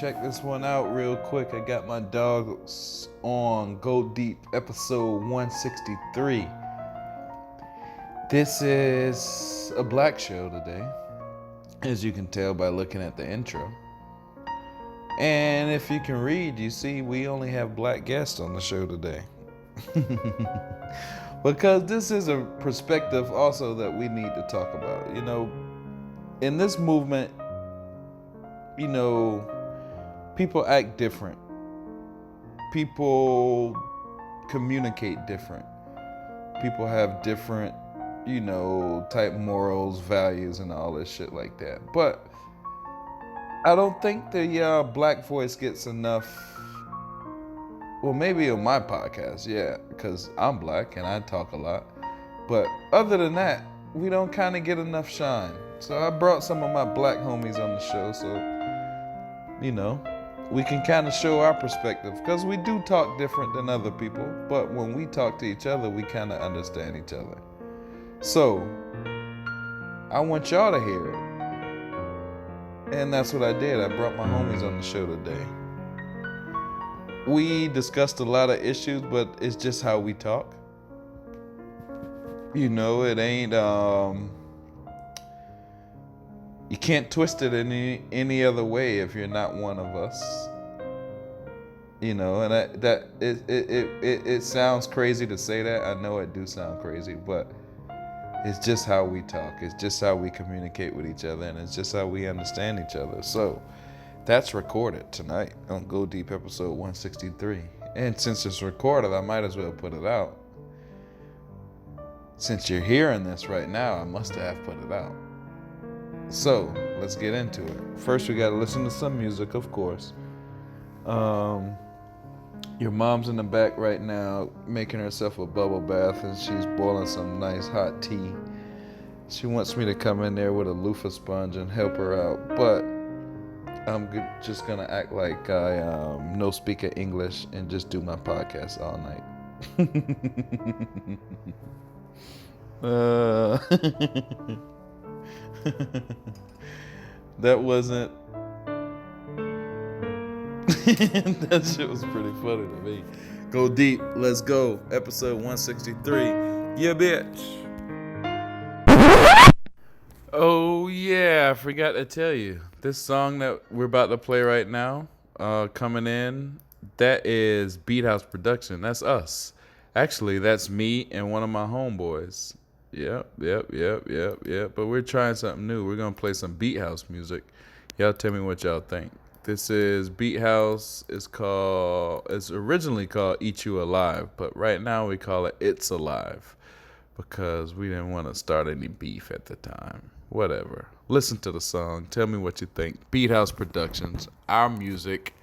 check this one out real quick. I got my dogs on Go Deep episode 163. This is a black show today, as you can tell by looking at the intro. And if you can read, you see we only have black guests on the show today. Because this is a perspective also that we need to talk about. You know, in this movement, you know, people act different. People communicate different. People have different, you know, type morals, values, and all this shit like that. But I don't think the black voice gets enough. Well, maybe on my podcast, yeah, because I'm black and I talk a lot. But other than that, we don't kind of get enough shine. So I brought some of my black homies on the show, so, you know, we can kind of show our perspective. Because we do talk different than other people, but when we talk to each other, we kind of understand each other. So, I want y'all to hear it. And that's what I did. I brought my homies on the show today. We discussed a lot of issues, but it's just how we talk. You know, it ain't, you can't twist it any other way if you're not one of us. You know, and it sounds crazy to say that. I know it do sound crazy, but it's just how we talk. It's just how we communicate with each other, and it's just how we understand each other. So that's recorded tonight on Go Deep episode 163. And since it's recorded, I might as well put it out. Since you're hearing this right now, I must have put it out. So let's get into it. First, we gotta listen to some music, of course. Your mom's in the back right now making herself a bubble bath, and she's boiling some nice hot tea. She wants me to come in there with a loofah sponge and help her out, but I'm just gonna act like I no speak of English and just do my podcast all night. That wasn't. That shit was pretty funny to me. Go deep. Let's go. Episode 163. Yeah, bitch. Oh yeah, I forgot to tell you. This song that we're about to play right now, coming in, that is Beat House production. That's us. Actually, that's me and one of my homeboys. Yep. But we're trying something new. We're going to play some Beat House music. Y'all tell me what y'all think. This is Beat House. It's originally called Eat You Alive, but right now we call it It's Alive because we didn't want to start any beef at the time. Whatever. Listen to the song. Tell me what you think. Beat House Productions. Our music.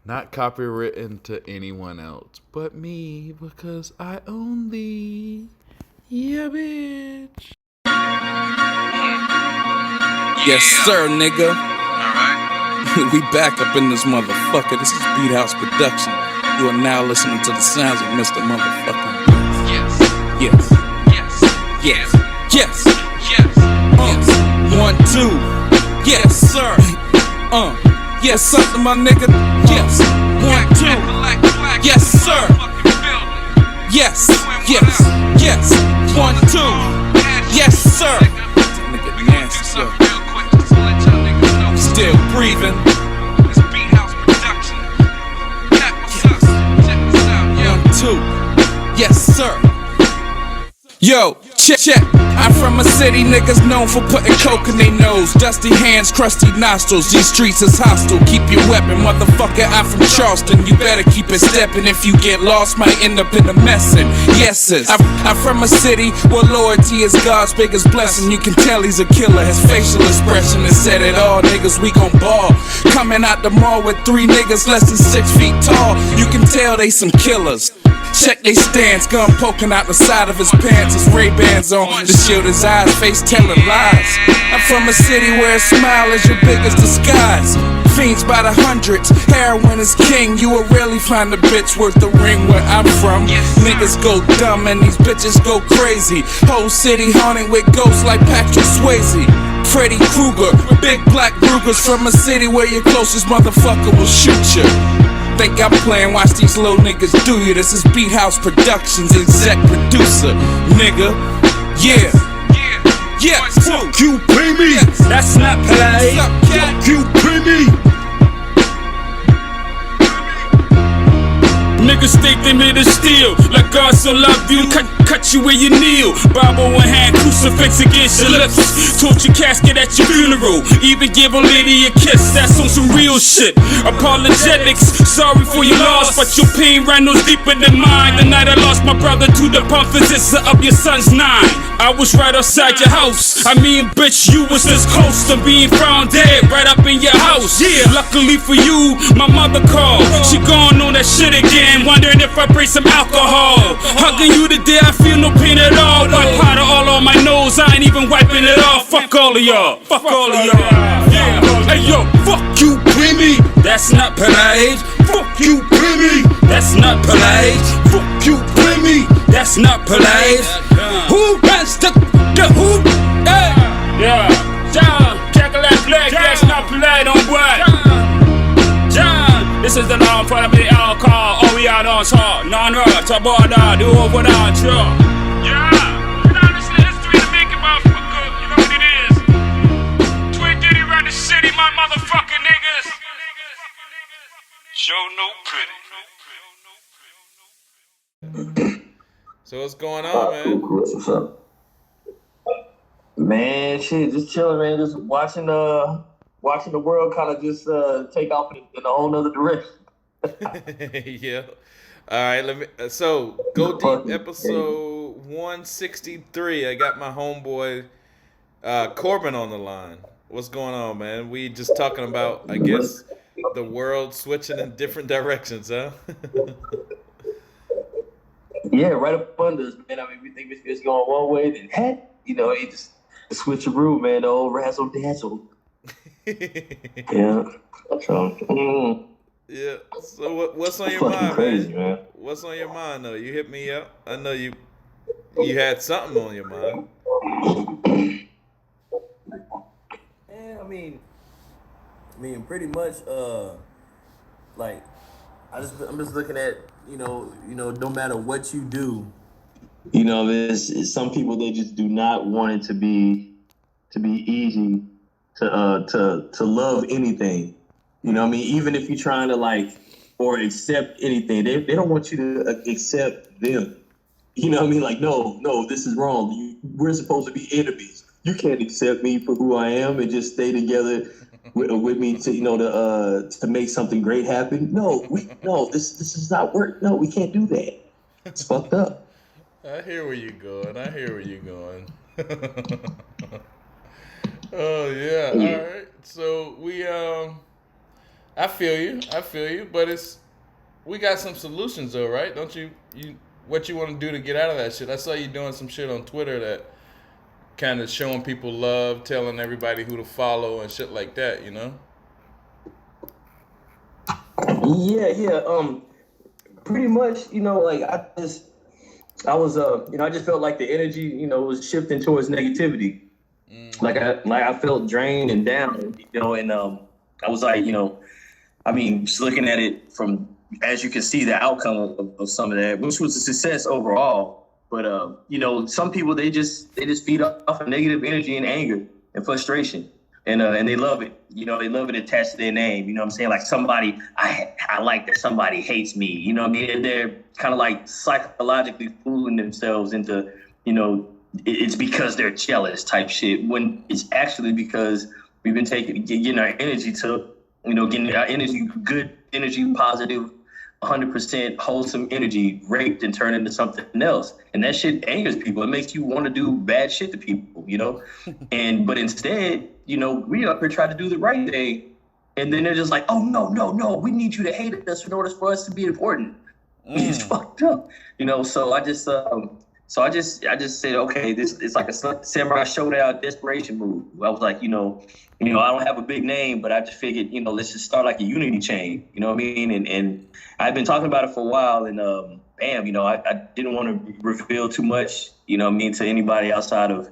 Not copywritten to anyone else but me because I own thee. Yeah, bitch. Yes, sir, nigga. Alright. We back up in this motherfucker. This is Beat House Production. You are now listening to the sounds of Mr. Motherfucking Yes. Yes. Yes. Yes. 1, 2. Yes, sir. Yes, something, my nigga. Yes. 1, 2. Yes, sir. Yes. 1, 2. Yes, sir. Nigga nasty, yo. Still breathing. It's Beat House Production. 1, 2. Yes, sir. Yo, check. I'm from a city niggas known for putting coke in their nose. Dusty hands, crusty nostrils. These streets is hostile. Keep your weapon, motherfucker. I'm from Charleston. You better keep it stepping. If you get lost, might end up in a messin'. Yeses. I'm from a city where loyalty is God's biggest blessing. You can tell he's a killer. His facial expression has said it all. Niggas, we gon' ball. Coming out the mall with 3 niggas less than 6 feet tall. You can tell they some killers. Check they stance, gun poking out the side of his pants. His Ray-Bans on to shield his eyes, face telling lies. I'm from a city where a smile is your biggest disguise. Fiends by the hundreds, heroin is king. You will rarely find a bitch worth the ring where I'm from. Niggas go dumb and these bitches go crazy. Whole city haunted with ghosts like Patrick Swayze. Freddy Krueger, big black Rugers from a city where your closest motherfucker will shoot you. Think I'm playing, watch these little niggas do you. This is Beat House Productions, exec producer, nigga. Yeah. Yeah, fuck you, pay me. That's not play. Fuck you, pay me. Niggas think they made a steal, like God so loved you, cut you where you kneel. Bible in hand, crucifix against your lips. Torch your casket at your funeral, even give a lady a kiss. That's on some real shit. Apologetics, sorry for your loss, but your pain ran no deeper than mine. The night I lost my brother to the pump physician of your son's 9. I was right outside your house. I mean, bitch, you was this close to being found dead right up in your house. Yeah, luckily for you, my mother called. She gone on that shit again, wondering if I bring some alcohol. Hugging you today, I feel no pain at all. White powder all on my nose, I ain't even wiping it off. Fuck all of y'all, fuck all of y'all. Yeah, hey yo, fuck you, Preemie. That's not polite. Fuck you, Preemie. That's not polite. Fuck you, Preemie. That's not polite. Who runs the who? Hey. Yeah, John, chocolate black. That's not polite on what? John, this is the long part of the alcohol. Oh, we are on top. Non-rock, taboda, do over that, sure. Yeah, you know, this is the history of making motherfucker. You know what it is? Twin Diddy run the city, my motherfucking niggas. Show no pretty. So what's going on, man? Cool. What's up? Man, shit, just chilling, man. Just watching the world kind of just take off in a whole nother direction. Yeah. All right, let me. So Go Deep episode 163. I got my homeboy Korbin on the line. What's going on, man? We just talking about, I guess, the world switching in different directions, huh? Yeah, right up under us, man. I mean, we think it's going one way, then heck, you know, it just the switcheroo, man. The old razzle dazzle. Yeah. So. Yeah. So what's on your Fucking mind, crazy, man? What's on your mind, though? You hit me up. I know you had something on your mind. Yeah, I mean, pretty much. Like, I'm just looking at, you know, no matter what you do. You know, there's some people, they just do not want it to be easy to love anything. You know what I mean? Even if you're trying to like or accept anything, they don't want you to accept them. You know what I mean? Like, no, this is wrong. We're supposed to be enemies. You can't accept me for who I am and just stay together with me to, you know, to make something great happen. No, this is not work. No, we can't do that. It's fucked up. I hear where you're going. Oh yeah. All right. So we I feel you, but we got some solutions though, right? Don't you what you want to do to get out of that shit? I saw you doing some shit on Twitter that kind of showing people love, telling everybody who to follow and shit like that, you know? Yeah. Pretty much, you know, like I just felt like the energy, you know, was shifting towards negativity. Like I felt drained and down, you know, and I was like, you know, I mean, just looking at it from, as you can see, the outcome of some of that, which was a success overall. But you know, some people they just feed off of negative energy and anger and frustration, and they love it. You know, they love it attached to their name. You know what I'm saying? Like somebody, I like that somebody hates me. You know what I mean? And they're kind of like psychologically fooling themselves into, you know, it's because they're jealous type shit. When it's actually because we've been getting our energy to, you know, getting our energy, good energy, positive, 100% wholesome energy raped and turned into something else. And that shit angers people. It makes you want to do bad shit to people, you know? But instead, you know, we up here trying to do the right thing. And then they're just like, oh, no. We need you to hate us in order for us to be important. It's fucked up, you know? So I just said, okay, it's like a samurai showdown desperation move. I was like, you know, I don't have a big name, but I just figured, you know, let's just start like a unity chain. You know what I mean? And I've been talking about it for a while, and bam, you know, I didn't want to reveal too much, you know what I mean, to anybody outside of,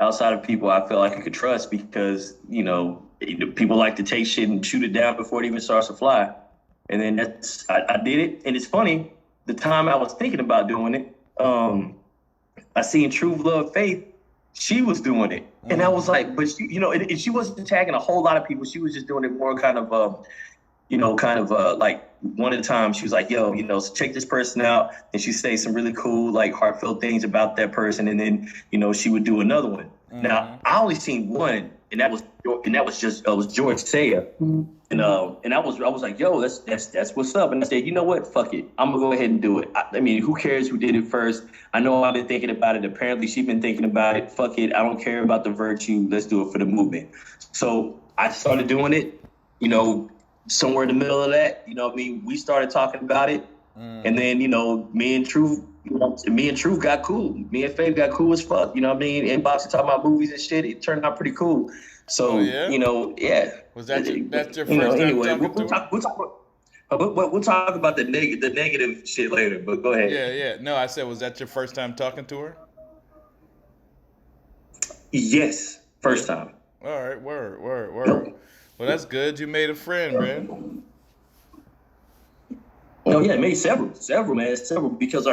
outside of people I felt like I could trust because, people like to take shit and shoot it down before it even starts to fly. And then I did it. And it's funny, the time I was thinking about doing it, I seen True Love Faith, she was doing it. And I was like, but she, and she wasn't attacking a whole lot of people. She was just doing it more kind of, like one at a time. She was like, yo, check this person out. And she'd say some really cool, like heartfelt things about that person. And then, she would do another one. Now, I only seen one, and that was George Saya. And I was like, yo, that's what's up. And I said, you know what? Fuck it. I'm gonna go ahead and do it. I mean, who cares who did it first? I know I've been thinking about it. Apparently she's been thinking about it. Fuck it. I don't care about the virtue. Let's do it for the movement. So I started doing it, somewhere in the middle of that, we started talking about it. And then, me and Truth got cool. Me and Faith got cool as fuck. Inboxing, talking about movies and shit. It turned out pretty cool. So, yeah. Was that's your first time anyway, talking to her? We'll talk about the negative shit later, but go ahead. Yeah. No, I said, was that your first time talking to her? Yes, first time. All right, word. Well, that's good. You made a friend, man. Oh yeah, made several, man, because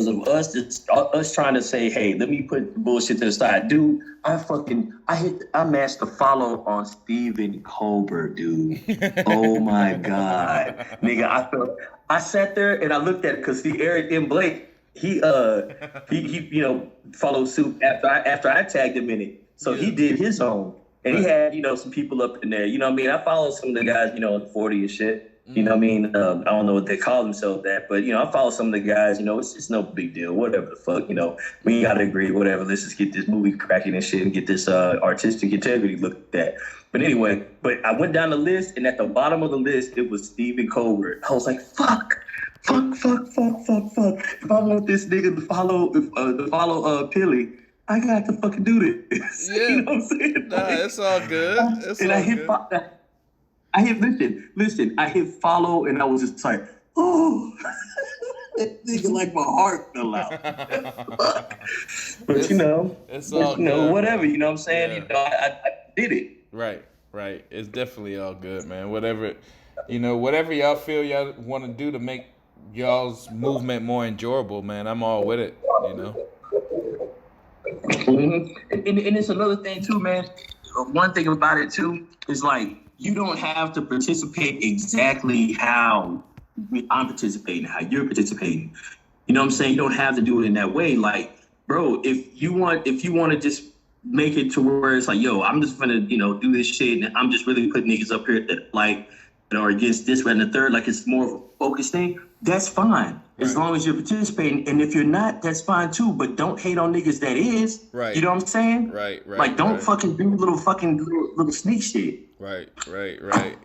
of us, it's us trying to say, hey, let me put the bullshit to the side, dude. I matched the follow on Stephen Colbert, dude. Oh my god, nigga, I sat there and I looked at it because Eric M. Blake, he followed suit after I tagged him in it, so he did his own. And he had, some people up in there. I follow some of the guys, in the 40 and shit. I don't know what they call themselves that, but, I follow some of the guys, it's no big deal, whatever the fuck, we got to agree, whatever. Let's just get this movie cracking and shit and get this artistic integrity looked at. But anyway, I went down the list, and at the bottom of the list, it was Stephen Colbert. I was like, fuck. If I want this nigga to follow Pilly, I got to fucking do this. Yeah. You know what I'm saying? Nah, it's all good. I hit follow, and I was just like, oh, that nigga, like my heart fell out. But it's all good, whatever. You know what I'm saying? Yeah. I did it. Right. It's definitely all good, man. Whatever y'all feel y'all want to do to make y'all's movement more enjoyable, man. I'm all with it. Mm-hmm. And it's another thing too, man. One thing about it too is like you don't have to participate exactly how I'm participating, how you're participating. You know what I'm saying? You don't have to do it in that way. Like, bro, if you want to just make it to where it's like, yo, I'm just gonna, do this shit, and I'm just really putting niggas up here that like, or against this, right, and the third, like it's more of a focused thing. That's fine. As long as you're participating. And if you're not, that's fine too. But don't hate on niggas that is. Right. You know what I'm saying? Right. Like, don't fucking do little sneak shit. Right.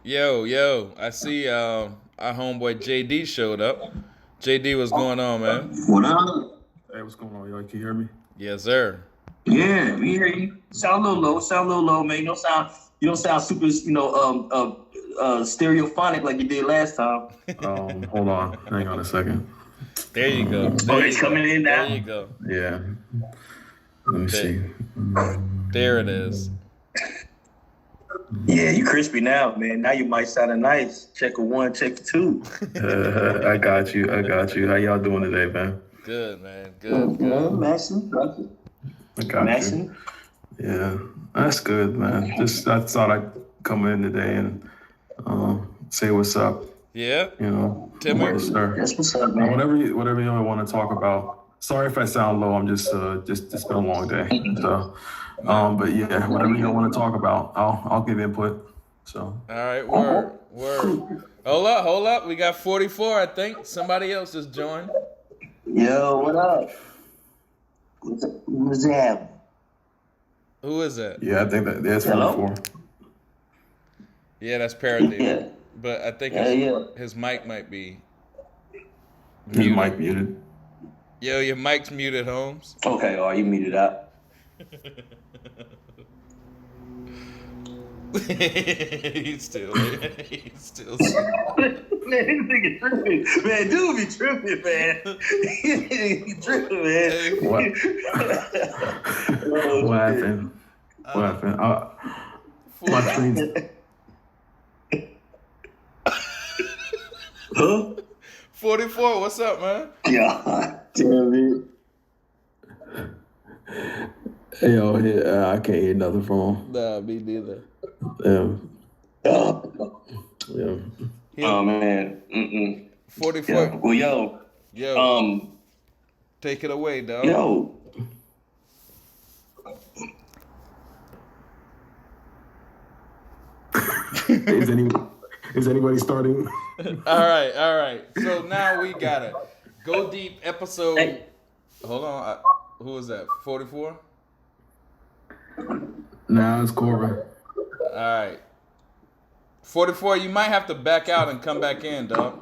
Yo, I see our homeboy JD showed up. JD, what's going on, man? What up? Hey, what's going on, y'all? Can you hear me? Yes, sir. Yeah, we hear you. Sound a little low, man. You don't sound super, stereophonic like you did last time. Hold on. Hang on a second. There you go. It's coming in now. There you go. Yeah. Let me see. There it is. Yeah, you crispy now, man. Now you might sound nice. Check a 1, check a 2. I got you. How y'all doing today, man? Good, man. Good. Maxon. I got you. Yeah, that's good, man. I thought I'd come in today and say what's up. Yeah. Timmy. Yes, sir. That's what's up, man. Whatever you want to talk about. Sorry if I sound low. I'm just it's been a long day. So, but yeah, whatever you want to talk about, I'll give input. So. All right. Word. Hold up. We got 44. I think somebody else just joined. Yo, what up? What's that? Who is that? Yeah, I think that's 44. Yeah, that's Parody. Yeah. But I think his mic might be muted. His mic muted. Yo, your mic's muted, Holmes. Okay, you muted up. He's still. Man, this nigga tripping. Man, dude be tripping, man. He tripping, man. What happened? What happened? My screen. Huh? 44. What's up, man? God damn it. Hey, yo, yeah, I can't hear nothing from him. Nah, me neither. Yeah. Oh man. 44. Yeah. Well, Yo. Take it away, dog. yo. Is anybody starting? All right. So now we got it. Go Deep episode. Hey. Hold on. Who was that? 44? Nah, it's Korbin. All right. 44, you might have to back out and come back in, dog.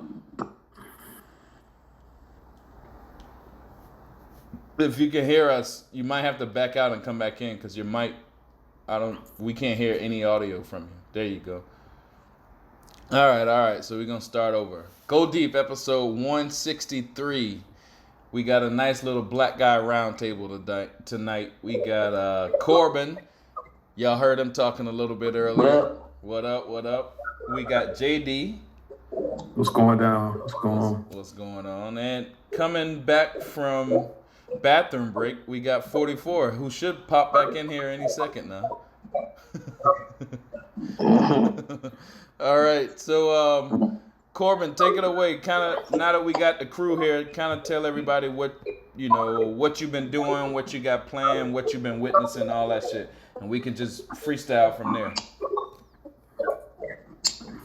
If you can hear us, you might have to back out and come back in because your mic, we can't hear any audio from you. There you go. All right. So we're going to start over. Go Deep, episode 163. We got a nice little black guy roundtable tonight. We got Korbin. Y'all heard him talking a little bit earlier. What up? We got JD. What's going down? What's going on? And coming back from bathroom break, we got 44, who should pop back in here any second now. All right, so Korbin, take it away. Kind of now that we got the crew here, kind of tell everybody what you've been doing, what you got planned, what you've been witnessing, all that shit, and we can just freestyle from there.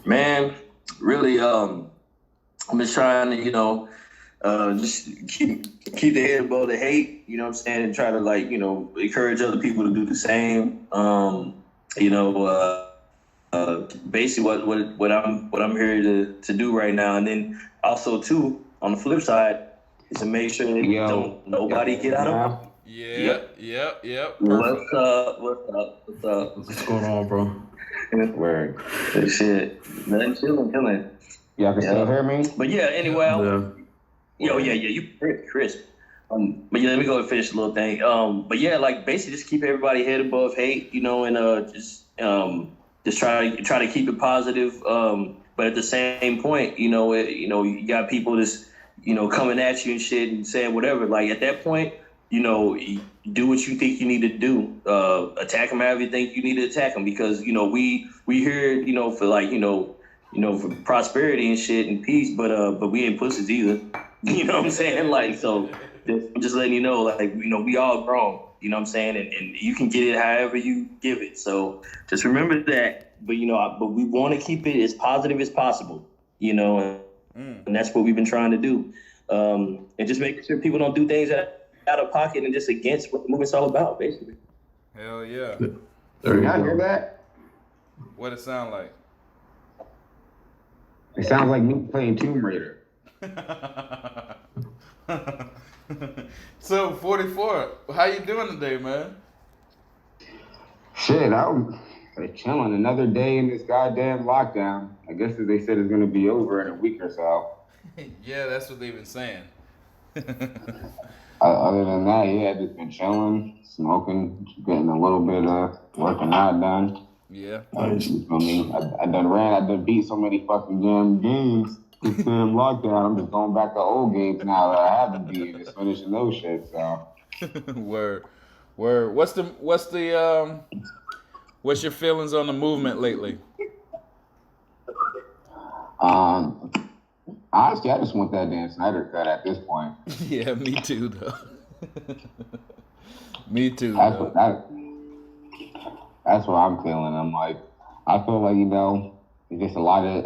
Man, really, I'm just trying to, just keep the head above the hate, you know what I'm saying, and try to encourage other people to do the same. Basically what I'm here to do right now, and then also too on the flip side is to make sure that don't nobody get out of it. Yep. What's up? What's going on, bro? Word. Shit. Nothing chilling. Y'all can still hear me? But yeah, anyway, you crisp. But yeah, let me go and finish the little thing. But yeah, basically just keep everybody head above hate, and just try to keep it positive. But at the same point, you got people just, coming at you and shit and saying whatever. Like at that point, you do what you think you need to do. Attack them however you think you need to attack them, because we here for prosperity and shit and peace, but we ain't pussies either. You know what I'm saying? So just letting you know, we all grown. You know what I'm saying? And you can get it however you give it. So just remember that. But but we want to keep it as positive as possible. And that's what we've been trying to do. And just making sure people don't do things out of pocket and just against what the movement's all about, basically. Hell yeah. There you I go. hear that? What it sound like? It sounds like me playing Tomb Raider. So 44, how you doing today, man? Shit, I'm chilling. Another day in this goddamn lockdown. I guess as they said it's gonna be over in a week or so. Yeah, that's what they've been saying. Other than that, yeah, just been chilling, smoking, getting a little bit of working out done. Yeah. You feel me? I done beat so many fucking damn games. This damn lockdown, I'm just going back to old games now that I haven't beat, just finishing those shit. So. Word. What's your feelings on the movement lately? Honestly, I just want that damn Snyder cut at this point. Yeah, me too, though. Me too. That's what I'm feeling. I feel like it's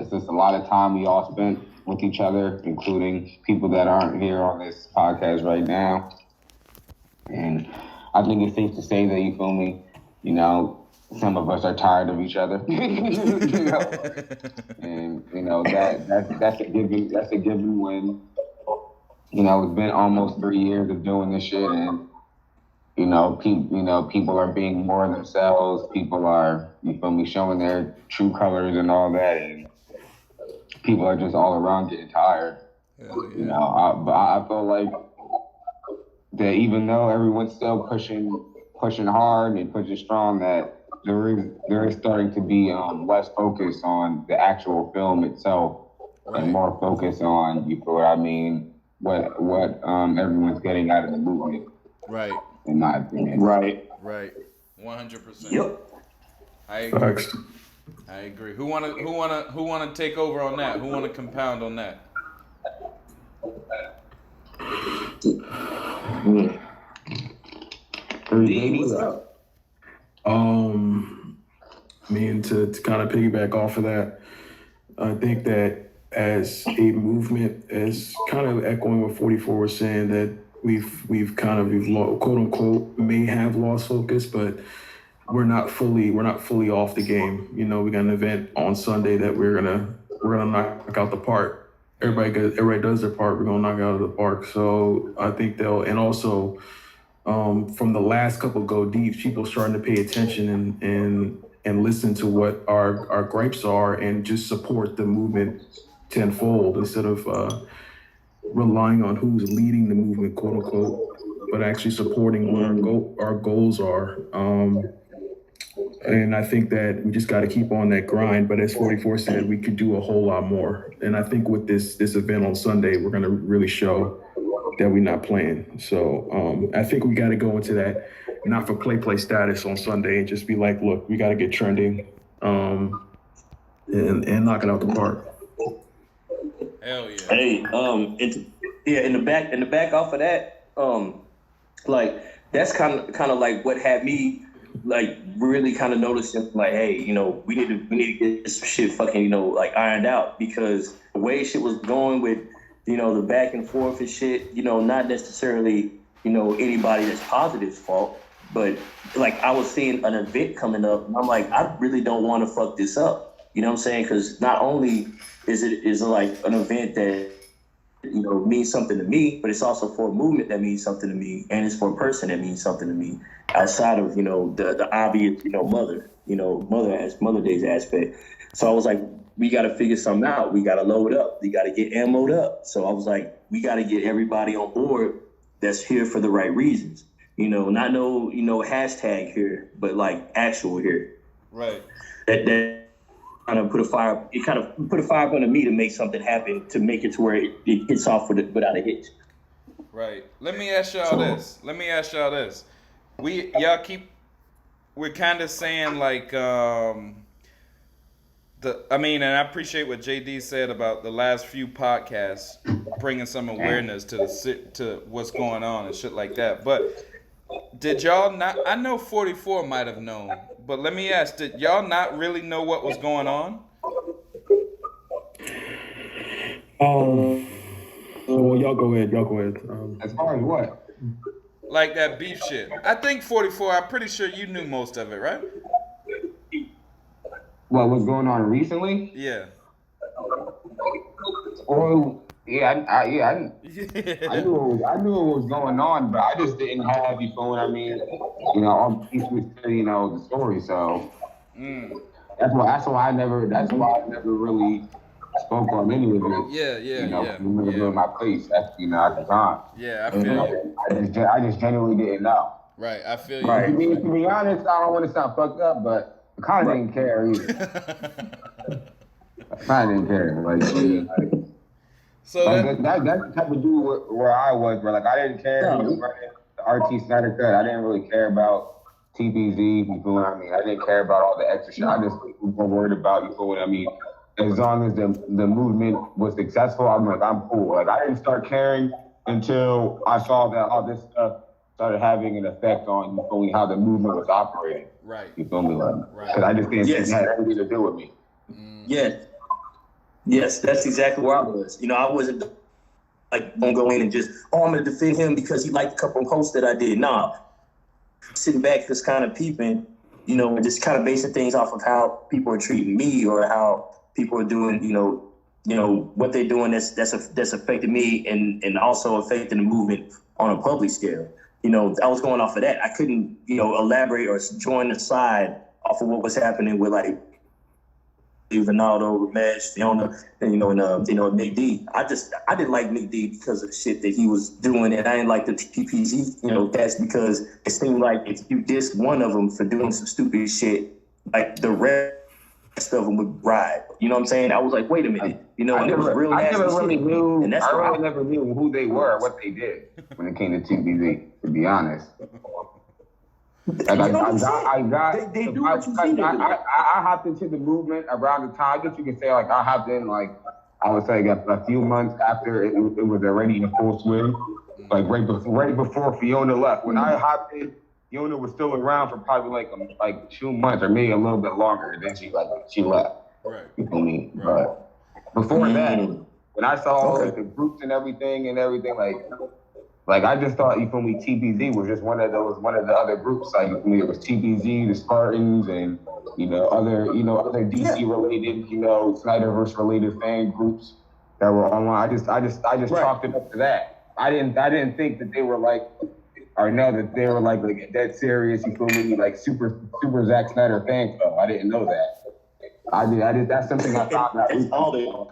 just a lot of time we all spent with each other, including people that aren't here on this podcast right now. And I think it's safe to say that, you feel me, some of us are tired of each other. And that's a given when it's been almost 3 years of doing this shit, and people are being more themselves. People are, you feel me, showing their true colors and all that, and people are just all around getting tired. But I feel like that even though everyone's still pushing hard and pushing strong, that there is starting to be less focus on the actual film itself, and more focus on, you feel what I mean, what everyone's getting out of the movement. Right. In my opinion. Right. 100%. Yep. I agree. Who wanna take over on that? Who wanna compound on that? I mean, to kind of piggyback off of that, I think that as a movement, as kind of echoing what 44 was saying, that we've quote unquote may have lost focus, but we're not fully off the game. You know, we got an event on Sunday that we're gonna knock out the park. Everybody does their part. We're gonna knock it out of the park. So I think and also from the last couple Go Deeps, people starting to pay attention and listen to what our gripes are and just support the movement tenfold instead of relying on who's leading the movement, quote unquote, but actually supporting what our goals are. And I think that we just got to keep on that grind. But as 44 said, we could do a whole lot more. And I think with this event on Sunday, we're going to really show that we're not playing. So I think we got to go into that not for play status on Sunday and just be like, look, we got to get trending and knock it out the park. Hell yeah. Hey, in the back off of that, like that's kind of like what had me like really kind of noticing, like, hey, you know, we need to get this shit fucking, you know, like ironed out, because the way shit was going with, you know, the back and forth and shit, you know, not necessarily, you know, anybody that's positive's fault, but like I was seeing an event coming up and I'm like, I really don't want to fuck this up. You know what I'm saying? Because not only is it like an event that, you know, means something to me, but it's also for a movement that means something to me, and it's for a person that means something to me outside of, you know, the obvious, you know, Mother Day's aspect. So I was like, we got to figure something out. We got to load up. We got to get ammoed up. So I was like, we got to get everybody on board that's here for the right reasons. You know, not no, you know, hashtag here, but like actual here. Right. That kind of put a fire under me to make something happen, to make it to where it hits off without a hitch. Right. Let me ask y'all this. We're kind of saying like, and I appreciate what JD said about the last few podcasts, bringing some awareness to what's going on and shit like that. But did y'all not? I know 44 might have known, but let me ask: did y'all not really know what was going on? So y'all go ahead. As far as what? Like that beef shit. I think 44. I'm pretty sure you knew most of it, right? What was going on recently? Yeah. Oh, yeah, I knew it was going on, but I just didn't have, you feel what I mean? You know, all pieces to, you know, the story. So that's why I never really spoke on any of it. Yeah. You know, in my place, at the time. Yeah, I feel you. I just genuinely didn't know. Right, I feel you. Right. To be honest, I don't want to sound fucked up, but I kind of didn't care either. I kind of didn't care. Like so that's the type of dude where I was, where like I didn't care. The RT Snyder cut. I didn't really care about TBZ. You feel what I mean? I didn't care about all the extra shit. I just was more worried about, you feel what I mean? As long as the movement was successful, I'm like, I'm cool. Like I didn't start caring until I saw that all this stuff started having an effect on, you feel me, how the movement was operating. Right. You feel me? Because I just didn't think it had anything to do with me. Yes, that's exactly where I was. You know, I wasn't like gonna go in and just, I'm gonna defend him because he liked a couple of posts that I did. Nah, sitting back just kind of peeping, you know, and just kind of basing things off of how people are treating me or how people are doing, you know what they're doing that's affected me and also affecting the movement on a public scale. I was going off of that. I couldn't, elaborate or join the side off of what was happening with like Ronaldo, Ramesh, Fiona, and Nick D. I didn't like Nick D because of the shit that he was doing, and I didn't like the TPZ, cats because it seemed like if you dissed one of them for doing some stupid shit, like the rest of them would ride. You know what I'm saying? I was like, wait a minute, and it was real nasty shit. I really never knew who they were or what they did when it came to TPZ, to be honest. Like I hopped into the movement around the time. I guess you could say like I hopped in like I would say a few months after it was already in full swing, like right before Fiona left. When I hopped in, Fiona was still around for probably like 2 months or maybe a little bit longer. And then she left. Right. You feel me? Right. But before that, when I saw all like, the groups and everything like I just thought, you feel me, TPZ was just one of the other groups. Like, it was TPZ, the Spartans, and other DC related, Snyderverse related fan groups that were online. I just chalked it up to that. I didn't think that they were like, or know that they were like dead serious. You feel me, like super Zack Snyder fan club. I didn't know that. I did. That's something I found out. That's all they are.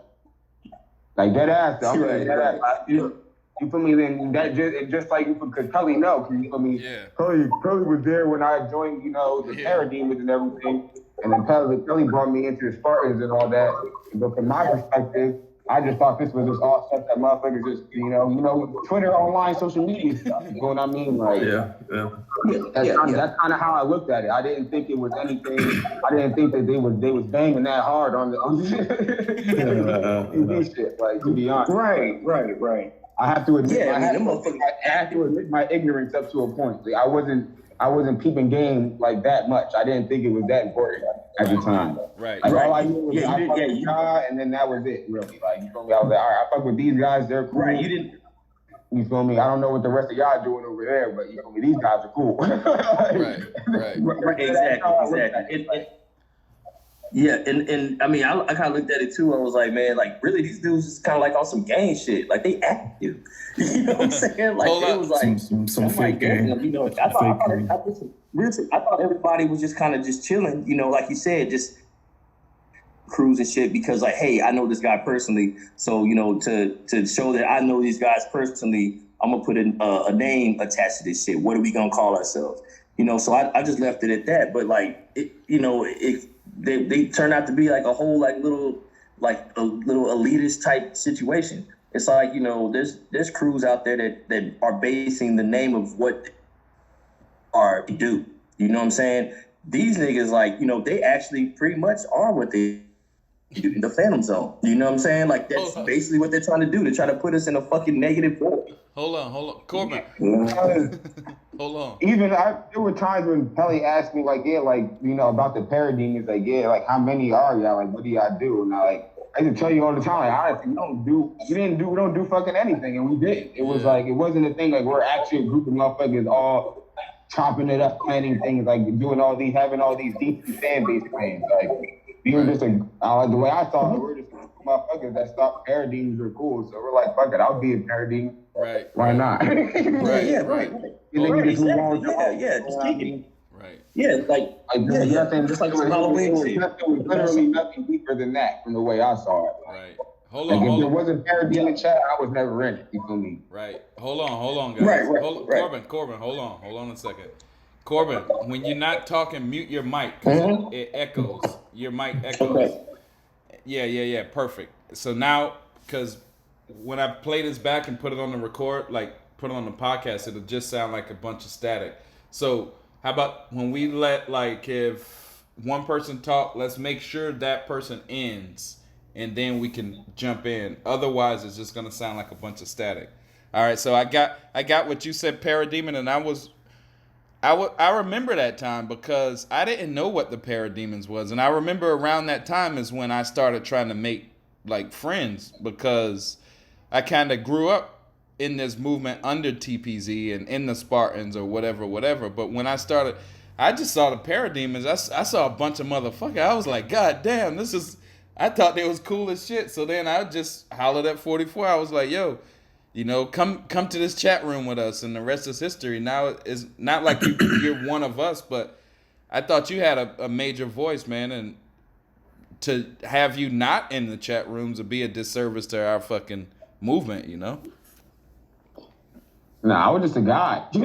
Like dead ass. Though. Dead ass. You feel me? Then that just like because Cully you feel me? Yeah. Cully was there when I joined, the Parademons and everything, and then Cully brought me into the Spartans and all that. But from my perspective, I just thought this was just all stuff that motherfuckers just, Twitter, online, social media stuff. You know what I mean? Like, that's kind of how I looked at it. I didn't think it was anything. I didn't think that they was banging that hard on the TV shit. Like, to be honest. Right. I have to admit, I have to admit my ignorance up to a point. Like, I wasn't peeping game like that much. I didn't think it was that important at the time. Right. Like, all I knew was I fucked with God, and then that was it, really. Like, you feel me? I was like, all right, I fuck with these guys, they're cool. Right, you didn't. You feel me? I don't know what the rest of y'all doing over there, but you feel me? These guys are cool. Right. Exactly. And I mean, I kind of looked at it too. I was like, man, like really, these dudes just kind of like on some gang shit. Like they active, you know what I'm saying? Like it was like some fake gang. I thought everybody was just kind of just chilling, like you said, just cruising shit because like, hey, I know this guy personally, so to show that I know these guys personally, I'm gonna put a name attached to this shit. What are we gonna call ourselves? So I just left it at that. But like they turned out to be like a whole a little elitist type situation. It's like, there's crews out there that are basing the name of what they do. You know what I'm saying? These niggas, like, they actually pretty much are what they do in the Phantom Zone. You know what I'm saying? Like, that's basically what they're trying to do. They're trying to put us in a fucking negative void. Hold on. Korbin. Hold on. Even there were times when Pelly asked me, like, about the Parademons, like, how many are y'all? Like, what do y'all do? And I used to tell you all the time, like, honestly, we don't do fucking anything, and we did. It was like, it wasn't a thing, like, we're actually a group of motherfuckers all chopping it up, planning things, like, having all these deep fan base plans. Like, we were just the way I thought, we're just motherfuckers that thought Parademons were cool, so we're like, fuck it, I'll be a Parademon. Right. Why not? Right. Just kick it. Right. Yeah, nothing, just like some Halloween shit. It was literally nothing deeper than that from the way I saw it. Right. Hold on. If there wasn't Parademon chat, I was never in it. You feel me? Right. Hold on, guys. Right. Corbin, hold on a second. Corbin, when you're not talking, mute your mic because it echoes. Your mic echoes. Okay. Yeah. Perfect. So now, because when I play this back and put it on the record, like put it on the podcast, it'll just sound like a bunch of static. So how about when we let, like, if one person talk, let's make sure that person ends, and then we can jump in. Otherwise, it's just gonna sound like a bunch of static. All right. So I got what you said, Parademon, and I remember that time because I didn't know what the Parademons was, and I remember around that time is when I started trying to make like friends because I kind of grew up in this movement under TPZ and in the Spartans or whatever. But when I started, I just saw the Parademons. I saw a bunch of motherfuckers. I was like, God damn, I thought they was cool as shit. So then I just hollered at 44. I was like, yo, You know, come to this chat room with us, and the rest is history. Now it's not like you're one of us, but I thought you had a major voice, man, and to have you not in the chat rooms would be a disservice to our fucking movement, you know? Nah, I was just a guy. To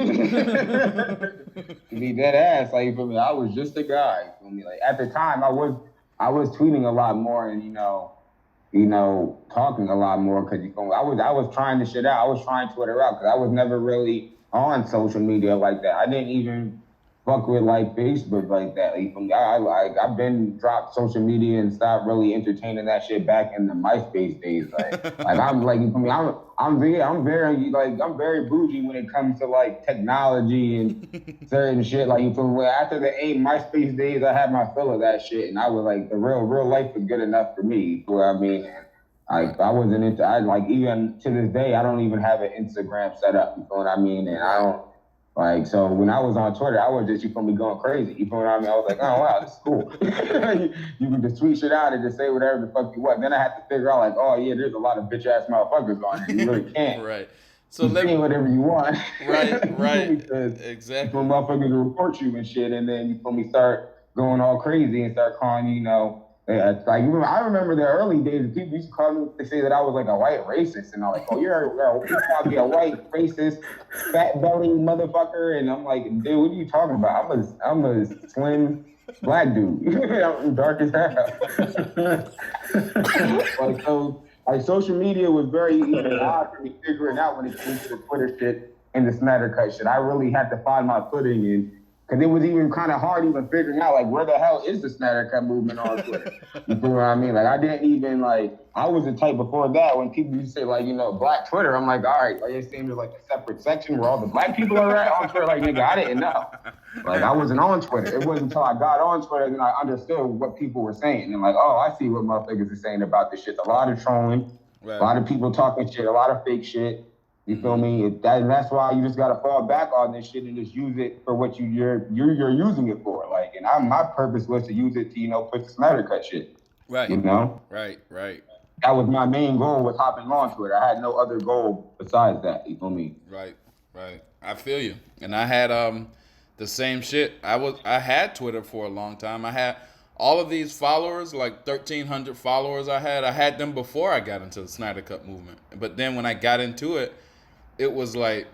be dead ass, like, you feel me? I was just a guy. You feel me? Like, at the time, I was tweeting a lot more and, talking a lot more because, you feel me? I was trying this shit out. I was trying Twitter out because I was never really on social media like that. I didn't even fuck with like Facebook like that. You feel me? I've been dropped social media and stopped really entertaining that shit back in the MySpace days. Like I'm like, you feel me? I'm very bougie when it comes to like technology and certain shit. Like, you feel me? After the MySpace days, I had my fill of that shit, and I was like, the real life was good enough for me. You know what I mean? And I wasn't into. Even to this day, I don't even have an Instagram set up. You feel what I mean? And I don't. Like, so when I was on Twitter, I was just, you feel me, going crazy. You feel what I mean? I was like, oh, wow, this is cool. You can just tweet shit out and just say whatever the fuck you want. Then I had to figure out, like, oh, yeah, there's a lot of bitch-ass motherfuckers on it. You really can't. Right. So let me whatever you want. Right. Because exactly. Motherfuckers will report you and shit, and then you feel me, start going all crazy and start calling you, like, I remember the early days, people used to call me to say that I was like a white racist, and I'm like, oh, you're probably a white racist, fat belly motherfucker, and I'm like, dude, what are you talking about? I'm a slim black dude. I'm dark as hell. Like social media was very hard for me figuring out when it came to the Twitter shit and the Snyder Cut shit. I really had to find my footing in. Because it was even kind of hard even figuring out, like, where the hell is the Snyder Cut movement on Twitter? You feel what I mean? Like, I didn't even, like, I was the type before that when people used to say, like, Black Twitter, I'm like, all right, like, it seems like a separate section where all the black people are at on Twitter. Like, nigga, I didn't know. Like, I wasn't on Twitter. It wasn't until I got on Twitter that I understood what people were saying. And, like, oh, I see what motherfuckers are saying about this shit. A lot of trolling, right. A lot of people talking shit, a lot of fake shit. You feel me? That's why you just gotta fall back on this shit and just use it for what you're using it for. Like, and my purpose was to use it to put the Snyder Cut shit. Right. Right. That was my main goal with hopping on Twitter. I had no other goal besides that. You feel me? Right. I feel you. And I had the same shit. I had Twitter for a long time. I had all of these followers, like 1,300 followers. I had them before I got into the Snyder Cut movement. But then when I got into it, it was like,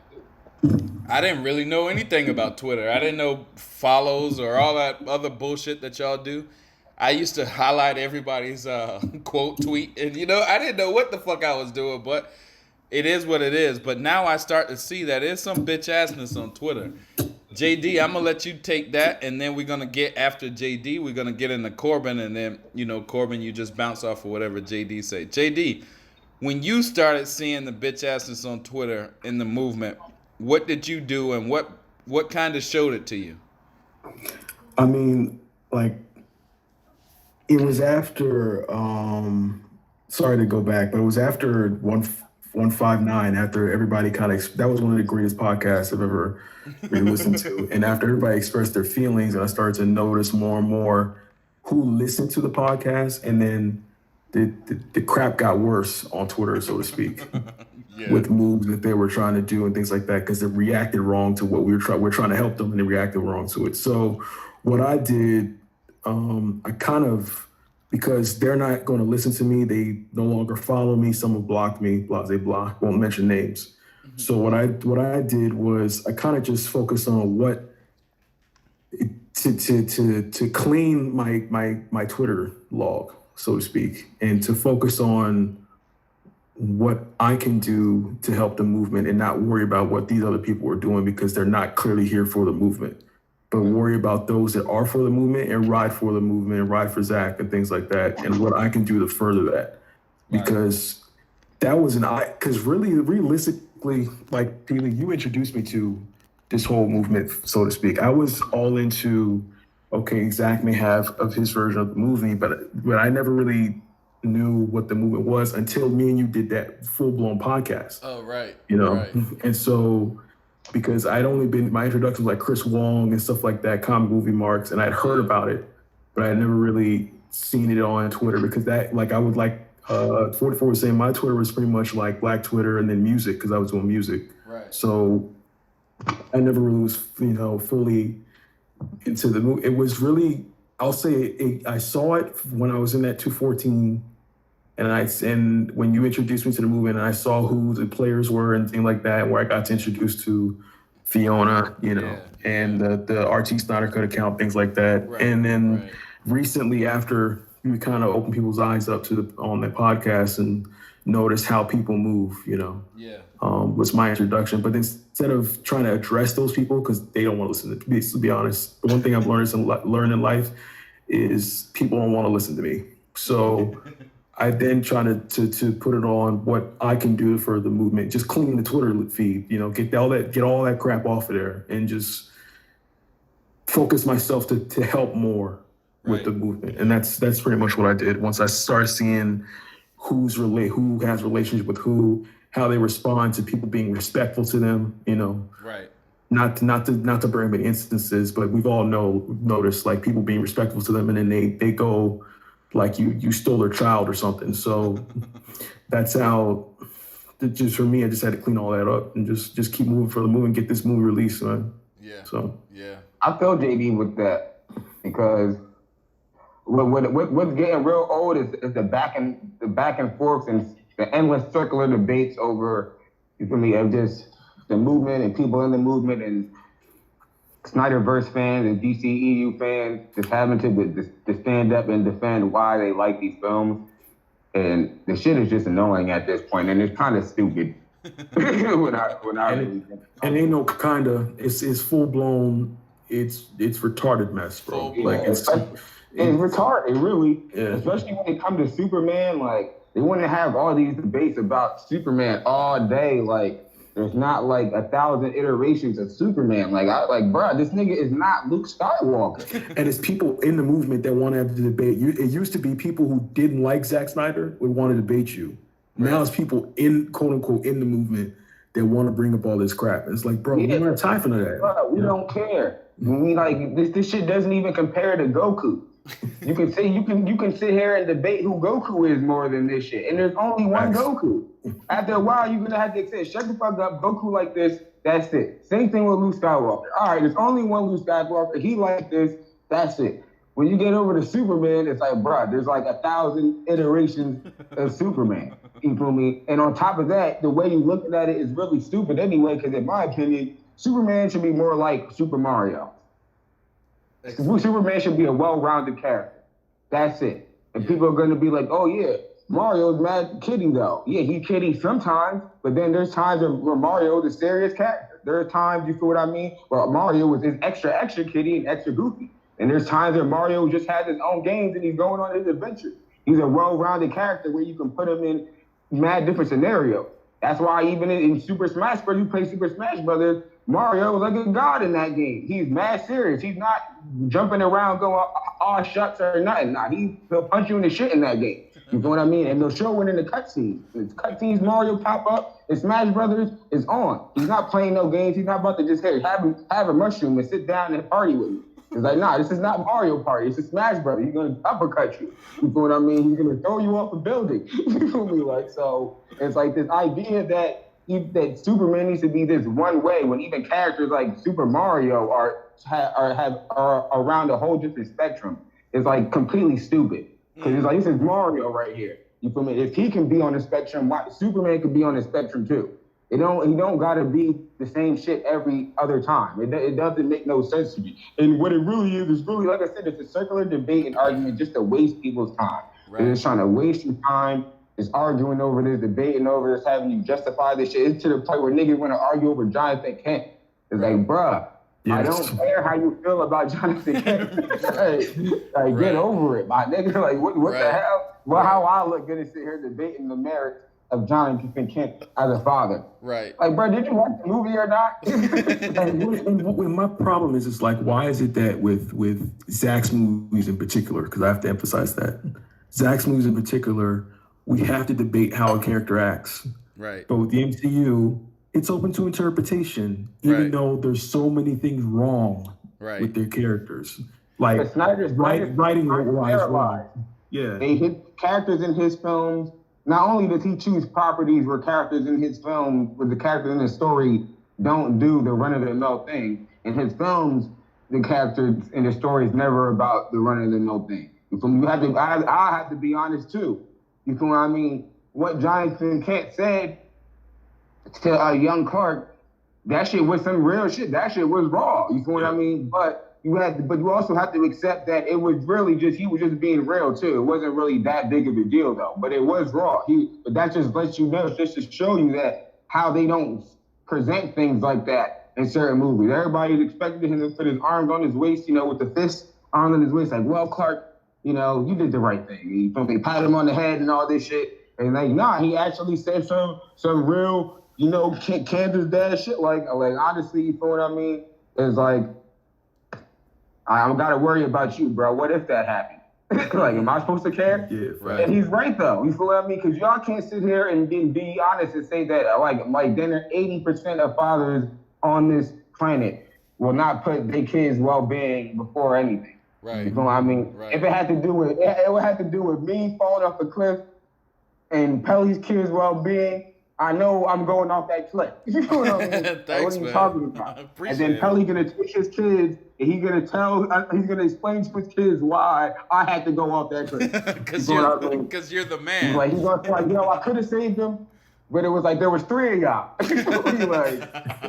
I didn't really know anything about Twitter. I didn't know follows or all that other bullshit that y'all do. I used to highlight everybody's quote tweet. And, I didn't know what the fuck I was doing, but it is what it is. But now I start to see that there's some bitch-assness on Twitter. JD, I'm going to let you take that, and then we're going to get after JD. We're going to get into Korbin, and then, Korbin, you just bounce off of whatever JD say. JD, when you started seeing the bitch-assness on Twitter in the movement, what did you do, and what kind of showed it to you? I mean, like, it was after, sorry to go back, but it was after 159, after everybody kind of, that was one of the greatest podcasts I've ever really listened to. And after everybody expressed their feelings, and I started to notice more and more who listened to the podcast, and then the crap got worse on Twitter, so to speak, with moves that they were trying to do and things like that, because they reacted wrong to what we're trying to help them, and they reacted wrong to it. So what I did, I kind of, because they're not going to listen to me, they no longer follow me, some have blocked me, they block, won't mention names. Mm-hmm. So what I did was I kind of just focused on what to clean my Twitter log, so to speak, and to focus on what I can do to help the movement and not worry about what these other people are doing, because they're not clearly here for the movement, but worry about those that are for the movement and ride for the movement and ride for Zach and things like that, and what I can do to further that. Because that was because really, realistically, like, Peely, you introduced me to this whole movement, so to speak. I was all into, okay, Zach may have of his version of the movie, but I never really knew what the movement was until me and you did that full-blown podcast. Oh, right. Right. And so, because I'd only been, my introduction was like Chris Wong and stuff like that, comic movie marks, and I'd heard about it, but I had never really seen it on Twitter, because that, like, I would like 44 was saying my Twitter was pretty much like Black Twitter and then music because I was doing music. Right. So I never really was, fully into the movie. It was really, I'll say, I saw it when I was in that 214, and when you introduced me to the movie, and I saw who the players were and things like that, where I got to introduce to Fiona, and the RT Snyder Cut account, things like that. Right. And then recently, after you kind of open people's eyes up to on the podcast and notice how people move, was my introduction. But instead of trying to address those people, because they don't want to listen to me, to be honest, the one thing I've learned in life is people don't want to listen to me. So I then try to put it on what I can do for the movement, just clean the Twitter feed, get all that crap off of there and just focus myself to help more with the movement. And that's pretty much what I did. Once I started seeing who has relationship with who, how they respond to people being respectful to them, Right. Not to bring many instances, but we've all noticed like people being respectful to them, and then they go like you stole their child or something. So that's how. Just for me, I just had to clean all that up and just keep moving for the movie and get this movie released, man. Yeah. So I feel JB with that because what's getting real old is the back and forths and the endless circular debates over, you feel me, of just the movement and people in the movement and Snyderverse fans and DCEU fans just having to stand up and defend why they like these films. And the shit is just annoying at this point, and it's kind of stupid. when I really think and ain't no kinda, it's full blown, it's retarded mess, bro. Like it's retarded, really. Yeah. Especially when it comes to Superman, like they want to have all these debates about Superman all day. Like there's not like 1,000 iterations of Superman. Bro, this nigga is not Luke Skywalker. And it's people in the movement that want to have the debate. It used to be people who didn't like Zack Snyder would want to debate you. Now it's people in, quote unquote, in the movement that want to bring up all this crap. It's like, bro, we don't have time for that. Bro, we don't care. We like this shit doesn't even compare to Goku. You can sit here and debate who Goku is more than this shit. And there's only one Goku. After a while, you're gonna have to say, shut the fuck up, Goku like this, that's it. Same thing with Luke Skywalker. All right, there's only one Luke Skywalker, he like this, that's it. When you get over to Superman, it's like, bruh, there's like 1,000 iterations of Superman. You feel me? And on top of that, the way you look at it is really stupid anyway, because in my opinion, Superman should be more like Super Mario. Superman should be a well-rounded character. That's it. And people are going to be like, oh, yeah, Mario's mad kitty, though. Yeah, he's kitty sometimes, but then there's times where Mario's a serious character. There are times, you feel what I mean, where Mario is extra kitty and extra goofy. And there's times where Mario just has his own games and he's going on his adventures. He's a well-rounded character where you can put him in mad different scenarios. That's why even in Super Smash Bros., you play Super Smash Brothers, Mario was like a god in that game. He's mad serious. He's not jumping around going, all shucks or nothing. Nah, he'll punch you in the shit in that game. You know what I mean? And they'll show it in the cutscenes. The cutscenes, Mario pop up, and Smash Brothers is on. He's not playing no games. He's not about to just, hey, have a mushroom and sit down and party with me. It's like, nah, this is not Mario Party. It's a Smash Brother. He's going to uppercut you. You know what I mean? He's going to throw you off a building. You feel me? Like, so it's like this idea that Superman needs to be this one way when even characters like Super Mario are around a whole different spectrum. It's like completely stupid. Because it's like, this is Mario right here. You feel me? If he can be on the spectrum, Superman can be on the spectrum too. He don't gotta be the same shit every other time. It doesn't make no sense to me. And what it really is really, like I said, it's a circular debate and argument just to waste people's time. Right. They're just trying to waste your time. It's arguing over this, debating over this, having you justify this shit. It's to the point where niggas want to argue over Jonathan Kent. It's like, bruh, I don't care how you feel about Jonathan Kent. like get over it, my nigga. Like, what the hell? Well, how I look good to sit here debating the merits of Jonathan Kent as a father. Right. Like, bro, did you watch the movie or not? And my problem is like, why is it that with Zach's movies in particular, because I have to emphasize that, Zach's movies in particular, we have to debate how a character acts. Right. But with the MCU, it's open to interpretation, even though there's so many things wrong with their characters. Like, Snyder's writing wise wrong. Yeah. His characters in his films not only does he choose properties where characters in his film, where the characters in the story don't do the run-of-the-mill thing. In his films, the characters in the story is never about the run-of-the-mill thing. You have to, I have to be honest too. You feel what I mean? What Jonathan Kent said to young Clark, that shit was some real shit. That shit was raw. You feel what I mean? But you also have to accept that it was really just, he was just being real too. It wasn't really that big of a deal though, but it was raw. But that just lets you know, just to show you that how they don't present things like that in certain movies. Everybody's expecting him to put his arms on his waist, you know, with the fist arm on his waist, like, well, Clark, you know, you did the right thing. You feel me? Pat him on the head and all this shit. And like, nah, he actually said some real, you know, Kansas dad shit. Like honestly, you feel what I mean? It's like, I don't gotta worry about you, bro. What if that happened? Like, am I supposed to care? Yeah, right. And he's right though. You feel what I mean? Because y'all can't sit here and be honest and say that like then 80% of fathers on this planet will not put their kids' well-being before anything. Right. You know what I mean? Right. If it had to do with it would have to do with me falling off a cliff and Pelly's kids' well-being, I know I'm going off that cliff. You know what I mean? Thanks, what are you man. talking about? And then Pelly gonna take his kids and he's gonna explain to his kids why I had to go off that cliff. Because you're the He's man. like, he's gonna say, like, you know, I could have saved them, but it was like there was 3 of y'all.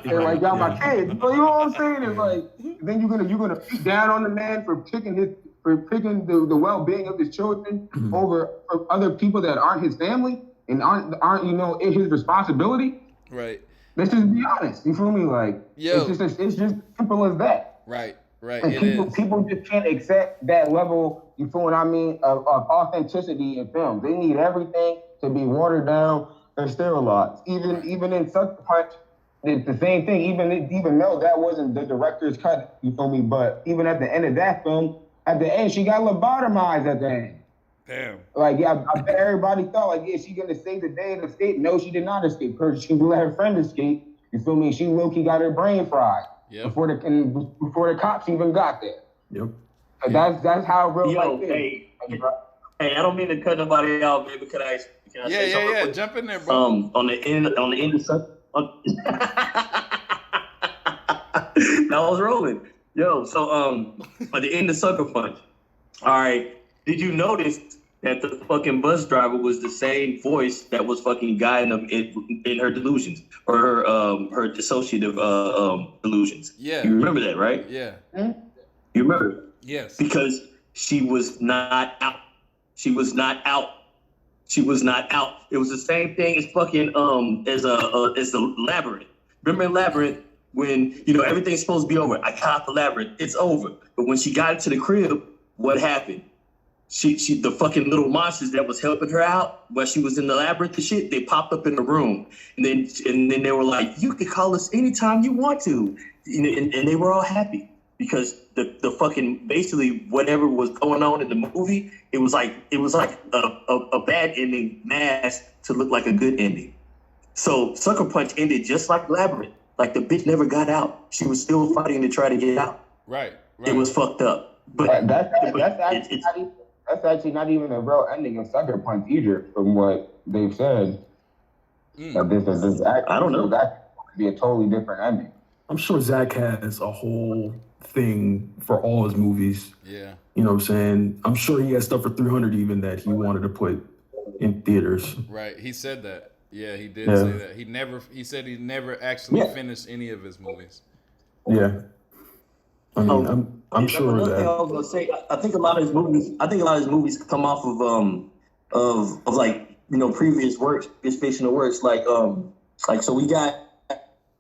They're like, y'all my kids. You know what I'm saying? It's like, then you're gonna beat down on the man for picking the well-being of his children over other people that aren't his family and aren't you know his responsibility. Right. Let's just be honest. You feel me? Like, it's just simple as that. Right. And people just can't accept that level, you feel what I mean, of authenticity in films. They need everything to be watered down and sterilized. Even in Sucker Punch, it's the same thing. Even though that wasn't the director's cut, you feel me? But even at the end of that film, at the end, she got lobotomized at the end. Damn. Like, yeah, I bet everybody thought, like, yeah, she gonna save the day and escape. No, she did not escape. She let her friend escape. You feel me? She low-key got her brain fried before the cops even got there. Yep. So that's how real life is. Hey, I don't mean to cut nobody out, baby. Can I say something? Yeah. Quick? Jump in there, bro. On the end of I was rolling. Yo, so at the end of Sucker Punch. All right. Did you notice that the fucking bus driver was the same voice that was fucking guiding them in her delusions or her dissociative delusions? Yeah. You remember that, right? Yeah. You remember? Yes. Because she was not out. She was not out. It was the same thing as fucking as the Labyrinth. Remember in Labyrinth when you know everything's supposed to be over? I got out the Labyrinth. It's over. But when she got into the crib, what happened? She the fucking little monsters that was helping her out while she was in the labyrinth and shit, they popped up in the room. And then they were like, you can call us anytime you want to. And they were all happy because the fucking basically whatever was going on in the movie, it was like a bad ending masked to look like a good ending. So Sucker Punch ended just like Labyrinth. Like the bitch never got out. She was still fighting to try to get out. Right. It was fucked up. But that's actually not even a real ending of Sucker Punch either, from what they've said. I don't know. That could be a totally different ending. I'm sure Zach has a whole thing for all his movies. Yeah. You know what I'm saying? I'm sure he has stuff for 300 even that he wanted to put in theaters. Right. He said that. Yeah, he did say that. He said he never actually finished any of his movies. Yeah. I mean, I'm sure that. Thing I was gonna say, I think a lot of his movies come off of like, you know, previous works, his fictional works, like so we got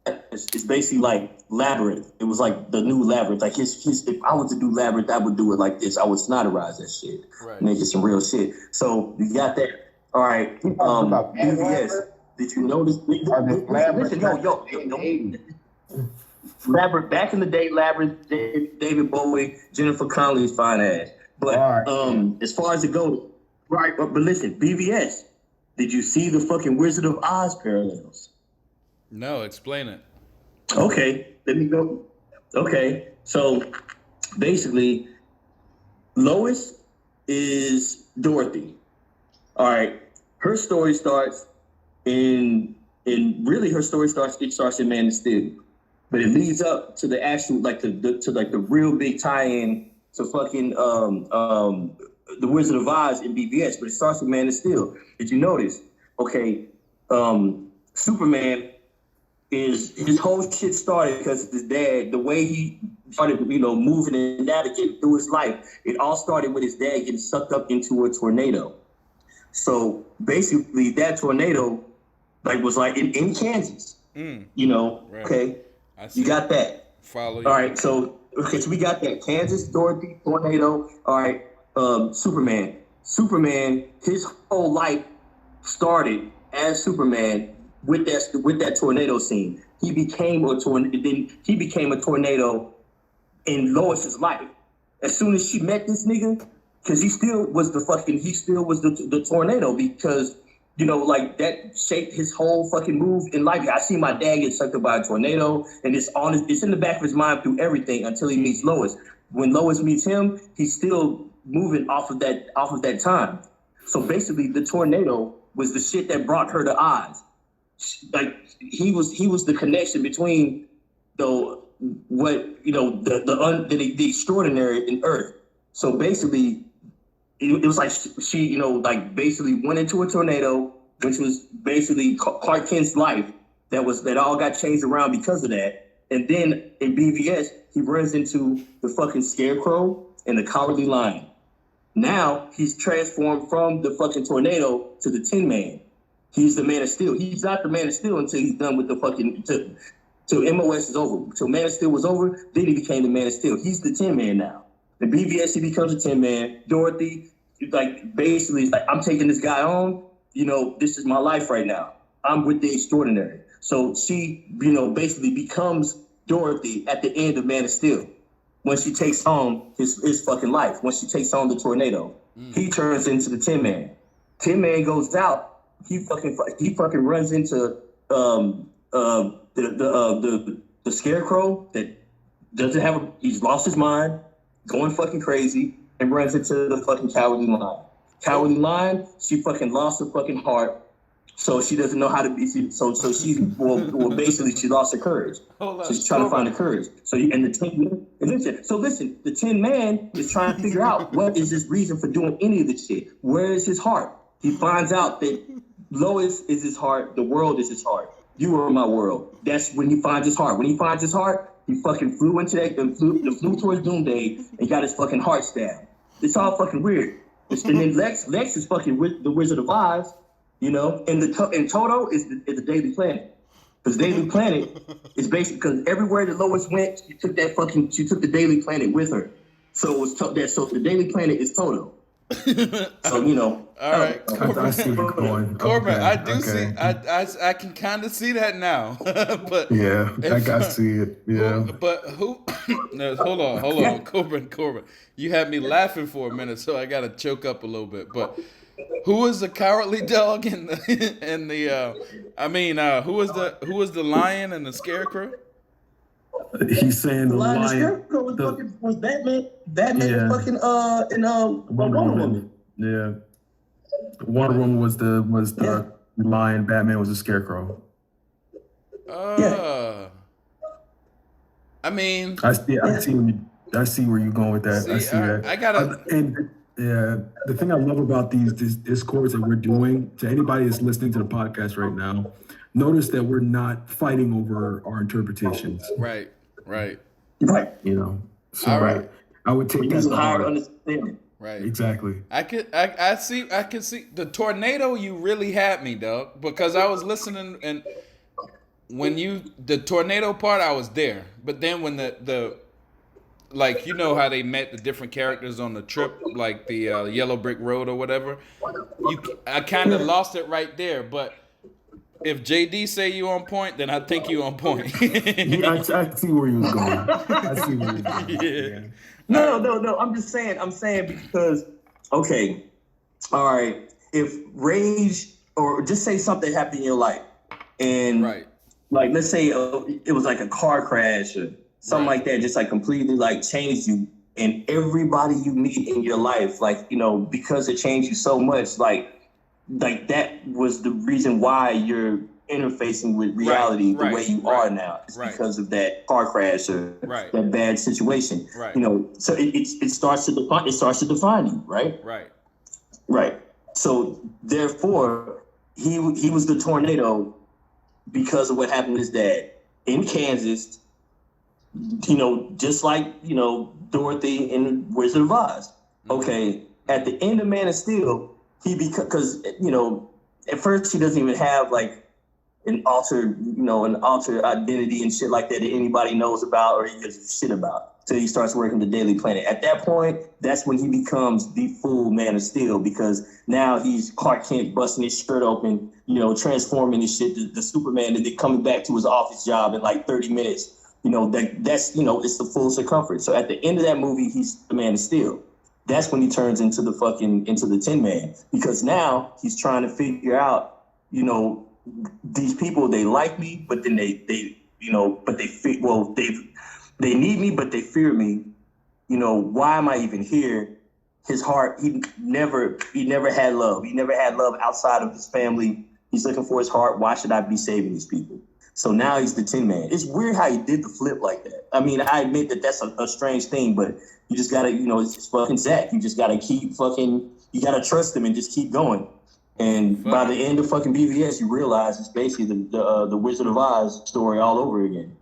it's basically like Labyrinth. It was like the new Labyrinth. Like his if I was to do Labyrinth, I would do it like this. I would snotterize that shit, make it some real shit. So we got that. All right, BVS. Did you notice? Listen, yo. Labyrinth, back in the day, Labyrinth, David Bowie, Jennifer Connelly's fine ass. But as far as it goes, right? But listen, BVS, did you see the fucking Wizard of Oz parallels? No, explain it. Okay, let me go. Okay, so basically, Lois is Dorothy. All right, her story starts in really her story starts in Man of Steel, but it leads up to the actual the real big tie-in to fucking the Wizard of Oz in BVS, but it starts with Man of Steel. Did you notice? Okay, Superman is his whole shit started because his dad, the way he started, moving and navigating through his life, it all started with his dad getting sucked up into a tornado. So basically, that tornado, was in Kansas. Right. Okay, you got that. Follow you. All right, so we got that Kansas, Dorothy, tornado. All right, Superman. Superman, his whole life started as Superman with that tornado scene. He became a tornado in Lois's life. As soon as she met this nigga, because he still was the tornado, because that shaped his whole fucking move in life. I see my dad get sucked up by a tornado, and it's in the back of his mind through everything until he meets Lois. When Lois meets him, he's still moving off of that time. So basically, the tornado was the shit that brought her to Oz. He was the connection between the extraordinary in Earth. So basically, it was like she basically went into a tornado, which was basically Clark Kent's life. That all got changed around because of that. And then in BVS, he runs into the fucking Scarecrow and the Cowardly Lion. Now he's transformed from the fucking tornado to the Tin Man. He's the Man of Steel. He's not the Man of Steel until he's done with the fucking till MOS is over. Till Man of Steel was over, then he became the Man of Steel. He's the Tin Man now. The BVS, he becomes a Tin Man. Dorothy, basically, I'm taking this guy on. This is my life right now. I'm with the extraordinary. So she, basically becomes Dorothy at the end of Man of Steel. When she takes on his fucking life, when she takes on the tornado, he turns into the Tin Man. Tin Man goes out. He fucking runs into the Scarecrow that he's lost his mind, going fucking crazy, and runs into the fucking Cowardly Lion. Cowardly Lion, she fucking lost her fucking heart, so she doesn't know how to be. So she basically she lost her courage. So she's trying to find the courage. The Tin Man is trying to figure out what is his reason for doing any of this shit. Where is his heart? He finds out that Lois is his heart. The world is his heart. You are my world. That's when he finds his heart. When he finds his heart, he fucking flew into that and flew towards Doomsday and got his fucking heart stabbed. It's all fucking weird. And then Lex is fucking with the Wizard of Oz, and Toto is the Daily Planet. Because Daily Planet is basically because everywhere that Lois went, she took the Daily Planet with her. So it was so the Daily Planet is Toto. So all right, I see where you're going. Corbin, Okay, I do okay. see. I can kind of see that now. But Yeah, I see it. Yeah. But who? No, hold on, Corbin. You had me laughing for a minute, so I got to choke up a little bit. But who was the cowardly dog and who was the lion and the scarecrow? He's saying the lion. The Scarecrow was Batman. Batman was fucking Wonder Woman. Yeah. Wonder Woman was the lion. Batman was the scarecrow. I mean, I see where you're going with that. I see that. I gotta. The thing I love about these discourse that we're doing, to anybody that's listening to the podcast right now, notice that we're not fighting over our interpretations. Right. So all right. I would take that to heart. Understanding. Right. Exactly. I could see the tornado. You really had me, dog, because I was listening, and when the tornado part, I was there. But then when the how they met the different characters on the trip, like the Yellow Brick Road or whatever, I kind of lost it right there. But if JD say you on point, then I think you on point. I see where you was going. Yeah. No. I'm saying because, okay, all right, if rage or just say something happened in your life, and let's say it was like a car crash or something like that, just completely changed you, and everybody you meet in your life, because it changed you so much, like that was the reason why you're interfacing with reality the way you are now. It's because of that car crash or that bad situation. Right. You know, so it starts to define you, right? Right. So therefore, he was the tornado because of what happened to his dad in Kansas. You know, just like, you know, Dorothy in Wizard of Oz. Okay, at the end of Man of Steel, because you know, at first he doesn't even have like an alter identity and shit like that anybody knows about or he gives a shit about till he starts working the Daily Planet. At that point, that's when he becomes the full Man of Steel, because now he's Clark Kent busting his shirt open, you know, transforming his shit, the Superman, and then coming back to his office job in like 30 minutes. You know, that's, you know, it's the full circumference. So at the end of that movie, he's the Man of Steel. That's when he turns into the Tin Man, because now he's trying to figure out, you know, these people, they like me, but then they need me, but they fear me. You know, why am I even here? His heart, he never had love. He never had love outside of his family. He's looking for his heart. Why should I be saving these people? So now he's the Tin Man. It's weird how he did the flip like that. I mean, I admit that that's a strange thing, but you just gotta, you know, it's fucking Zach. You just gotta you gotta trust him and just keep going. And by the end of fucking BVS, you realize it's basically the Wizard of Oz story all over again.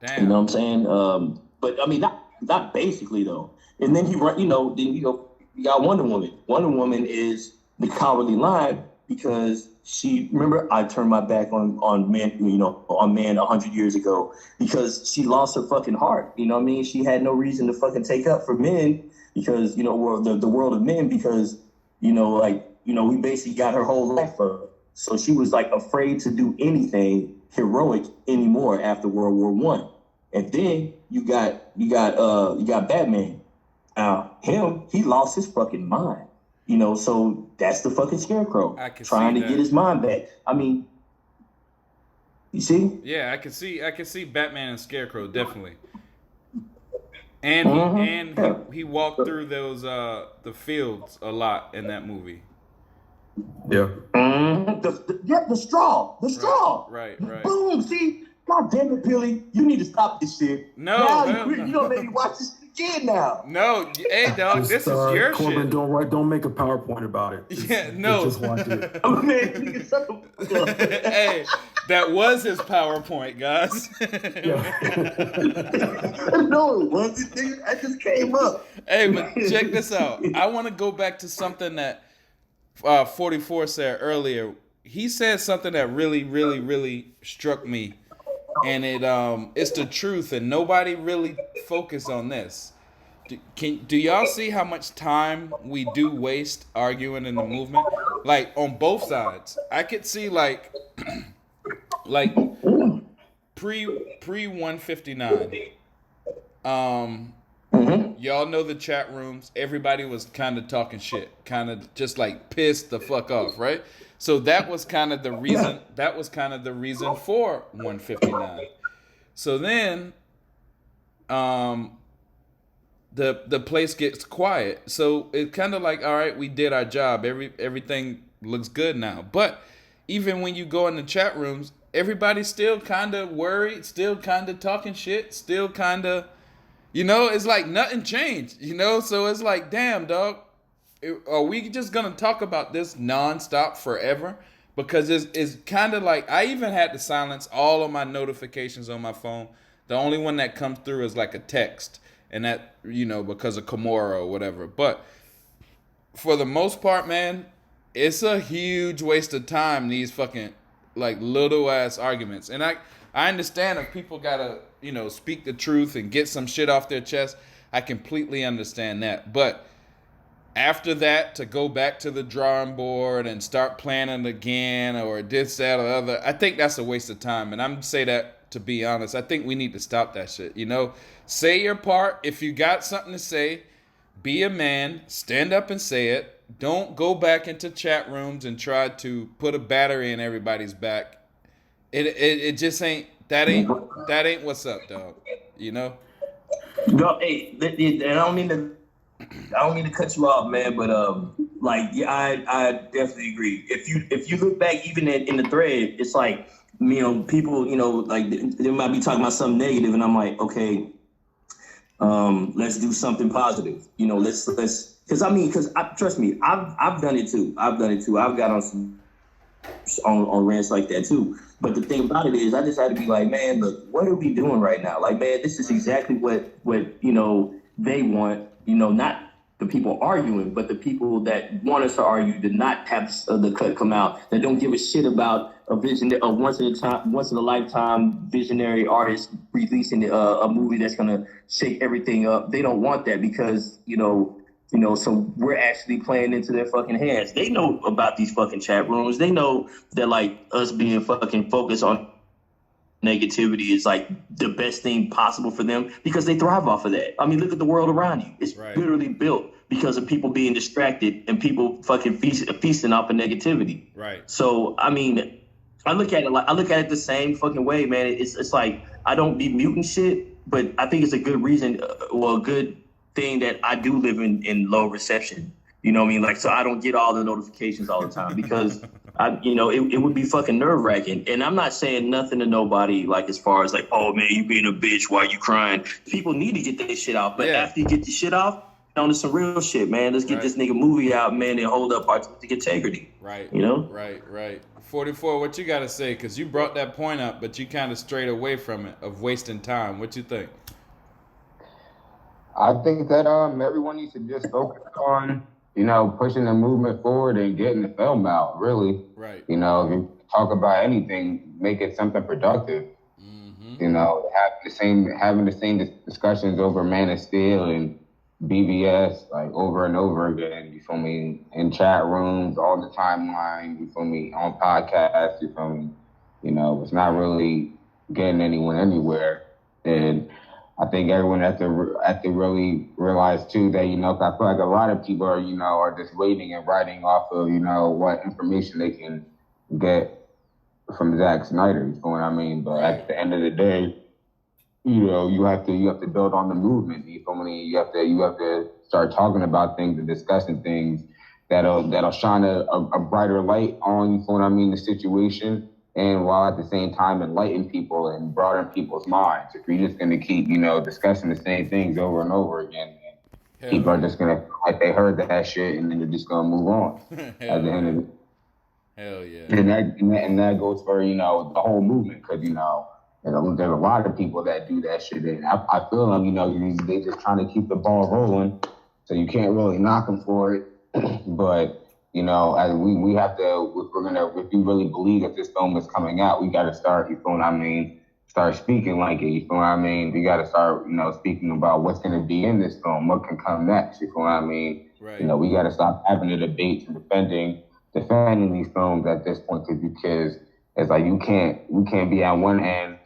Damn. You know what I'm saying? But I mean, not basically though. And then you got Wonder Woman. Wonder Woman is the cowardly lion because remember, I turned my back on man 100 years ago because she lost her fucking heart. You know what I mean? She had no reason to fucking take up for men because, you know, the world of men, because, you know, like, you know, we basically got her whole life for her. So she was like afraid to do anything heroic anymore after World War One. And then you got Batman. Now he lost his fucking mind. You know, so that's the fucking Scarecrow trying to get his mind back. I mean, you see? Yeah, I can see Batman and Scarecrow definitely. And he walked through those the fields a lot in that movie. Yeah. The straw. Right. Boom. See, God damn it, Billy, you need to stop this shit. No, now you don't make me watch this again now. No, hey dog, this is your Korbin, shit. Don't make a PowerPoint about it. Just watch it. Oh man, nigga, shut the fuck up. Hey, that was his PowerPoint, guys. No, it wasn't, nigga. I just came up. Hey, but check this out. I want to go back to something that 44 said earlier. He said something that really, really, really struck me. And it's the truth, and nobody really focused on this. Do y'all see how much time we do waste arguing in the movement? Like on both sides. I could see like pre 159. Y'all know the chat rooms. Everybody was kind of talking shit, kind of just like pissed the fuck off, right? So that was kind of the reason. That was kind of the reason for 159. So then, the place gets quiet. So it's kind of like, all right, we did our job. Everything looks good now. But even when you go in the chat rooms, everybody's still kind of worried, still kind of talking shit, still kind of, you know, it's like nothing changed, you know? So it's like, damn, dog. Are we just going to talk about this nonstop forever? Because it's kind of like, I even had to silence all of my notifications on my phone. The only one that comes through is like a text. And that, you know, because of Kimura or whatever. But for the most part, man, it's a huge waste of time, these fucking, like, little-ass arguments. And I understand if people got to, you know, speak the truth and get some shit off their chest. I completely understand that. But after that, to go back to the drawing board and start planning again or this, that, or the other, I think that's a waste of time. And I'm say that to be honest. I think we need to stop that shit, you know? Say your part. If you got something to say, be a man. Stand up and say it. Don't go back into chat rooms and try to put a battery in everybody's back. It just ain't, that ain't what's up, dog. You know? No, hey, and I don't mean to I don't mean to cut you off, man, but like, yeah, I definitely agree. If you look back even in the thread, it's like, you know, people, you know, like they might be talking about something negative, and I'm like, okay, let's do something positive. You know, let's because trust me, I've done it too. I've got on some on rants like that too. But the thing about it is, I just had to be like, man, look, what are we doing right now? Like, man, this is exactly what you know they want. You know, not the people arguing, but the people that want us to argue, to not have the cut come out, that don't give a shit about a vision, a once in a lifetime visionary artist releasing a movie that's gonna shake everything up. They don't want that because so we're actually playing into their fucking hands. They know about these fucking chat rooms. They know that like us being fucking focused on negativity is like the best thing possible for them because they thrive off of that. I mean, look at the world around you. It's literally built because of people being distracted and people fucking feasting off of negativity. Right. So, I mean, I look at it the same fucking way, man. It's like I don't be muting shit, but I think it's a good reason, a good thing that I do live in low reception. You know what I mean? Like, so I don't get all the notifications all the time because it would be fucking nerve wracking. And I'm not saying nothing to nobody, like, as far as like, oh man, you being a bitch, why you crying? People need to get that shit off. But after you get the shit off, on to some real shit, man. Let's get this nigga movie out, man, and hold up artistic integrity. Right. You know? Right. 44, what you got to say? Because you brought that point up, but you kind of strayed away from it, of wasting time. What you think? I think that everyone needs to just focus on, pushing the movement forward and getting the film out, really. Right. If you talk about anything, make it something productive. Mm-hmm. Having the same discussions over Man of Steel and BVS, like, over and over again, you feel me, in chat rooms, all the timeline, you feel me, on podcasts, you feel me, it's not really getting anyone anywhere. And I think everyone has to really realize too that, 'cause I feel like a lot of people are just waiting and writing off of, what information they can get from Zack Snyder, you know what I mean? But at the end of the day, you have to build on the movement, you feel me? You have to start talking about things and discussing things that'll shine a brighter light on, you feel what I mean, the situation. And while at the same time enlighten people and broaden people's minds. If you're just going to keep, discussing the same things over and over again, people are just going to feel like they heard that shit and then they're just going to move on. At the end of it. Hell yeah. And that goes for, the whole movement because, there's a lot of people that do that shit. And I feel them, they just trying to keep the ball rolling. So you can't really knock them for it. But as we have to, if you really believe that this film is coming out, we got to start, you feel what I mean, start speaking like it, you feel what I mean? We got to start, speaking about what's going to be in this film, what can come next, you feel what I mean? Right. We got to stop having the debates and defending these films at this point because it's like you can't be on one end,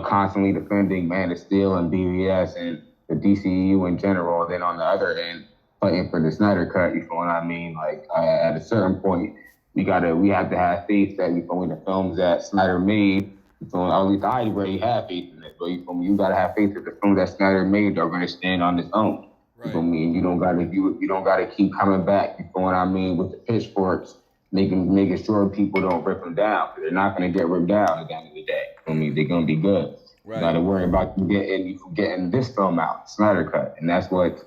constantly defending Man of Steel and BVS and the DCU in general, and then on the other end, fighting for the Snyder Cut, you feel what I mean? Like, at a certain point, we have to have faith that, you feel me, the films that Snyder made, you feel me, at least I already have faith in it, but you feel me, you gotta have faith that the films that Snyder made are gonna stand on its own. Right. You feel me? And you don't gotta keep coming back, you feel what I mean, with the pitchforks, making sure people don't rip them down. They're not gonna get ripped down at the end of the day. You feel me? They're gonna be good. Right. You gotta worry about getting this film out, Snyder Cut, and that's what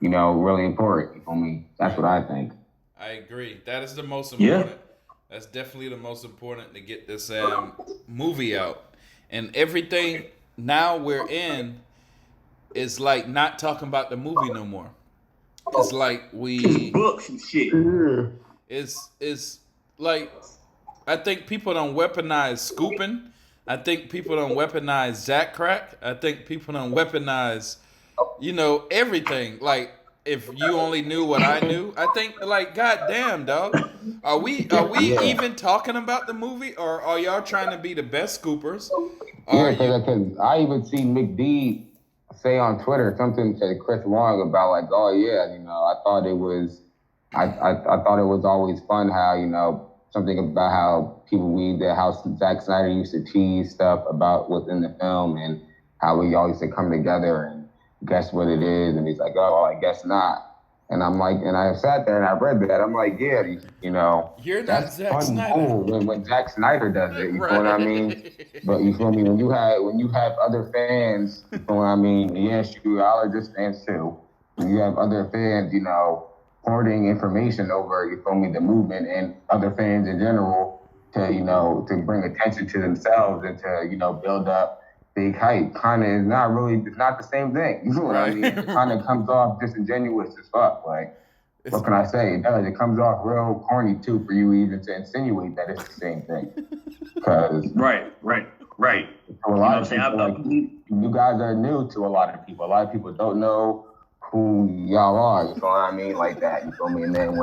really important. You feel me? That's what I think. I agree. That is the most important. Yeah. That's definitely the most important to get this movie out. And everything now we're in is like not talking about the movie no more. It's like books and shit. It's like I think people don't weaponize scooping. I think people don't weaponize Zach Crack. I think people don't weaponize everything. Like, if you only knew what I knew, I think, like, goddamn, dog. Are we even talking about the movie, or are y'all trying to be the best scoopers? Because I even see McD say on Twitter something to Chris Wong about, like, oh yeah, I thought it was always fun how something about how how Zack Snyder used to tease stuff about what's in the film and how we all used to come together and guess what it is? And he's like, oh, well, I guess not. And I'm like, and I sat there and I read that. I'm like, yeah, you know, You're not that's Zack fun and Snyder. cool when Zack Snyder does it. You Right. know what I mean? But you feel me? When you have other fans, you know what I mean? Yes, y'all are just fans too. When you have other fans, you know, hoarding information over, you feel me, the movement and other fans in general to, you know, to bring attention to themselves and to, you know, build up big hype kind of is not really, it's not the same thing. You know what I mean? It kind of comes off disingenuous as fuck. Like, what can I say? It does. It comes off real corny too for you even to insinuate that it's the same thing. Because Right. a lot of people, like, you guys are new to a lot of people. A lot of people don't know who y'all are. You feel what I mean? Like that. You feel me? And then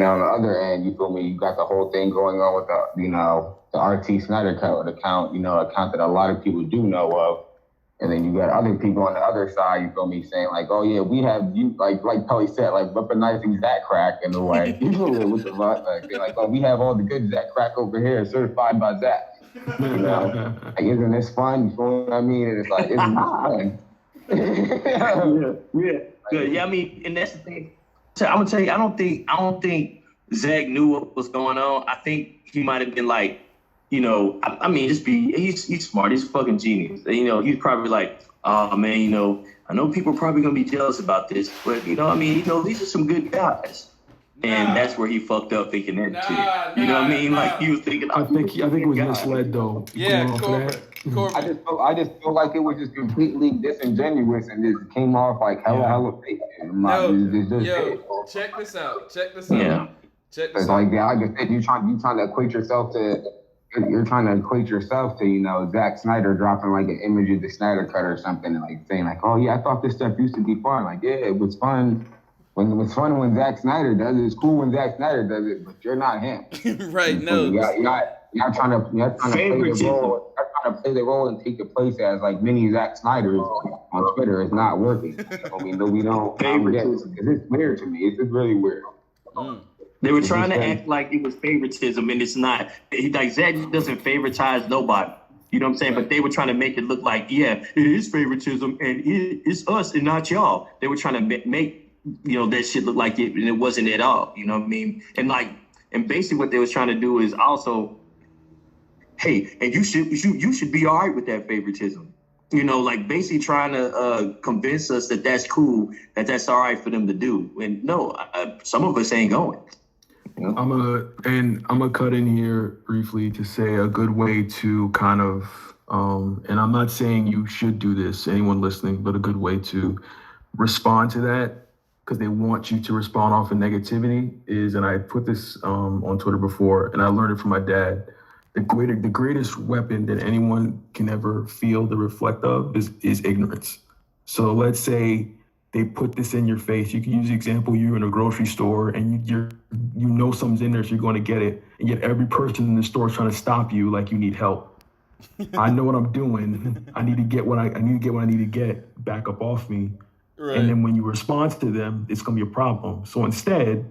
on the other end, you feel me? You got the whole thing going on with the, you know, the RT Snyder account, you know, account that a lot of people do know of. And then you got other people on the other side, you feel me, saying like, oh yeah, we have you, like Pelly said, like weaponizing Zach crack in a way. You know what the fuck? Like, they're like, oh, we have all the good Zach crack over here, certified by Zach. You know, like, isn't this fun? You feel what I mean? And it's like, it's not fun. Yeah. I mean, and that's the thing. So I'm gonna tell you, I don't think Zach knew what was going on. I think he might have been like, you know, I mean, he's smart. He's a fucking genius. You know, he's probably like, oh man, you know, I know people are probably gonna be jealous about this, but you know, I mean, you know, these are some good guys. And that's where he fucked up thinking that shit. You know what I mean? Like he was thinking. I think it was misled though. Yeah, Corbin. I just feel like it was just completely disingenuous and just came off like hella fake. Check this out. Yeah. It's like, yeah, like I said, you're trying to equate yourself to. You're trying to equate yourself to, you know, Zack Snyder dropping like an image of the Snyder Cut or something, and like saying like, oh yeah, I thought this stuff used to be fun. Like, yeah, it was fun. When it was fun when Zack Snyder does it, it's cool when Zack Snyder does it, but you're not him. Right? No. You're not trying to play the role. You're trying to play the role and take the place as like mini Zack Snyders on Twitter. It's not working. I mean, we don't. It's weird to me. It's just really weird. They were trying to act like it was favoritism, and it's not. Like Zach doesn't favoritize nobody. You know what I'm saying? But they were trying to make it look like, yeah, it is favoritism, and it's us and not y'all. They were trying to make that shit look like it, and it wasn't at all. You know what I mean? And basically what they was trying to do is also, hey, and you should be all right with that favoritism. You know, like basically trying to convince us that that's cool, that's all right for them to do. And no, some of us ain't going. I'm gonna cut in here briefly to say a good way to kind of, and I'm not saying you should do this, anyone listening, but a good way to respond to that, because they want you to respond off of negativity is, and I put this on Twitter before, and I learned it from my dad. The greatest weapon that anyone can ever feel the reflect of is ignorance. So let's say they put this in your face. You can use the example, you're in a grocery store and you know something's in there, so you're going to get it. And yet every person in the store is trying to stop you like you need help. I know what I'm doing. I need to get what I need to get. Back up off me. Right. And then when you respond to them, it's going to be a problem. So instead,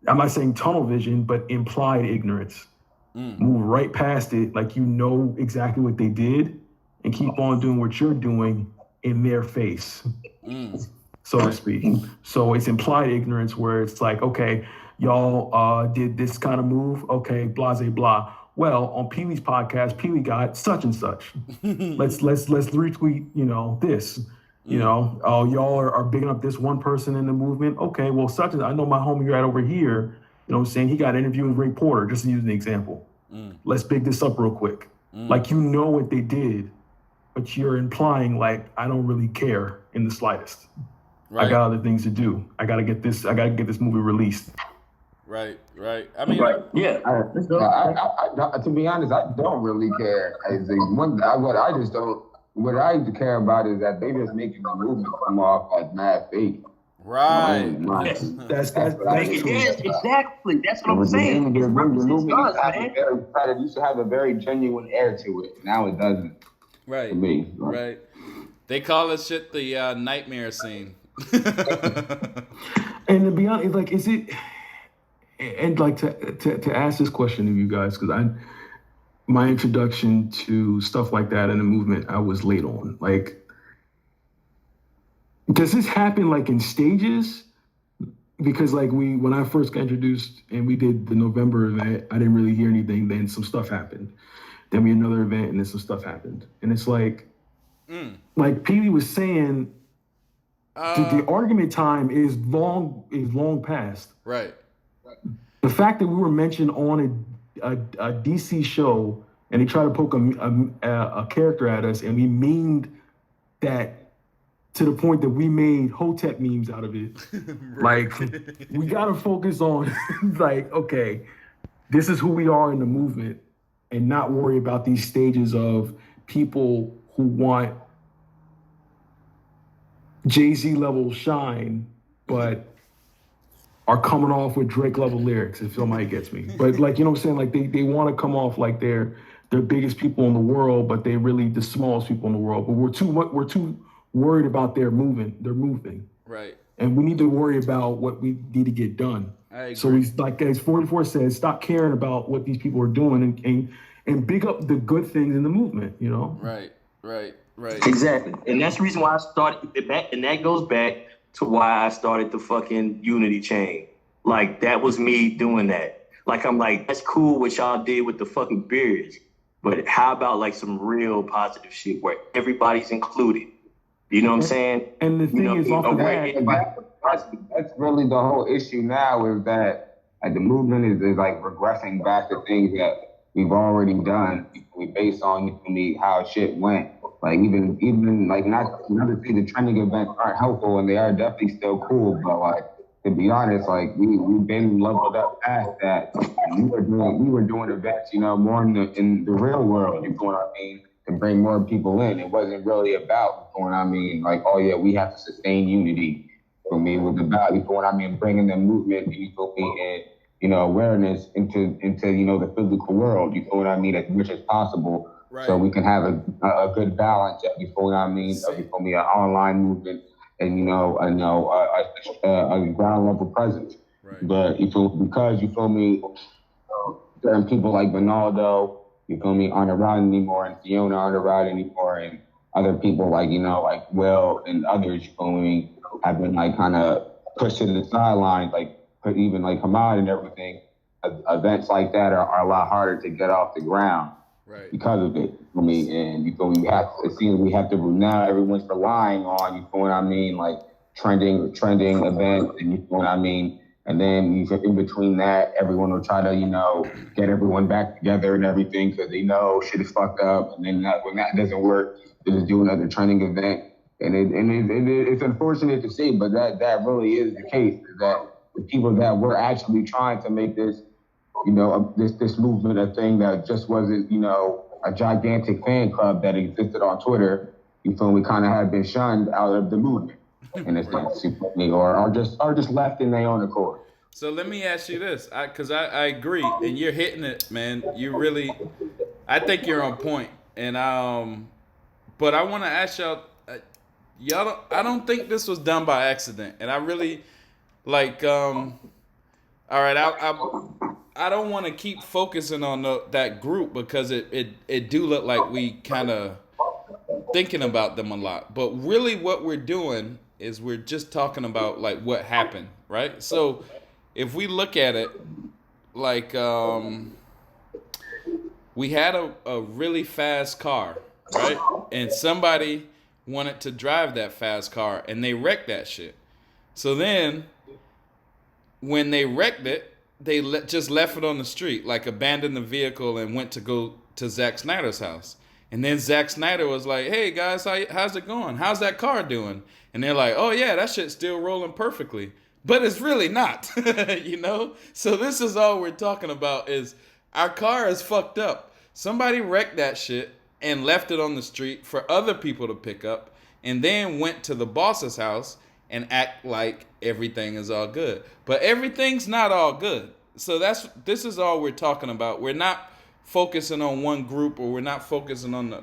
I'm not saying tunnel vision, but implied ignorance. Move right past it like you know exactly what they did and keep on doing what you're doing in their face, so to speak. So it's implied ignorance where it's like, okay, y'all did this kind of move, okay, blah, blah, blah. Well, on Peely's podcast, Peely got such and such. let's retweet, this. Oh, y'all are bigging up this one person in the movement. Okay, well, such as I know my homie right over here, you know what I'm saying? He got an interview with Ray Porter, just to use an example. Let's big this up real quick. Like, you know what they did, but you're implying like, I don't really care in the slightest. Right. I got other things to do. I gotta get this movie released. Right. I mean, yeah. To be honest, I don't really care. What I care about is that they just making the movement come off like mad fake. Right. That's exactly. That's what I'm saying. The movement used to have a very genuine air to it. Now it doesn't. Right. To me. Right. They call this shit the nightmare scene. And to be honest, like, is it? And like to ask this question of you guys, because my introduction to stuff like that in the movement, I was late on. Like, does this happen like in stages? Because like when I first got introduced and we did the November event, I didn't really hear anything. Then some stuff happened. Then we had another event and then some stuff happened. And it's like Petey was saying, the argument time is long past. Right. The fact that we were mentioned on a DC show and they tried to poke a character at us and we memed that to the point that we made Hotep memes out of it. Like, we gotta focus on, like, okay, this is who we are in the movement and not worry about these stages of people who want Jay-Z level shine, but are coming off with Drake level lyrics, if somebody gets me. But like, you know what I'm saying? Like they want to come off like they're biggest people in the world, but they're really the smallest people in the world. But we're too worried about their moving. Right. And we need to worry about what we need to get done. I agree. So he's like, as 44 says, stop caring about what these people are doing and big up the good things in the movement, you know? Right. Exactly. And that's the reason why I started it back, and that goes back to why I started the fucking unity chain. Like, that was me doing that. Like, I'm like, that's cool what y'all did with the fucking beards, but how about like some real positive shit where everybody's included? You know what I'm saying? And the thing is, off of that's really the whole issue now, is that like the movement is like regressing back to things that we've already done. We based on how shit went. Like even like not to say the trending events aren't helpful, and they are definitely still cool, but like to be honest, like we've been leveled up past that. We were doing events, more in the real world. You know what I mean? To bring more people in. It wasn't really about, like, oh yeah, we have to sustain unity. For me, it was about, bringing the movement, and awareness into the physical world. You know what I mean? As much as possible. Right. So we can have a good balance, of an online movement and a ground level presence. Right. But certain people like Bernardo, aren't around anymore, and Fiona aren't around anymore, and other people like Will and others, have been like kind of pushed to the sidelines, even like Hamad and everything. Events like that are a lot harder to get off the ground. Right. Because of it. And it seems we have to now everyone's relying on, like trending events, and and then in between that, everyone will try to, get everyone back together and everything, because they know shit is fucked up. And then when that doesn't work, they just do another trending event. And it's unfortunate to see, but that really is the case, is that the people that were actually trying to make this, this movement a thing that just wasn't, a gigantic fan club that existed on Twitter, kind of had been shunned out of the movement. In a sense, or just left in their own accord. So let me ask you this, because I agree, and you're hitting it, man. You really, I think you're on point, and but I want to ask y'all, I don't think this was done by accident, and I really like, all right, I don't want to keep focusing on that group, because it do look like we kind of thinking about them a lot, but really what we're doing is we're just talking about like what happened, right? So if we look at it, like we had a really fast car, right? And somebody wanted to drive that fast car and they wrecked that shit. So then when they wrecked it, they just left it on the street, like abandoned the vehicle and went to go to Zack Snyder's house. And then Zack Snyder was like, hey, guys, how's it going? How's that car doing? And they're like, oh, yeah, that shit's still rolling perfectly. But it's really not, So this is all we're talking about, is our car is fucked up. Somebody wrecked that shit and left it on the street for other people to pick up, and then went to the boss's house and act like everything is all good. But everything's not all good. So this is all we're talking about. We're not focusing on one group, or we're not focusing on the,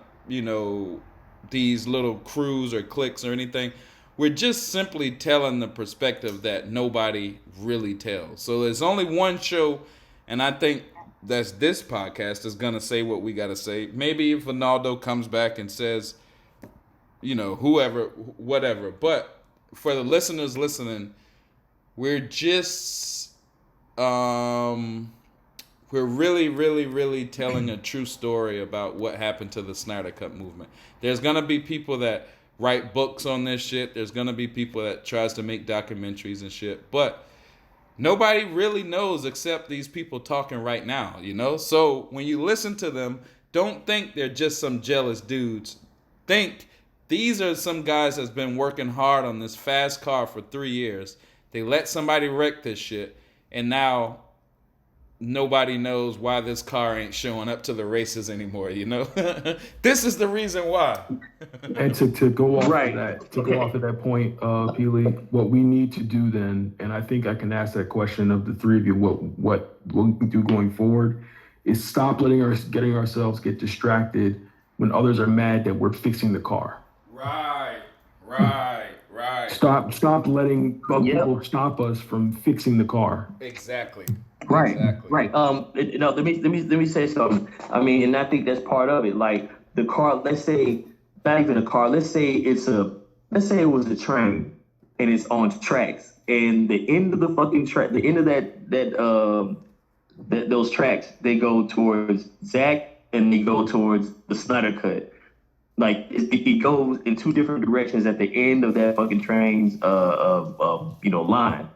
these little crews or cliques or anything. We're just simply telling the perspective that nobody really tells. So there's only one show, and I think that's this podcast is going to say what we got to say. Maybe if Ronaldo comes back and says, whoever, whatever. But for the listeners listening, we're just we're really, really, really telling a true story about what happened to the Snyder Cut movement. There's gonna be people that write books on this shit. There's gonna be people that tries to make documentaries and shit, but nobody really knows except these people talking right now, you know? So when you listen to them, don't think they're just some jealous dudes. Think these are some guys that's been working hard on this fast car for 3 years. They let somebody wreck this shit, and now nobody knows why this car ain't showing up to the races anymore, you know? This is the reason why. And to go off of that point, Peely, what we need to do then, and I think I can ask that question of the three of you, what we can do going forward, is stop getting ourselves get distracted when others are mad that we're fixing the car. Right. Stop letting people stop us from fixing the car. Exactly. Right. Let me say something. I mean, and I think that's part of it. Like the car, let's say, not even a car. Let's say it was a train, and it's on tracks, and the end of the fucking track, the end of those tracks, they go towards Zach and they go towards the Snyder Cut. Like it goes in two different directions at the end of that fucking train's line.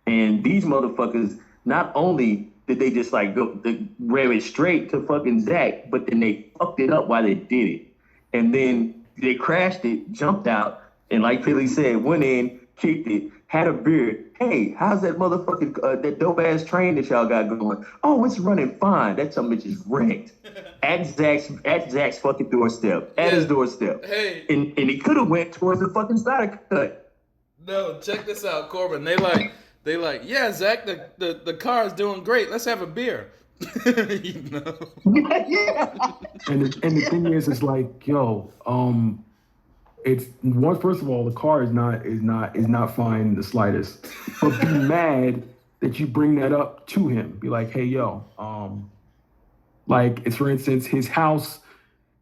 And these motherfuckers, not only did they just like ram it straight to fucking Zach, but then they fucked it up while they did it. And then they crashed it, jumped out, and like Philly said, went in, kicked it, had a beer. Hey, how's that motherfucking that dope ass train that y'all got going? Oh, it's running fine. That some bitch is wrecked. At Zach's fucking doorstep. At his doorstep. Hey. And he could have went towards the fucking Snyder Cut. No, check this out, Korbin. They like, yeah, Zach, the car is doing great. Let's have a beer. You know? Yeah. And the thing is, it's like, yo, it's one. First of all, the car is not fine the slightest. But be mad that you bring that up to him. Be like, hey, yo, like it's for instance, his house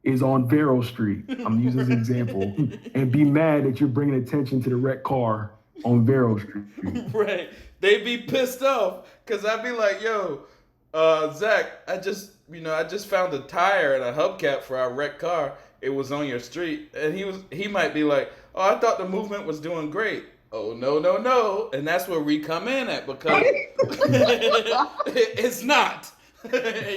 is on Vero Street. I'm using this example, and be mad that you're bringing attention to the wrecked car on Vero Street. Right? They be pissed off because I'd be like, yo, Zach, I just found a tire and a hubcap for our wrecked car. It was on your street, and he might be like, oh, I thought the movement was doing great. Oh, no. And that's where we come in at, because it's not.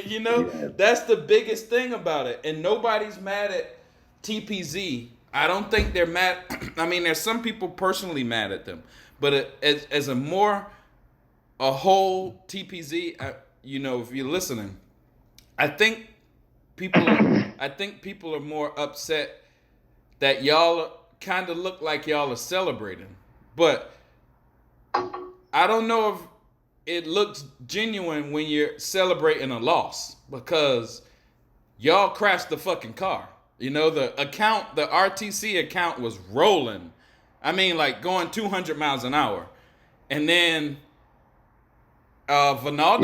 You know, That's the biggest thing about it. And nobody's mad at TPZ. I don't think they're mad. I mean, there's some people personally mad at them, but as a whole TPZ, if you're listening, I think people are more upset that y'all kind of look like y'all are celebrating, but I don't know if it looks genuine when you're celebrating a loss, because y'all crashed the fucking car. You know, the RTC account was rolling. I mean, like going 200 miles an hour. And then Vinaldo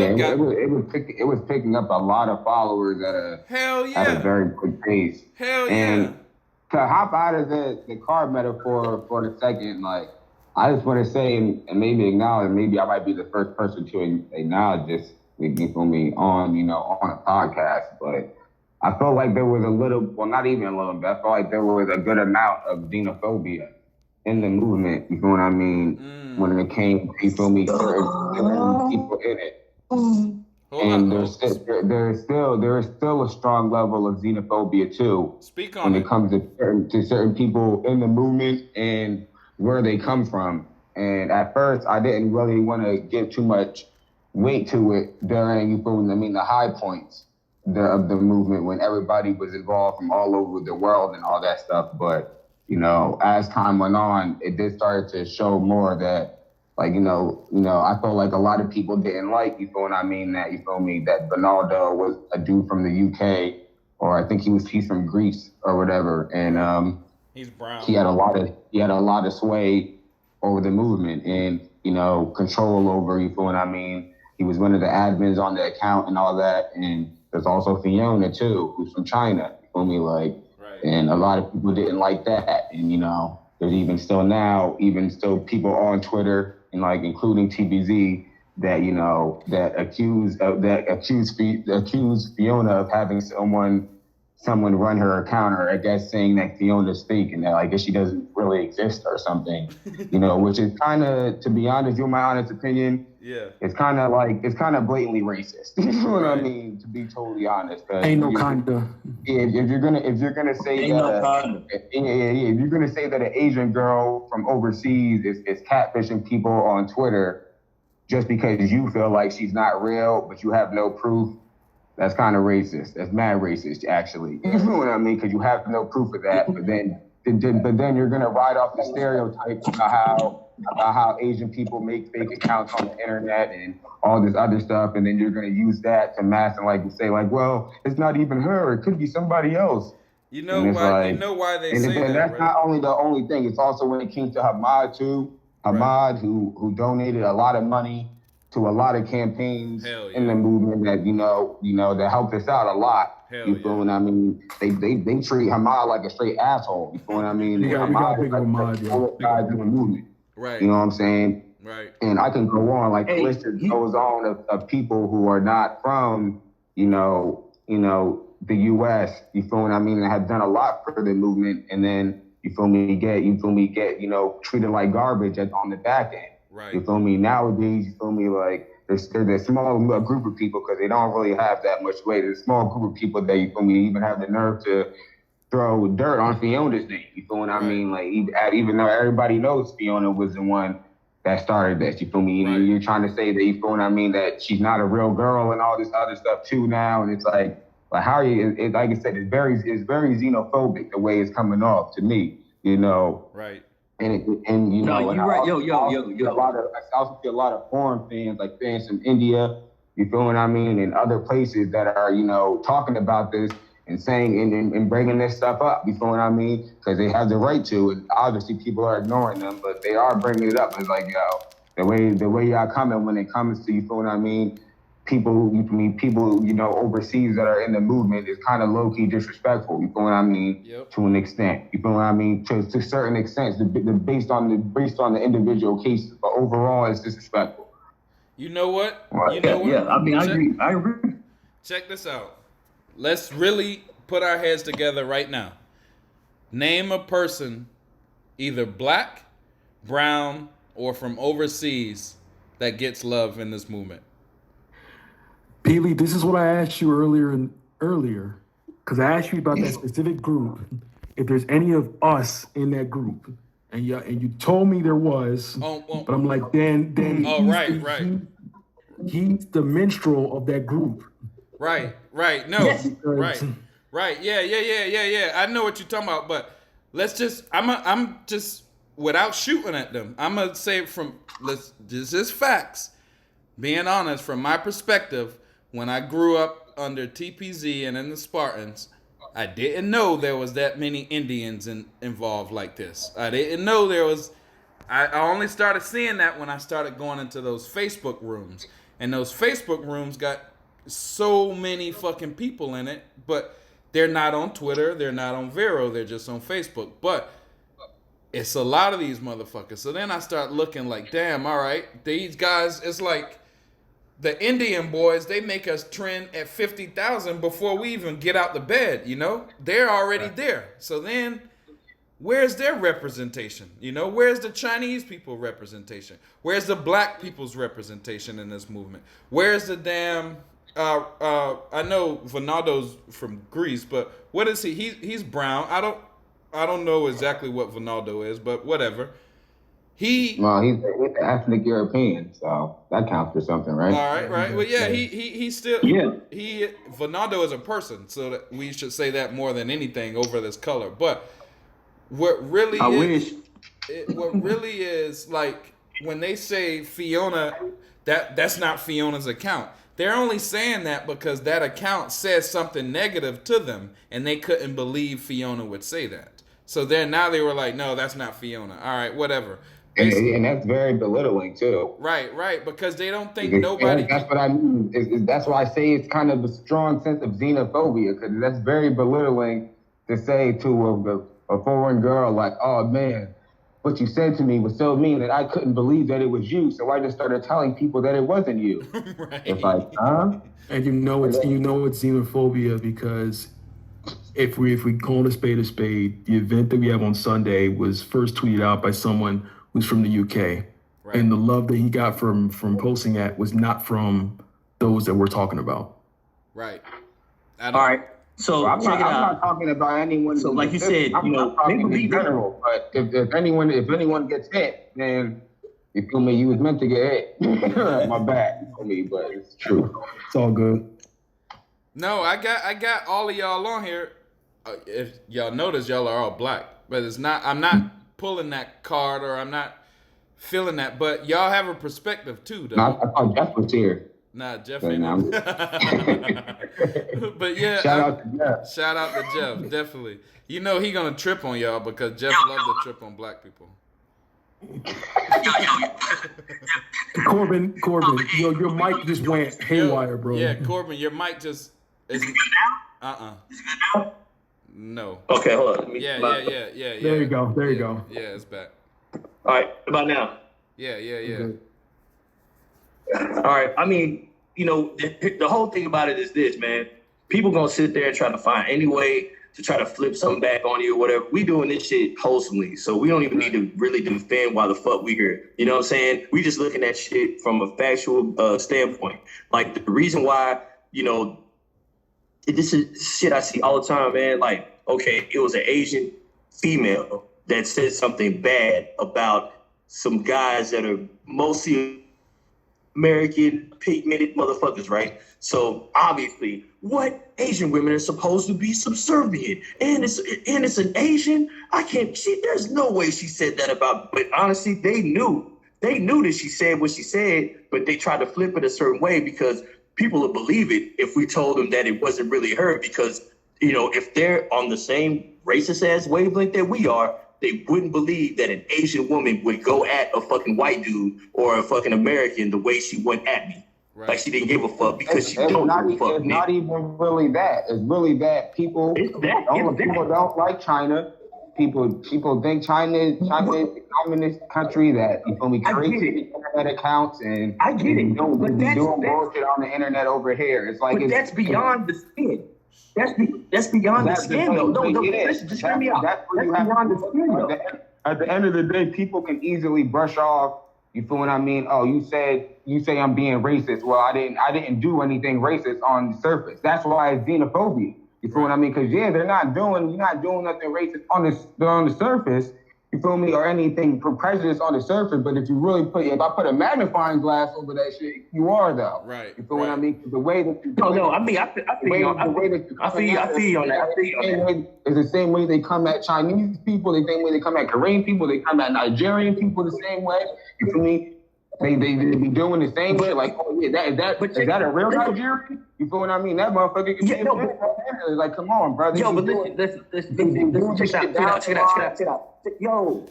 it was picking up a lot of followers at a very quick pace. Hell yeah. And to hop out of the car metaphor for a second, like, I just want to say and maybe acknowledge, maybe I might be the first person to acknowledge this, you feel me, on a podcast, but I felt like there was not even a little bit, I felt like there was a good amount of xenophobia in the movement, you know what I mean, when it came, you feel me, certain people in it. And there's still a strong level of xenophobia too. Speak on when it comes to certain people in the movement and where they come from. And at first, I didn't really want to give too much weight to it during, you feel me, I mean, the high points of the movement when everybody was involved from all over the world and all that stuff. But, as time went on, it did start to show more that, like, I felt like a lot of people didn't like, you feel what I mean, that Vinaldo was a dude from the UK, or I think he's from Greece or whatever. And, he's brown. He had a lot of sway over the movement and, control over, you feel what I mean? He was one of the admins on the account and all that. And there's also Fiona too, who's from China, you feel me? Like, right. And a lot of people didn't like that. And, there's even still now, even still people on Twitter and like including TBZ that that accuse Fiona of having someone run her account, or I guess saying that Fiona's fake and that I guess she doesn't really exist or something, which is kind of, to be honest, my honest opinion. Yeah. It's kind of blatantly racist. You know what I mean? To be totally honest. Ain't no kinda. If you're gonna say that, if you're gonna say that an Asian girl from overseas is catfishing people on Twitter just because you feel like she's not real, but you have no proof, that's kind of racist. That's mad racist, actually. You know what I mean? Because you have no proof of that, but then you're gonna ride off the stereotypes about how Asian people make fake accounts on the internet and all this other stuff, and then you're gonna use that to mask and say well, it's not even her. It could be somebody else. You know why? You know why they say that. And that's right? not only the only thing. It's also when it came to Hamad too. Hamad, who donated a lot of money to a lot of campaigns in the movement that that helped us out a lot. You feel what I mean? They treat Hamad like a straight asshole. You feel what I mean? Hamad is like the guys in the movement. Right. You know what I'm saying? Right. And I can go on, the list goes on of people who are not from, the U.S. You feel what I mean? And have done a lot for the movement, and then get treated like garbage on the back end. Right. You feel me? Nowadays, you feel me? Like there's a small group of people, because they don't really have that much weight. There's a small group of people that, you feel me, even have the nerve to throw dirt on Fiona's name. You feel what I mean? Like even though everybody knows Fiona was the one that started this. You feel me? Right. You're trying to say that, you feel what I mean, that she's not a real girl and all this other stuff too now, and it's like how are you? Like I said, it's very xenophobic the way it's coming off to me. Right. And you're right. Yo. I also see a lot of foreign fans, like fans from India, you feel what I mean, and other places that are, talking about this and saying and bringing this stuff up, you feel what I mean, because they have the right to, and obviously people are ignoring them, but they are bringing it up. It's like, the way y'all coming when it comes to, you feel what I mean, people overseas that are in the movement is kind of low-key disrespectful, you feel what I mean, to an extent, you feel what I mean, to certain extents, based on the individual cases, but overall it's disrespectful. You know what? Yeah, I mean, I agree. Check this out. Let's really put our heads together right now. Name a person, either black, brown, or from overseas, that gets love in this movement. Peely, this is what I asked you earlier, because I asked you about that specific group, if there's any of us in that group, and you told me there was, but I'm like, then he's the minstrel of that group. Right, no, Yes. right, yeah. I know what you're talking about, but I'm just without shooting at them. I'm gonna say this is facts. Being honest, from my perspective, when I grew up under TPZ and in the Spartans, I didn't know there was that many Indians involved like this. I didn't know there was. I only started seeing that when I started going into those Facebook rooms, and those Facebook rooms got so many fucking people in it, but they're not on Twitter, they're not on Vero, they're just on Facebook. But it's a lot of these motherfuckers. So then I start looking like, damn, all right, these guys, it's like the Indian boys, they make us trend at 50,000 before we even get out the bed, They're already there. So then where's their representation? Where's the Chinese people representation? Where's the black people's representation in this movement? Where's the damn I know Vonaldo's from Greece, but what is he? He's brown. I don't know exactly what Vonaldo is, but whatever. He's ethnic European, so that counts for something, right? All right. Well, yeah, he's still Vonaldo is a person, so that we should say that more than anything over this color. But what really is like when they say Fiona, that's not Fiona's account. They're only saying that because that account says something negative to them, and they couldn't believe Fiona would say that. So now they were like, no, that's not Fiona. All right, whatever. And that's very belittling too. Right, because they don't think nobody. That's what I mean. That's why I say it's kind of a strong sense of xenophobia, because that's very belittling to say to a foreign girl like, oh man, what you said to me was so mean that I couldn't believe that it was you. So I just started telling people that it wasn't you. Right. It's like, huh? And you know it's xenophobia because if we call a spade, the event that we have on Sunday was first tweeted out by someone who's from the UK. Right. And the love that he got from posting that was not from those that we're talking about. Right. All right. So I'm check it out. I'm not talking about anyone. So like you said, I'm not talking in general. But if anyone gets hit, then you feel me? You was meant to get hit. My bad. You feel me? But it's true. It's all good. No, I got all of y'all on here. If y'all notice, y'all are all black, but it's not. I'm not pulling that card, or I'm not feeling that. But y'all have a perspective too, though. No, I thought Jeff was here. Nah, Jeff But ain't. now But yeah, shout out to Jeff. Shout out to Jeff, definitely. You know he gonna trip on y'all because Jeff loves to trip on black people. Corbin, your mic just went haywire, bro. Yeah, Korbin, your mic just is. No. Okay, hold on. Yeah. There you go. Yeah, it's back. All right, about now. Yeah. Okay. All right. I mean, you know, the whole thing about it is this, man. People gonna sit there and try to find any way to try to flip something back on you or whatever. We doing this shit wholesomely, so we don't even need to really defend why the fuck we here. You know what I'm saying? We just looking at shit from a factual standpoint. Like the reason why, you know, this is shit I see all the time, man. Like, okay, it was an Asian female that said something bad about some guys that are mostly American pigmented motherfuckers, right? So obviously, what Asian women are supposed to be subservient, and it's an Asian. I can't. There's no way she said that about. But honestly, they knew that she said what she said, but they tried to flip it a certain way because people would believe it if we told them that it wasn't really her. Because you know, if they're on the same racist ass wavelength that we are, they wouldn't believe that an Asian woman would go at a fucking white dude or a fucking American the way she went at me. Right. Like she didn't give a fuck because she don't give a fuck. It's not even really that. It's really that people don't like China. People think China is a communist country that you feel me creates internet accounts and I get it. Doing bullshit on the internet over here. It's like that's beyond the skin. That's beyond the skin, though. No, listen, just hear me out. That's beyond the skin, though. At the end of the day, people can easily brush off. You feel what I mean? Oh, you say I'm being racist. Well, I didn't do anything racist on the surface. That's why it's xenophobia. You feel what I mean? Because you're not doing nothing racist on the surface. You feel me? Or anything for prejudice on the surface. But if I put a magnifying glass over that shit, you are though. Right. You feel what I mean? The way that you I feel you on that. It's the same way they come at Chinese people, the same way they come at Korean people, they come at Nigerian people the same way. You feel me? They be doing the same shit. Like, oh yeah, is that a real Nigerian? You feel what I mean? That motherfucker can be like, come on, brother. Yo, but listen, check it out. Yo,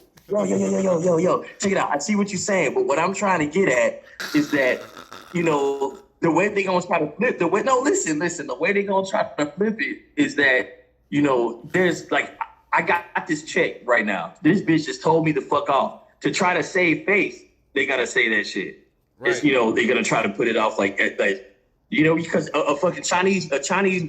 check it out. I see what you're saying, but what I'm trying to get at is that, you know, the way they gonna try to flip the way. No, listen. The way they gonna try to flip it is that, you know, there's like, I got this check right now. This bitch just told me to fuck off. To try to save face, they gotta say that shit. Right. It's, you know, they're gonna try to put it off like, you know, because a fucking Chinese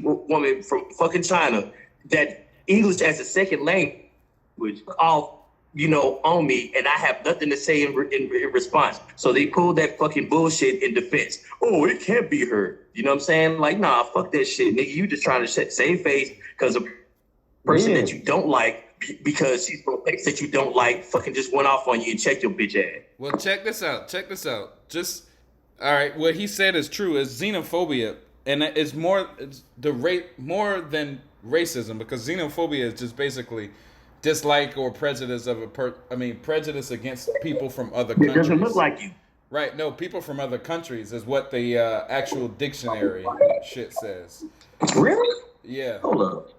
woman from fucking China that English as a second language off, you know, on me, and I have nothing to say in response. So they pulled that fucking bullshit in defense. Oh, it can't be her. You know what I'm saying? Like, nah, fuck that shit, nigga. You just trying to save face because a person that you don't like, because she's from a place that you don't like, fucking just went off on you and checked your bitch ass. Well, check this out. Just, all right, what he said is true. It's xenophobia, and it's more than racism, because xenophobia is just basically dislike or prejudice of prejudice against people from other countries. It doesn't look like you. Right, no, people from other countries is what the actual dictionary shit says. Really? Yeah. Hold up.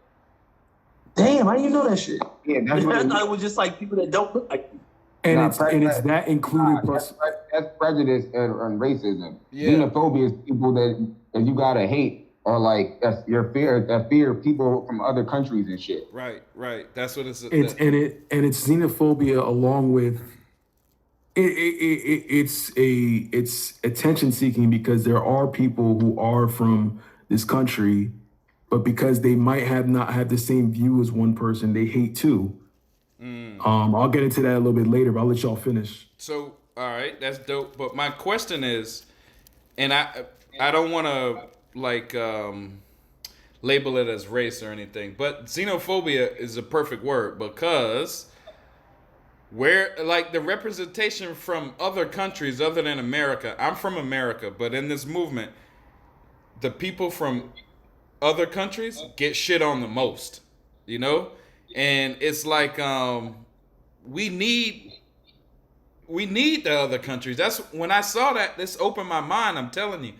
Damn, I didn't even know that shit. Yeah, I thought it was just like people that don't look like you. And it's that included plus that's prejudice and racism. Yeah. Xenophobia is people that you gotta hate or like your fear of people from other countries and shit. Right. That's what it's. It's xenophobia along with it's attention seeking because there are people who are from this country, but because they might have not had the same view as one person, they hate too. I'll get into that a little bit later, but I'll let y'all finish. So, all right, that's dope. But my question is, and I don't want to like label it as race or anything, but xenophobia is a perfect word because where like the representation from other countries other than America. I'm from America, but in this movement, the people from other countries get shit on the most, you know? And it's like we need the other countries. That's when I saw that, this opened my mind. I'm telling you,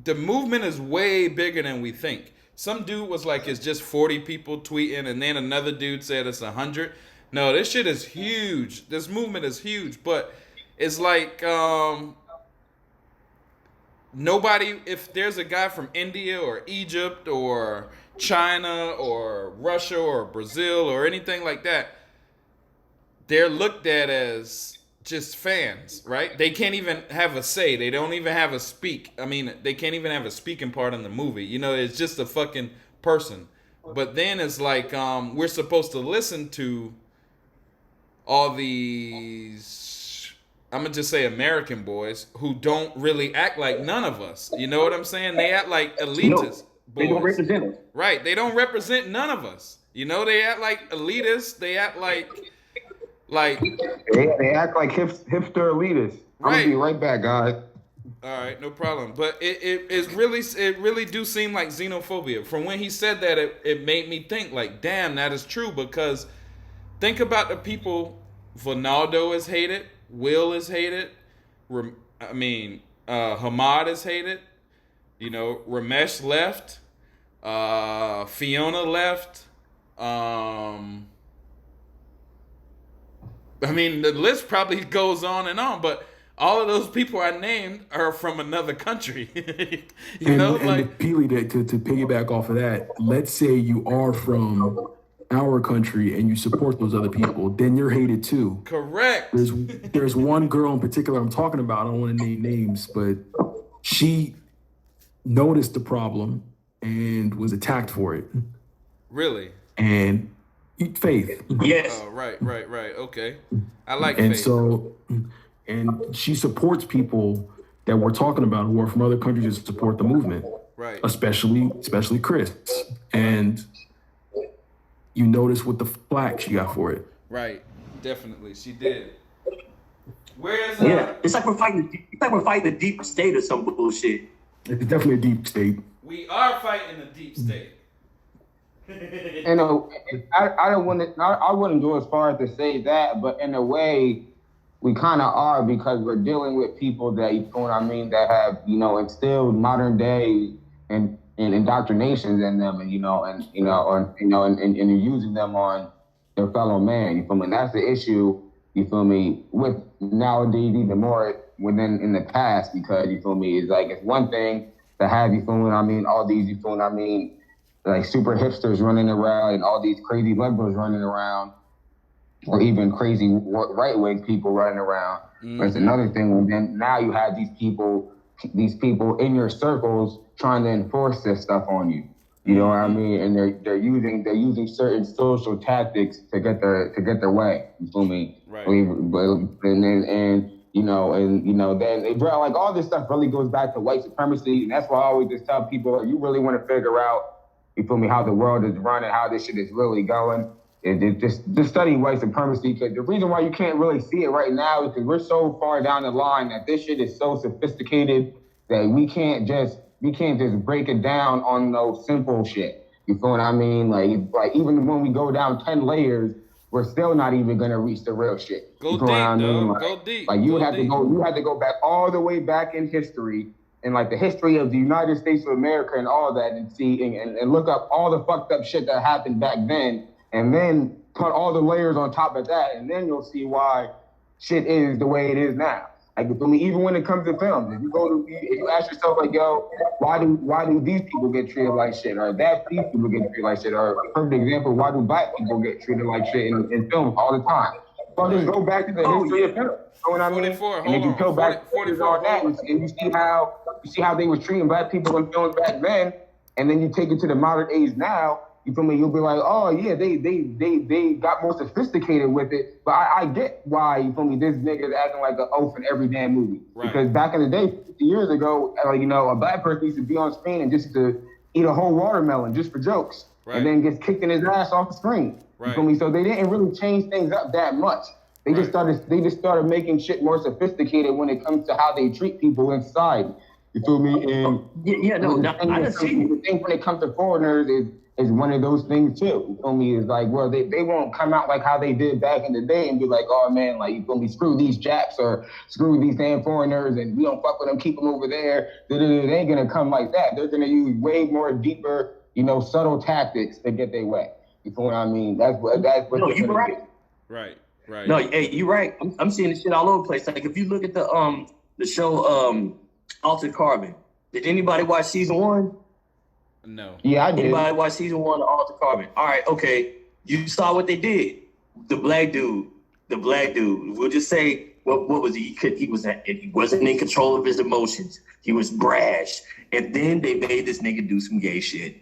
the movement is way bigger than we think. Some dude was like, it's just 40 people tweeting, and then another dude said it's 100. No, this shit is huge. This movement is huge, but it's like nobody, if there's a guy from India or Egypt or China or Russia or Brazil or anything like that, they're looked at as just fans, right? They can't even have a say. They don't even have a speak. I mean, they can't even have a speaking part in the movie. You know, it's just a fucking person. But then it's like we're supposed to listen to all these, I'm going to just say American boys who don't really act like none of us. You know what I'm saying? They act like elitist boys. They don't represent us. Right. They don't represent none of us. You know, they act like elitists. They act like they act like hipster elitists. I'm gonna be right back, guys. All right, no problem. But it really do seem like xenophobia. From when he said that, it made me think like, damn, that is true. Because think about the people. Ronaldo is hated. Will is hated. Hamad is hated. You know, Ramesh left. Fiona left. I mean, the list probably goes on and on, but all of those people I named are from another country. And Peely, to piggyback off of that, let's say you are from our country and you support those other people, then you're hated too. Correct. There's one girl in particular I'm talking about. I don't want to name names, but she noticed the problem and was attacked for it. Really? And Faith. Yes. Oh, right. Okay. I like and Faith. So, and she supports people that we're talking about who are from other countries to support the movement. Right. Especially Chris. And you notice what the flack she got for it. Right. Definitely. She did. Where's yeah. It's like we're fighting the deep state or some bullshit. It's definitely a deep state. We are fighting the deep state. You know, I wouldn't go as far as to say that, but in a way, we kind of are because we're dealing with people that, you know what I mean, that have, you know, instilled modern day and indoctrinations in them, and you're using them on their fellow man. You feel me? And that's the issue. You feel me? With nowadays, even more within in the past, because you feel me, it's like it's one thing to have, you feel what I mean, all these, you feel what I mean, like super hipsters running around and all these crazy liberals running around, or even crazy right-wing people running around. Mm-hmm. But it's another thing when then now you have these people in your circles trying to enforce this stuff on you. You know what I mean? And they're using certain social tactics to get their way. You feel me? Right. Then they brought, like, all this stuff really goes back to white supremacy, and that's why I always just tell people, you really want to figure out, you feel me, how the world is run and how this shit is really going. Just study white supremacy, because the reason why you can't really see it right now is because we're so far down the line that this shit is so sophisticated that we can't just break it down on no simple shit. You feel what I mean? Like even when we go down 10 layers, we're still not even gonna reach the real shit. Go deep, dog. Go deep. Like you had to go back all the way back in history, and like the history of the United States of America and all that, and see and look up all the fucked up shit that happened back then, and then put all the layers on top of that, and then you'll see why shit is the way it is now. Like, you feel me? Even when it comes to films, if you ask yourself, like, yo, why do these people get treated like shit, or these people get treated like shit, or perfect example, why do black people get treated like shit in films all the time? So just go back to the history of film. You know what I mean? 44, And then you peel back 44 on that, and you see how they was treating black people in films back then, and then you take it to the modern age now. You feel me? You'll be like, oh yeah, they got more sophisticated with it. But I get why, you feel me, this nigga's acting like an oaf in every damn movie. Right. Because back in the day, 50 years ago, a black person used to be on screen and just to eat a whole watermelon just for jokes. Right. And then gets kicked in his ass off the screen. Right. You feel me? So they didn't really change things up that much. They just started making shit more sophisticated when it comes to how they treat people in society. You feel me? And I just see the thing when it comes to foreigners is one of those things too. You feel me? Is like, well, they won't come out like how they did back in the day and be like, oh man, like, you feel me, screw these Japs or screw these damn foreigners and we don't fuck with them, keep them over there. They ain't gonna come like that. They're gonna use way more deeper, subtle tactics to get their way. You feel what I mean? That's what. No, you're right. Right. No, hey, you're right. I'm seeing this shit all over the place. Like, if you look at the show Altered Carbon, did anybody watch season 1? No. Yeah, I did. Anybody watch season 1 of Altered Carbon? All right, okay. You saw what they did. The black dude. We'll just say, what was he? He wasn't in control of his emotions. He was brash, and then they made this nigga do some gay shit.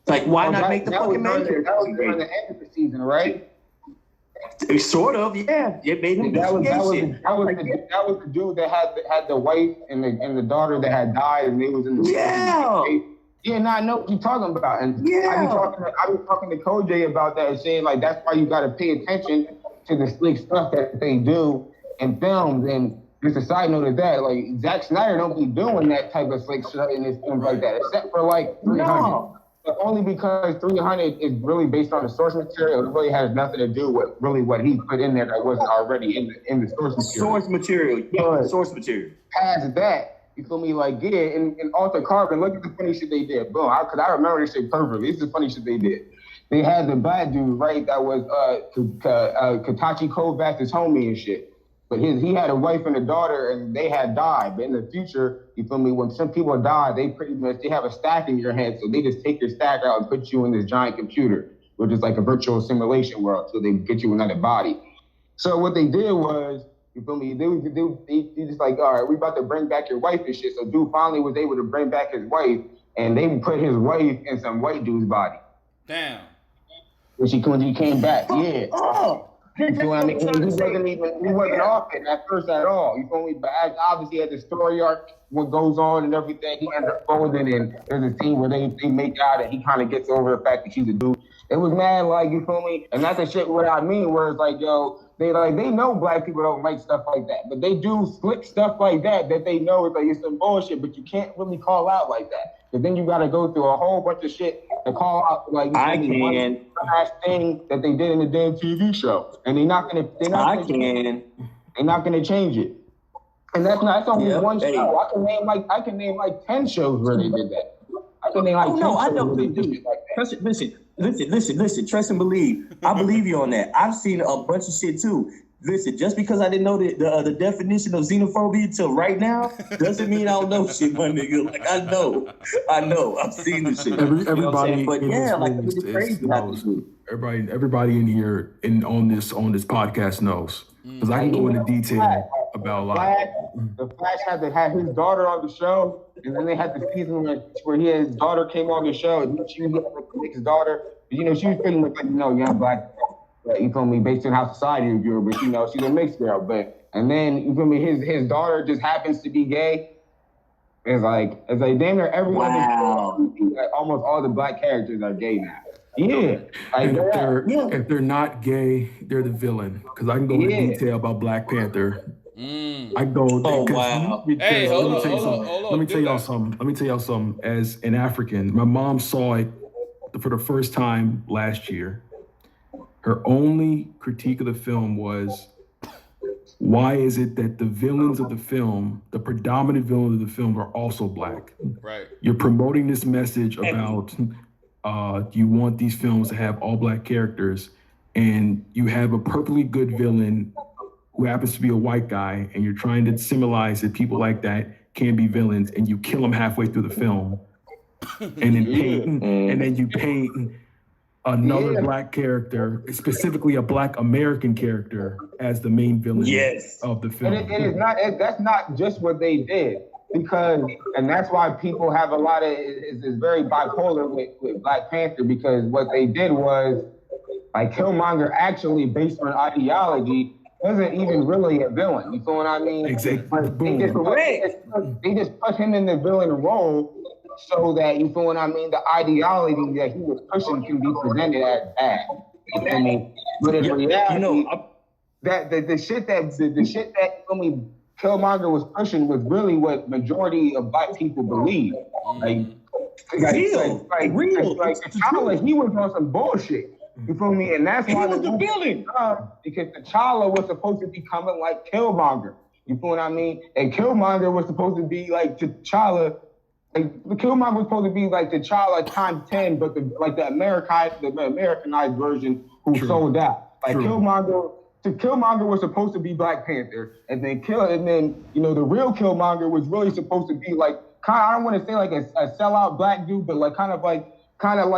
Like, why not make the fucking main character? That was during the end of the season, right? Sort of, yeah. It made him that was the dude that had the wife and the daughter that had died, and they was in the Yeah, I know what you're talking about, and I was talking to Koj about that, and saying like that's why you got to pay attention to the slick stuff that they do in films. And just a side note of that, like Zack Snyder don't be doing that type of slick stuff in his films like that, except for like 300. No. But only because 300 is really based on the source material. It really has nothing to do with really what he put in there that wasn't already in the source material. Source material. Past that, you feel me? Like, in Altered Carbon, look at the funny shit they did. Boom, because I remember this shit perfectly. This is the funny shit they did. They had the black dude, right, that was Katachi Kovacs' homie and shit. But he had a wife and a daughter, and they had died. But in the future, you feel me, when some people die, they have a stack in your head, so they just take your stack out and put you in this giant computer, which is like a virtual simulation world, so they get you another body. So what they did was, you feel me, they just like, all right, we about to bring back your wife and shit. So dude finally was able to bring back his wife, and they put his wife in some white dude's body. Damn. When he came back, yeah. Oh. You know what I mean? He wasn't off it at first at all. You feel me? But obviously, he had the story arc, what goes on and everything. He ends up folding, and there's a scene where they make out, and he kind of gets over the fact that she's a dude. It was mad, like, you feel me? And that's the shit what I mean, where it's like, yo, they know black people don't like stuff like that, but they do slick stuff like that they know it's some bullshit, but you can't really call out like that. But then you got to go through a whole bunch of shit to call out, like, one last thing that they did in the damn TV show, and they're not gonna change it. And that's only one show. I can name like 10 shows where they did that. I can name like 10 shows where they did shit like that. Listen, trust and believe. I believe you on that. I've seen a bunch of shit too. Listen, just because I didn't know the definition of xenophobia till right now doesn't mean I don't know shit, my nigga. Like, I know. I've seen the shit. Everybody, but yeah, like, it's crazy. Everybody in here on this podcast knows, because I can go into detail about like the Flash had his daughter on the show, and then they had the season where his daughter came on the show, and she was Pheenix's daughter. She was pretty much like young black. You feel me? Based on how society view her, but she's a mixed girl. And then you feel me? His daughter just happens to be gay. It's like damn near every other almost all the black characters are gay now. Yeah, if they're not gay, they're the villain. Because I can go into detail about Black Panther. I go. Wow. Hey, hold on. Let me tell y'all something. As an African, my mom saw it for the first time last year. Her only critique of the film was, why is it that the villains of the film, the predominant villains of the film, are also black? Right. You're promoting this message about you want these films to have all black characters, and you have a perfectly good villain who happens to be a white guy, and you're trying to symbolize that people like that can be villains, and you kill them halfway through the film, and then you paint another black character, specifically a black American character, as the main villain of the film. And it is not. That's not just what they did, and that's why people have a lot of is very bipolar with Black Panther, because what they did was, like, Killmonger actually, based on ideology, wasn't even really a villain. You feel what I mean? Exactly. They just put him in the villain role so that, you feel what I mean, the ideology that he was pushing can be presented as bad. You feel me? But in reality, the shit that Killmonger was pushing was really what majority of black people believe. Like T'Challa, he was on some bullshit. You feel me? And that's why was the villain. Because T'Challa was supposed to be coming like Killmonger. You feel what I mean? And Killmonger was supposed to be like T'Challa. Like, Killmonger was supposed to be like T'Challa times 10, but the Americanized version who sold out. Like Killmonger was supposed to be Black Panther, and then the real Killmonger was really supposed to be like I don't want to say like a sellout black dude, but like kind of like how do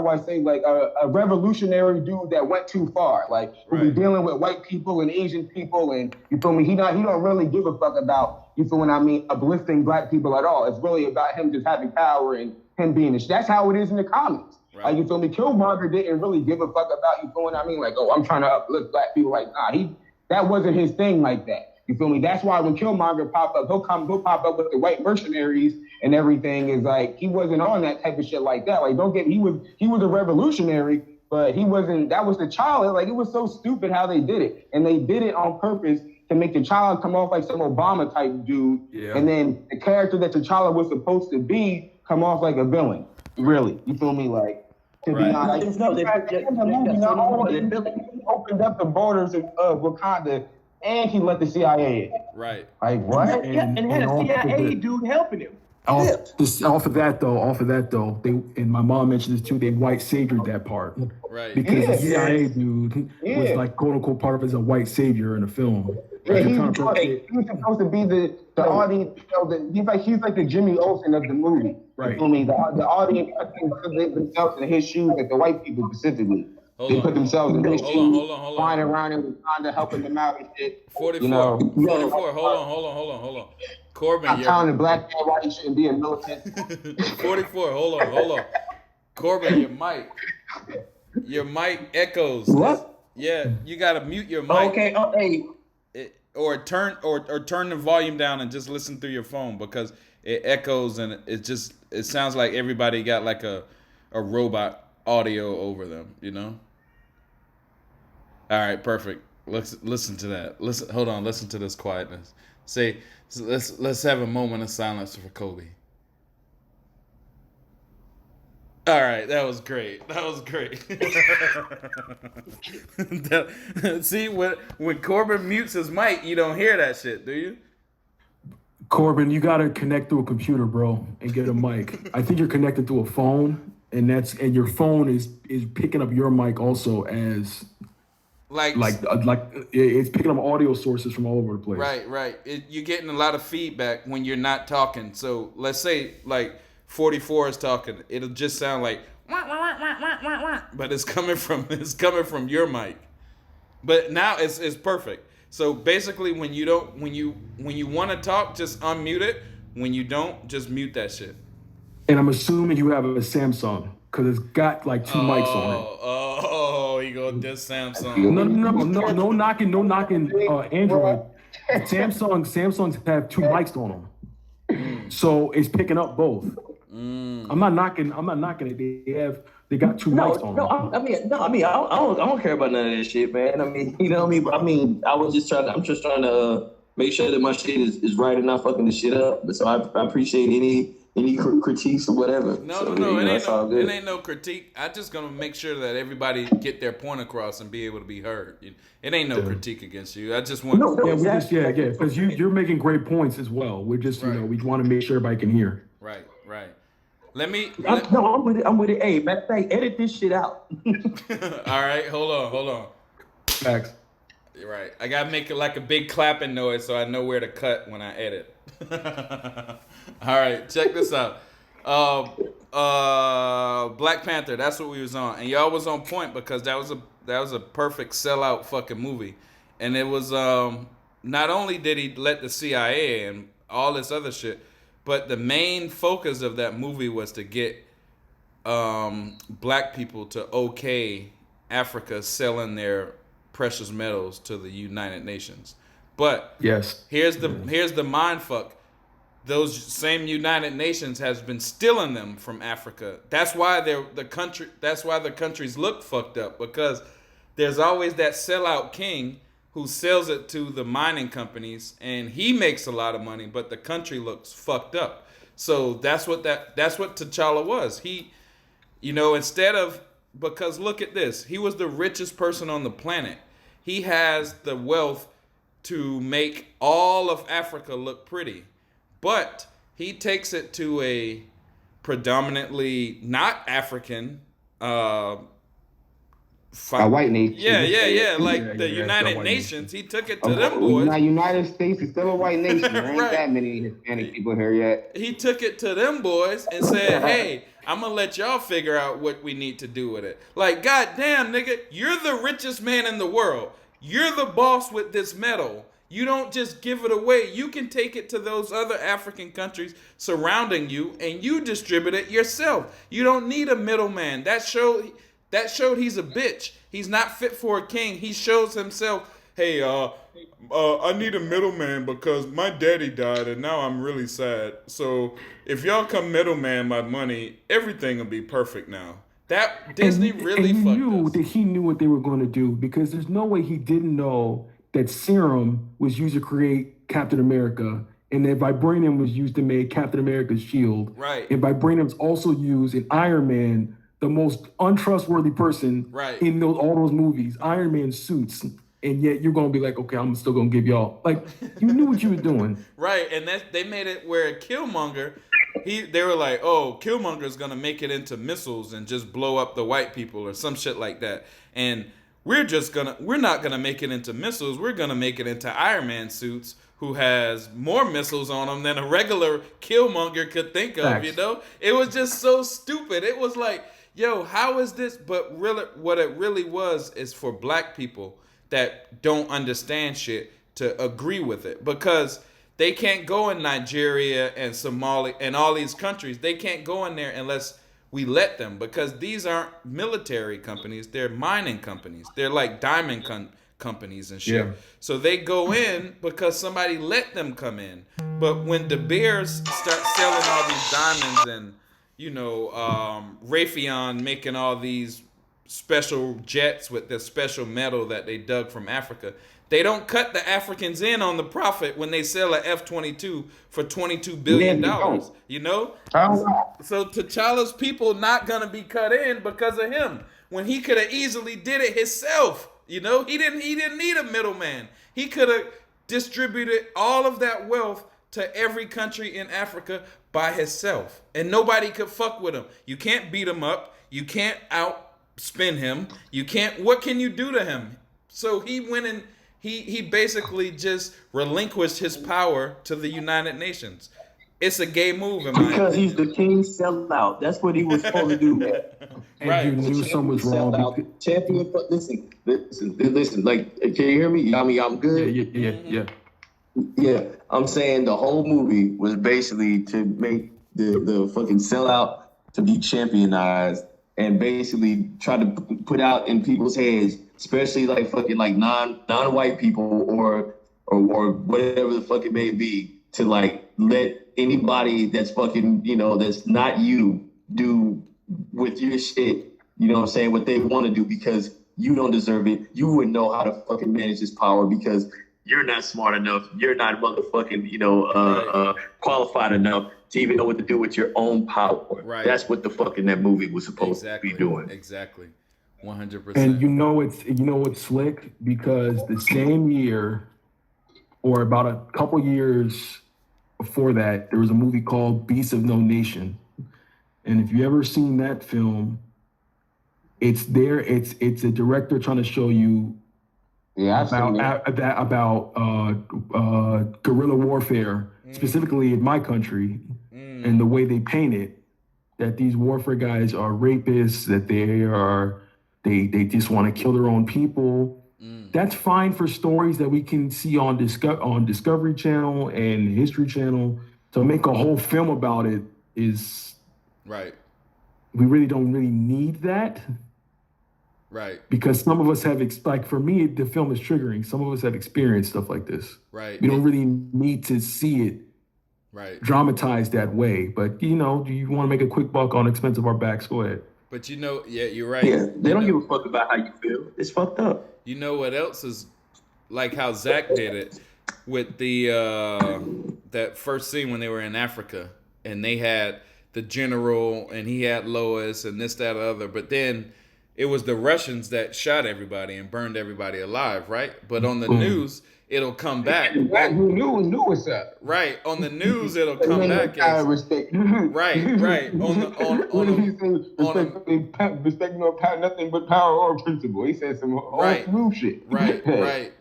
I say, like a revolutionary dude that went too far, like who be dealing with white people and Asian people, and you feel me? He don't really give a fuck about, you feel what I mean, uplifting black people at all. It's really about him just having power and him being that's how it is in the comics. Right. Like, you feel me? Killmonger didn't really give a fuck about, you feel what I mean? Like, oh, I'm trying to uplift black people. Like, nah, that wasn't his thing like that. You feel me? That's why when Killmonger pop up, he'll pop up with the white mercenaries and everything. Is like, he wasn't on that type of shit like that. Like, he was a revolutionary, but he wasn't. That was T'Challa. Like, it was so stupid how they did it, and they did it on purpose to make T'Challa come off like some Obama type dude, and then the character that T'Challa was supposed to be come off like a villain. Really, you feel me? Like, to be honest, he opened up the borders of Wakanda. And he let the CIA in. Right. Like, what? And had a CIA dude helping him. Off of that though, and my mom mentioned this too, they white saviored that part. Right. Because the CIA dude was like, quote unquote, part of it as a white savior in the film. Yeah, he was supposed to be the audience, he's like the Jimmy Olsen of the movie. Right. You feel me? The audience put themselves in his shoes, like the white people specifically. They put themselves in his shoes, flying around and trying to help them out and shit. 44. You know? 44. Hold on. Corbin, I'm telling the black man why he shouldn't be a militant. 44. Hold on. Corbin, your mic echoes. What? Yeah, you gotta mute your mic. Okay. Hey. Or turn the volume down and just listen through your phone, because it echoes and it sounds like everybody got like a robot audio over them, you know? All right, perfect. Let's listen to that. Listen to this quietness. Let's have a moment of silence for Kobe. All right, that was great. See, when Corbin mutes his mic, you don't hear that shit, do you? Corbin, you gotta connect to a computer, bro, and get a mic. I think you're connected to a phone, and your phone is picking up your mic also as like it's picking up audio sources from all over the place. Right. You're getting a lot of feedback when you're not talking. So let's say like 44 is talking, it'll just sound like wah, wah, wah, wah, wah, wah, but it's coming from your mic. But now it's perfect. So basically, when you want to talk, just unmute it. When you don't, just mute that shit. And I'm assuming you have a Samsung, because it's got like two mics on it. Oh, you go this Samsung. No knocking Android. Samsungs have two mics on them, so it's picking up both. I'm not knocking it. They got two mics on them. I don't care about none of this shit, man. I mean, you know what I mean? I'm just trying to make sure that my shit is right and not fucking the shit up. So I appreciate any critiques or whatever. No, it ain't no critique. I just gonna make sure that everybody get their point across and be able to be heard. It ain't no critique against you. I just want. Because you're making great points as well. We're just we want to make sure everybody can hear. Right. I'm with it. Hey, man, edit this shit out. All right, hold on. Facts. Right. I gotta make it like a big clapping noise so I know where to cut when I edit. All right, check this out. Black Panther. That's what we was on, and y'all was on point because that was a perfect sellout fucking movie, and it was not only did he let the CIA and all this other shit, but the main focus of that movie was to get black people to okay Africa selling their precious metals to the United Nations. But Yes. here's the mind fuck. Those same United Nations has been stealing them from Africa. That's why the countries look fucked up, because there's always that sellout king who sells it to the mining companies and he makes a lot of money, but the country looks fucked up. So that's what T'Challa was. He, because look at this. He was the richest person on the planet. He has the wealth to make all of Africa look pretty. But he takes it to a predominantly not African white nation. Yeah. Like Yeah, the yeah, United white Nations. He took it to them boys. Now, United States is still a white nation. There ain't Right. that many Hispanic people here yet. He took it to them boys and said, hey, I'm going to let y'all figure out what we need to do with it. Like, goddamn, nigga, you're the richest man in the world. You're the boss with this metal. You don't just give it away. You can take it to those other African countries surrounding you and you distribute it yourself. You don't need a middleman. That showed he's a bitch. He's not fit for a king. He shows himself, hey, I need a middleman because my daddy died and now I'm really sad. So if y'all come middleman my money, everything will be perfect now. That Disney really and fucked you knew us. that he knew what they were going to do, because there's no way he didn't know that serum was used to create Captain America, and that vibranium was used to make Captain America's shield. Right. And vibranium's also used in Iron Man, the most untrustworthy person Right. in all those movies, Iron Man suits. And yet you're going to be like, okay, I'm still going to give y'all. Like, you knew what you were doing. Right, and they made it where Killmonger, they were like, oh, Killmonger's gonna make it into missiles and just blow up the white people or some shit like that. And we're not gonna make it into missiles. We're gonna make it into Iron Man suits, who has more missiles on them than a regular Killmonger could think of. Facts. You know, it was just so stupid. It was like, yo, how is this? But really, what it really was is for black people that don't understand shit to agree with it, because they can't go in Nigeria and Somalia and all these countries. They can't go in there unless we let them, because these aren't military companies. They're mining companies. They're like diamond companies and shit. Yeah. So they go in because somebody let them come in. But when De Beers start selling all these diamonds and, Raytheon making all these special jets with the special metal that they dug from Africa, they don't cut the Africans in on the profit when they sell a F-22 for $22 billion. You know? So T'Challa's people not gonna be cut in because of him, when he could have easily did it himself. You know, he didn't need a middleman. He could have distributed all of that wealth to every country in Africa by himself, and nobody could fuck with him. You can't beat him up. You can't outspin him. You can't. What can you do to him? So he went and he basically just relinquished his power to the United Nations. It's a gay move, in my Because he's opinion. the king sellout. That's what he was supposed to do. And Right. you knew something was wrong. Sellout. Champion. Listen. Like, can you hear me? I mean, I'm good. Yeah. Yeah, I'm saying the whole movie was basically to make the fucking sellout to be championized and basically try to put out in people's heads, especially like fucking like non-white people or whatever the fuck it may be, to like let anybody that's fucking, that's not you do with your shit, you know what I'm saying, what they want to do, because you don't deserve it. You wouldn't know how to fucking manage this power because you're not smart enough. You're not motherfucking, qualified enough to even know what to do with your own power. Right. That's what the fucking that movie was supposed to be doing. Exactly. 100%. And you know it's slick, because the same year, or about a couple years before that, there was a movie called Beasts of No Nation. And if you ever seen that film, it's a director trying to show you Yeah, I've seen it. about guerrilla warfare, specifically in my country, and the way they paint it, that these warfare guys are rapists, that they just want to kill their own people. That's fine for stories that we can see on Discovery Channel and History Channel. To make a whole film about it is right. We really don't need that. Right. Because some of us have, like for me, the film is triggering. Some of us have experienced stuff like this. Right. We don't really need to see it dramatized that way. But, do you want to make a quick buck on expense of our backs? Go ahead. But you're right. Yeah, they don't give a fuck about how you feel. It's fucked up. You know what else is like how Zach did it with the that first scene when they were in Africa and they had the general and he had Lois and this, that, other. But then it was the Russians that shot everybody and burned everybody alive, right? But on the news, it'll come back. Who knew what's up? Right. On the news, it'll come back as respect. Right. Respect no power, nothing but power or principle. He said some old smooth shit. Right.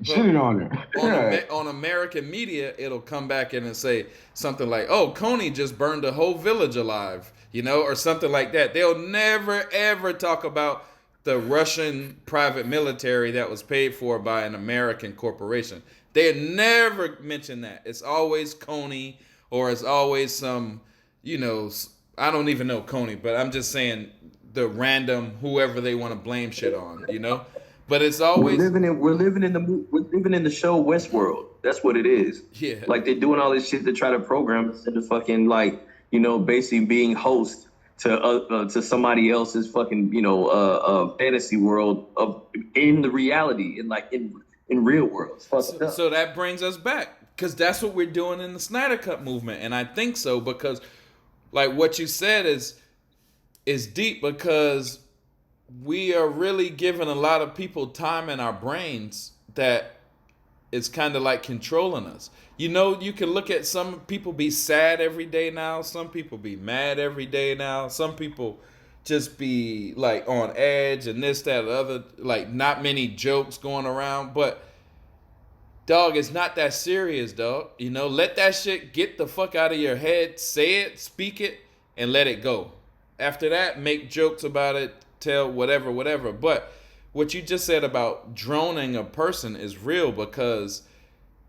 Shitting on her. On American media, it'll come back in and say something like, "Oh, Coney just burned a whole village alive," or something like that. They'll never ever talk about the Russian private military that was paid for by an American corporation. They never mention that. It's always Coney, or it's always some, I don't even know Coney, but I'm just saying the random whoever they want to blame shit on, But it's always we're living in the show Westworld. That's what it is. Yeah. Like they're doing all this shit to try to program us into fucking basically being host to somebody else's fucking fantasy world in the reality in real world. So that brings us back because that's what we're doing in the Snyder Cut movement, and I think so because like what you said is deep because we are really giving a lot of people time in our brains that it's kind of like controlling us. You can look at some people be sad every day now. Some people be mad every day now. Some people just be like on edge and this, that, other, like not many jokes going around. But dog, it's not that serious, dog. Let that shit get the fuck out of your head. Say it, speak it, and let it go. After that, make jokes about it, tell whatever. But what you just said about droning a person is real because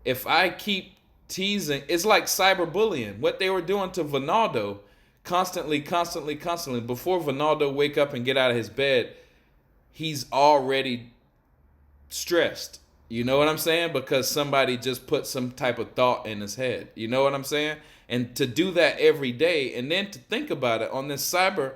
if I keep teasing, it's like cyberbullying. What they were doing to Vinaldo constantly, before Vinaldo wake up and get out of his bed, he's already stressed. You know what I'm saying? Because somebody just put some type of thought in his head. You know what I'm saying? And to do that every day and then to think about it on this Snyder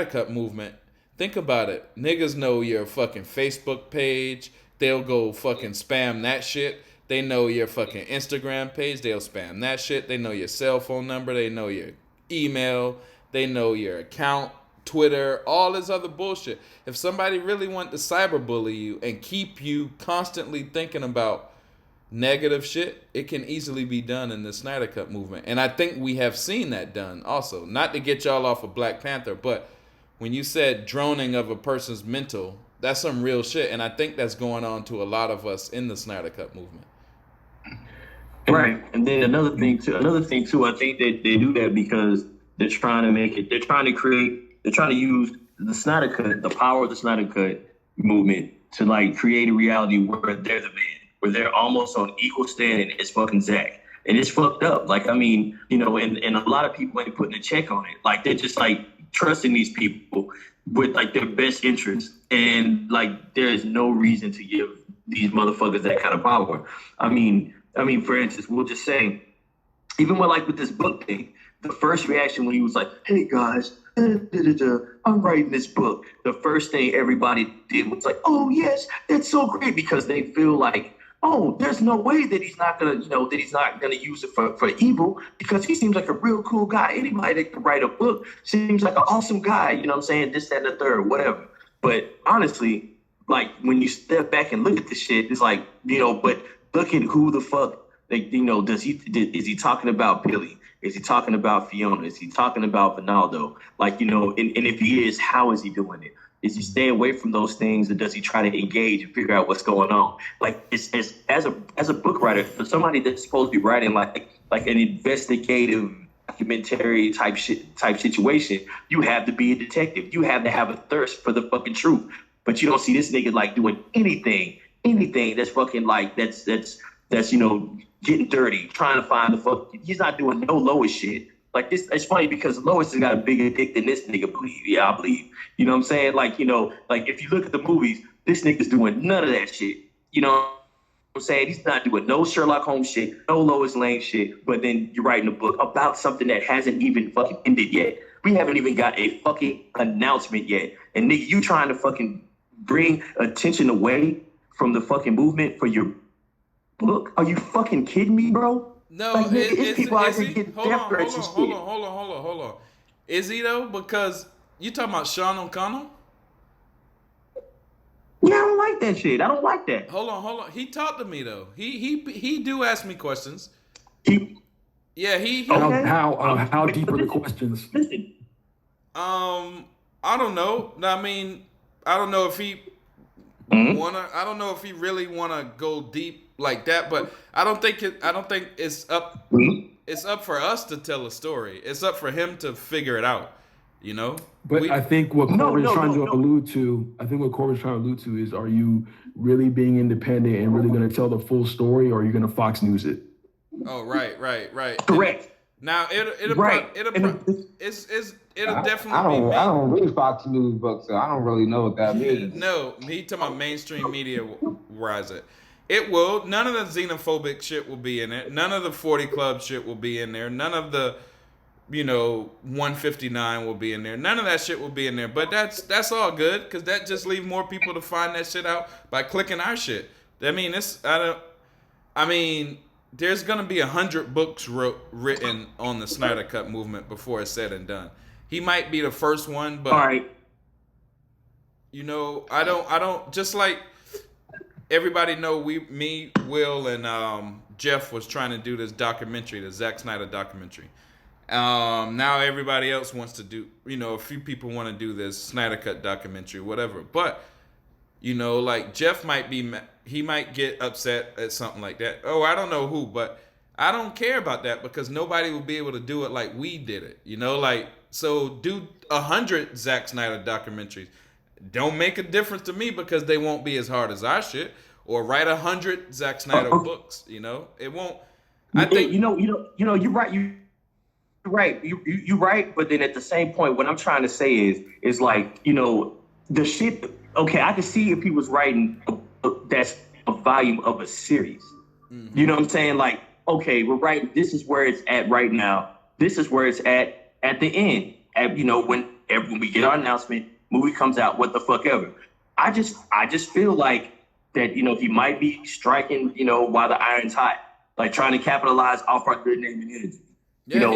Cut movement, think about it. Niggas know your fucking Facebook page. They'll go fucking spam that shit. They know your fucking Instagram page. They'll spam that shit. They know your cell phone number. They know your email. They know your account, Twitter, all this other bullshit. If somebody really want to cyberbully you and keep you constantly thinking about negative shit, it can easily be done in the Snyder Cut movement. And I think we have seen that done also. Not to get y'all off of Black Panther, but when you said droning of a person's mental, that's some real shit. And I think that's going on to a lot of us in the Snyder Cut movement. Right. And then another thing too, I think that they do that because they're trying to use the Snyder Cut, the power of the Snyder Cut movement to like create a reality where they're the man, where they're almost on equal standing as fucking Zach. And it's fucked up. Like, I mean, and a lot of people ain't putting a check on it. Like, they're just like trusting these people with like their best interests. And like, there is no reason to give these motherfuckers that kind of power. I mean, for instance, we'll just say, even with this book thing, the first reaction when he was like, "Hey guys, I'm writing this book," the first thing everybody did was like, "Oh yes, that's so great," because they feel like, oh, there's no way that he's not gonna, use it for evil, because he seems like a real cool guy. Anybody that can write a book seems like an awesome guy, you know what I'm saying? This, that, and the third, whatever. But honestly, like when you step back and look at this shit, it's like, but look at who the fuck, like, is he talking about Billy? Is he talking about Fiona? Is he talking about Vinaldo? Like, and if he is, how is he doing it? Is he stay away from those things, or does he try to engage and figure out what's going on? Like, it's as a book writer, for somebody that's supposed to be writing like an investigative documentary type situation, you have to be a detective. You have to have a thirst for the fucking truth. But you don't see this nigga like doing anything that's fucking like that's getting dirty, trying to find the fuck. He's not doing no Lois shit. Like this, it's funny because Lois has got a bigger dick than this nigga believe. Yeah, I believe. You know what I'm saying? Like, like if you look at the movies, this nigga's doing none of that shit. You know what I'm saying? He's not doing no Sherlock Holmes shit, no Lois Lane shit, but then you're writing a book about something that hasn't even fucking ended yet. We haven't even got a fucking announcement yet. And nigga, you trying to fucking bring attention away from the fucking movement for your book? Are you fucking kidding me, bro? No, like, it's people out here getting death threats and shit. Hold on. Is he though? Because you talking about Sean O'Connell? Yeah, I don't like that shit. I don't like that. Hold on. He talked to me though. He do ask me questions. He How deep are the questions? Listen. I don't know. I mean, I don't know if he I don't know if he really wanna go deep like that, but I don't think it's up. It's up for us to tell a story. It's up for him to figure it out. You know. But I think what Corbin's trying to allude to is, are you really being independent and really going to tell the full story, or are you going to Fox News it? Oh, right. Correct. Now it'll definitely. I don't read Fox News books, so I don't really know what that means. No, he talking about mainstream media. Where is it? It will. None of the xenophobic shit will be in it. None of the 40 Club shit will be in there. None of the 159 will be in there. None of that shit will be in there. But that's all good, because that just leaves more people to find that shit out by clicking our shit. I mean, there's gonna be 100 books written on the Snyder Cut movement before it's said and done. He might be the first one, but all right. I don't just like everybody know Will and Jeff was trying to do this documentary, the Zack Snyder documentary. Now everybody else wants to do, a few people want to do this Snyder Cut documentary, whatever. But, like Jeff might get upset at something like that. Oh, I don't know who, but I don't care about that, because nobody will be able to do it like we did it. So do 100 Zack Snyder documentaries. Don't make a difference to me, because they won't be as hard as our shit. Or write 100 Zack Snyder books. It won't. I think you're right. You're right, but then at the same point, what I'm trying to say is like, the shit. Okay, I can see if he was writing that's a volume of a series. Mm-hmm. You know what I'm saying? Like, okay, we're writing. This is where it's at right now. This is where it's at the end. When we get our announcement, movie comes out, what the fuck ever. I just feel like that. He might be striking. While the iron's hot, like trying to capitalize off our good name and energy. Yeah,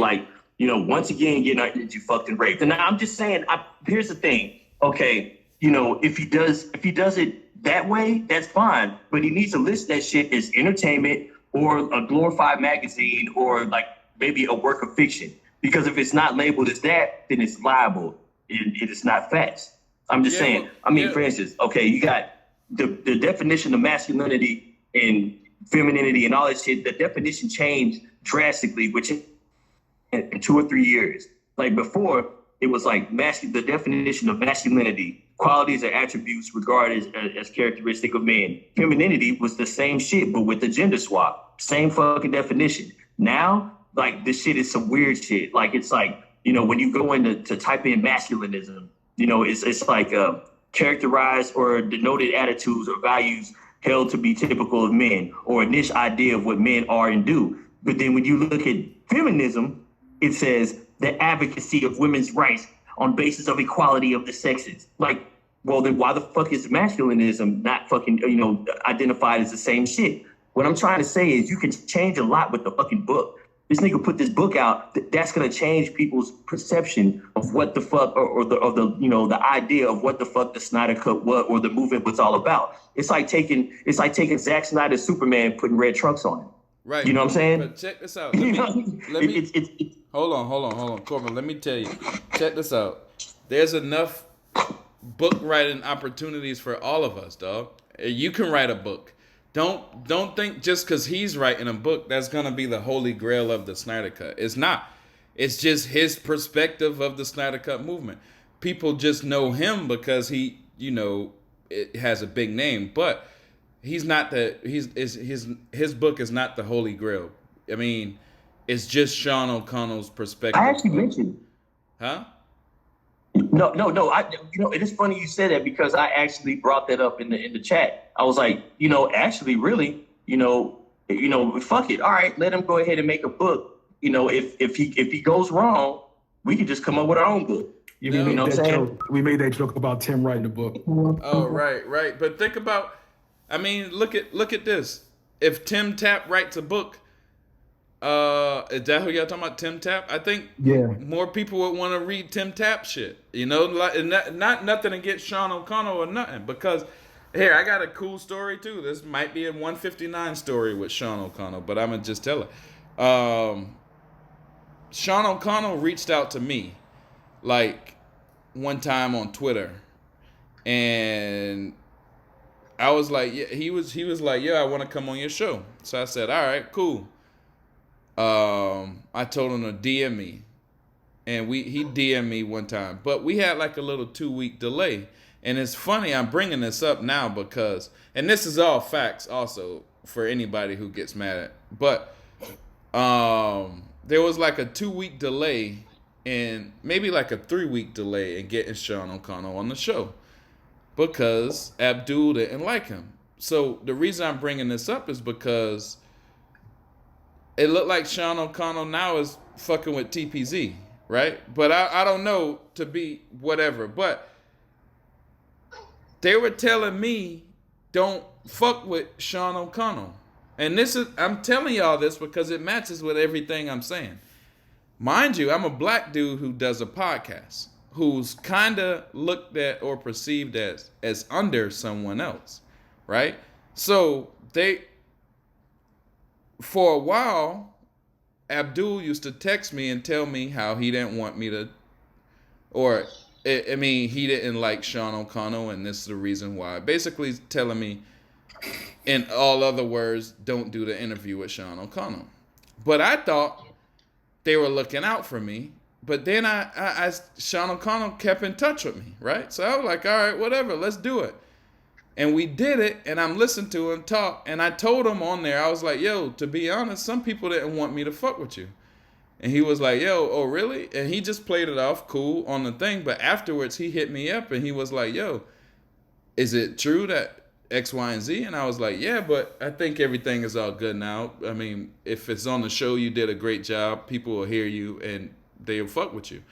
once again, getting our energy fucked and raped. And I'm just saying, here's the thing. Okay, if he does it that way, that's fine. But he needs to list that shit as entertainment or a glorified magazine or like maybe a work of fiction. Because if it's not labeled as that, then it's liable. It is not facts. I'm just saying. For instance, okay, you got the definition of masculinity and femininity and all that shit. The definition changed drastically, which in 2 or 3 years. Like before, it was like the definition of masculinity, qualities or attributes regarded as characteristic of men. Femininity was the same shit, but with the gender swap. Same fucking definition. Now, like, this shit is some weird shit. Like, it's like, when you go in to type in masculinism, it's like characterized or denoted attitudes or values held to be typical of men, or a niche idea of what men are and do. But then when you look at feminism, it says the advocacy of women's rights on basis of equality of the sexes. Like, well, then why the fuck is masculinism not fucking, identified as the same shit? What I'm trying to say is you can change a lot with the fucking book. This nigga put this book out. That's gonna change people's perception of what the fuck, or the idea of what the fuck the Snyder Cut was, or the movement was all about. It's like taking Zack Snyder's Superman, putting red trunks on him. Right. You know what I'm saying? But check this out. Hold on, Corbin. Let me tell you. Check this out. There's enough book writing opportunities for all of us, dog. You can write a book. Don't think just because he's writing a book that's gonna be the holy grail of the Snyder Cut. It's not. It's just his perspective of the Snyder Cut movement. People just know him because he, it has a big name, but he's not his book is not the holy grail. I mean, it's just Sean O'Connell's perspective. I actually mentioned. Huh? No. It is funny you said that because I actually brought that up in the chat. I was like, actually, really, fuck it. All right, let him go ahead and make a book. If he goes wrong, we can just come up with our own book. We made that joke about Tim writing a book. Oh, right. But think about, look at this. If Tim Tapp writes a book, is that who y'all talking about, Tim Tapp? I think more people would want to read Tim Tapp shit. Not nothing against Sean O'Connell or nothing. Because, here, I got a cool story too. This might be a 159 story with Sean O'Connell, but I'm going to just tell it. Sean O'Connell reached out to me, like, one time on Twitter. And I was like, yeah, he was like, I want to come on your show. So I said, all right, cool. I told him to DM me, and he DM'd me one time, but we had like a little 2-week delay. And it's funny, I'm bringing this up now because, and this is all facts also for anybody who gets mad at, but there was like a 2-week delay and maybe like a 3-week delay in getting Sean O'Connell on the show because Abdul didn't like him. So the reason I'm bringing this up is because it looked like Sean O'Connell now is fucking with TPZ, right? But I don't know, to be whatever. But they were telling me don't fuck with Sean O'Connell. And I'm telling y'all this because it matches with everything I'm saying. Mind you, I'm a black dude who does a podcast, who's kind of looked at or perceived as under someone else, right? So for a while, Abdul used to text me and tell me how he didn't want me to, he didn't like Sean O'Connell, and this is the reason why. Basically telling me, in all other words, don't do the interview with Sean O'Connell. But I thought they were looking out for me. But then Sean O'Connell kept in touch with me, right? So I was like, all right, whatever, let's do it. And we did it, and I'm listening to him talk, and I told him on there, I was like, yo, to be honest, some people didn't want me to fuck with you. And he was like, yo, oh, really? And he just played it off cool on the thing, but afterwards he hit me up, and he was like, yo, is it true that X, Y, and Z? And I was like, yeah, but I think everything is all good now. I mean, if it's on the show, you did a great job, people will hear you, and they'll fuck with you.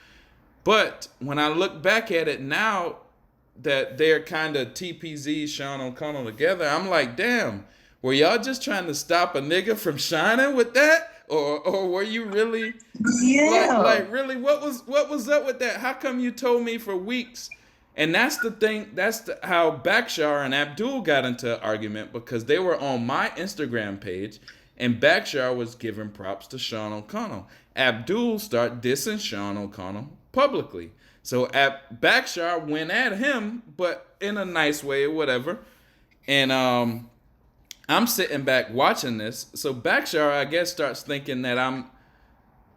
But when I look back at it now, that they're kind of TPZ, Sean O'Connell together, I'm like, damn, were y'all just trying to stop a nigga from shining with that? Or were you really, like really, what was up with that? How come you told me for weeks? And that's the thing, how Backshar and Abdul got into an argument, because they were on my Instagram page, and Backshar was giving props to Sean O'Connell. Abdul started dissing Sean O'Connell publicly. So Backshar went at him, but in a nice way or whatever. And I'm sitting back watching this. So Backshar, I guess, starts thinking that I'm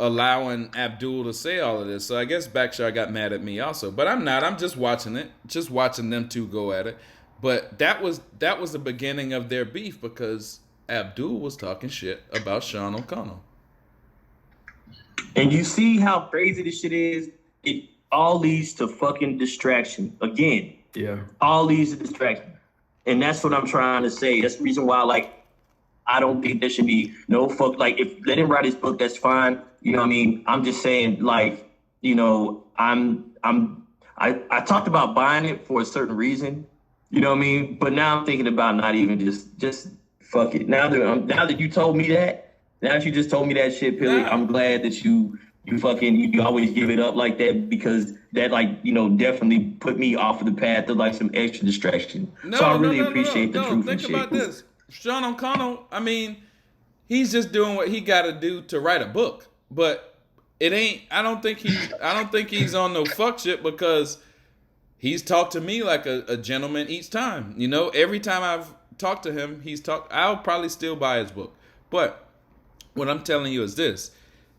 allowing Abdul to say all of this. So I guess Backshar got mad at me also. But I'm not. I'm just watching it. Just watching them two go at it. But that was the beginning of their beef, because Abdul was talking shit about Sean O'Connell. And you see how crazy this shit is? It all leads to fucking distraction. Again. Yeah. All leads to distraction. And that's what I'm trying to say. That's the reason why, like, I don't think there should be no fuck. Like, if let him write his book, that's fine. You know what I mean? I'm just saying, like, you know, I talked about buying it for a certain reason. You know what I mean? But now I'm thinking about not even just fuck it. Now that you told me that, now that you just told me that shit, Pilly, I'm glad that you always give it up like that, because that, like, you know, definitely put me off of the path of like some extra distraction. So I really appreciate the truth and shit. Think about this. Sean O'Connell, I mean, he's just doing what he got to do to write a book, but it ain't. I don't think he's on no fuck shit, because he's talked to me like a gentleman each time. You know, every time I've talked to him, I'll probably still buy his book. But what I'm telling you is this: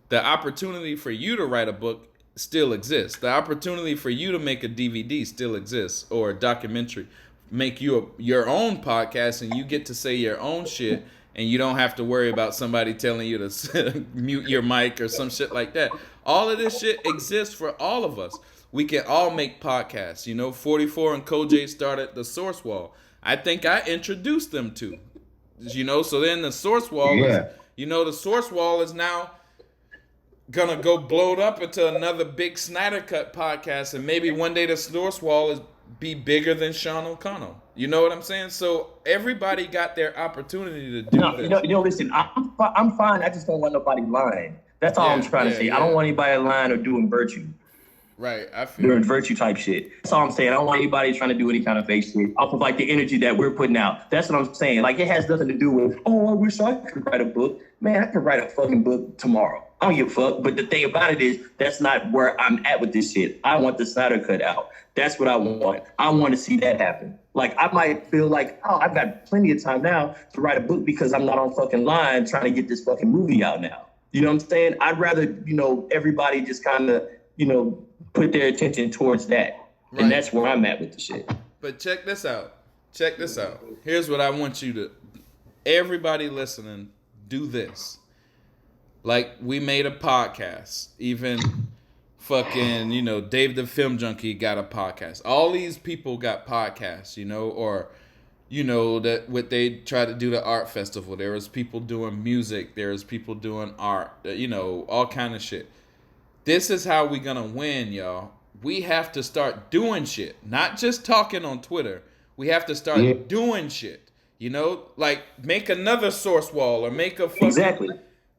the opportunity for you to write a book still exists. The opportunity for you to make a DVD still exists, or a documentary. Make your own podcast, and you get to say your own shit, and you don't have to worry about somebody telling you to mute your mic or some shit like that. All of this shit exists for all of us. We can all make podcasts. You know, 44 and Koj started the Source Wall. I think I introduced them to. You know, so then the Source Wall the Source Wall is now gonna go blowed up into another big Snyder Cut podcast, and maybe one day the Source Wall is be bigger than Sean O'Connell. You know what I'm saying? So everybody got their opportunity to do this. Listen, I'm fine. I just don't want nobody lying. That's all I'm trying to say. I don't want anybody lying or doing virtue. Right, I feel doing virtue type shit. That's all I'm saying. I don't want anybody trying to do any kind of fake shit off of like the energy that we're putting out. That's what I'm saying. Like, it has nothing to do with, oh, I wish I could write a book. Man, I could write a fucking book tomorrow. I don't give a fuck. But the thing about it is, that's not where I'm at with this shit. I want the Snyder Cut out. That's what I want. I want to see that happen. Like, I might feel like, oh, I've got plenty of time now to write a book because I'm not on fucking line trying to get this fucking movie out now. You know what I'm saying? I'd rather, everybody just kind of, put their attention towards that. Right. And that's where I'm at with the shit. But check this out. Here's what I want you to, everybody listening, do this. Like, we made a podcast. Even fucking, Dave the Film Junkie got a podcast. All these people got podcasts, or, that what they tried to do the art festival. There was people doing music. There was people doing art, all kind of shit. This is how we gonna win, y'all. We have to start doing shit. Not just talking on Twitter. We have to start doing shit. Like, make another Source Wall or make a fucking... Exactly.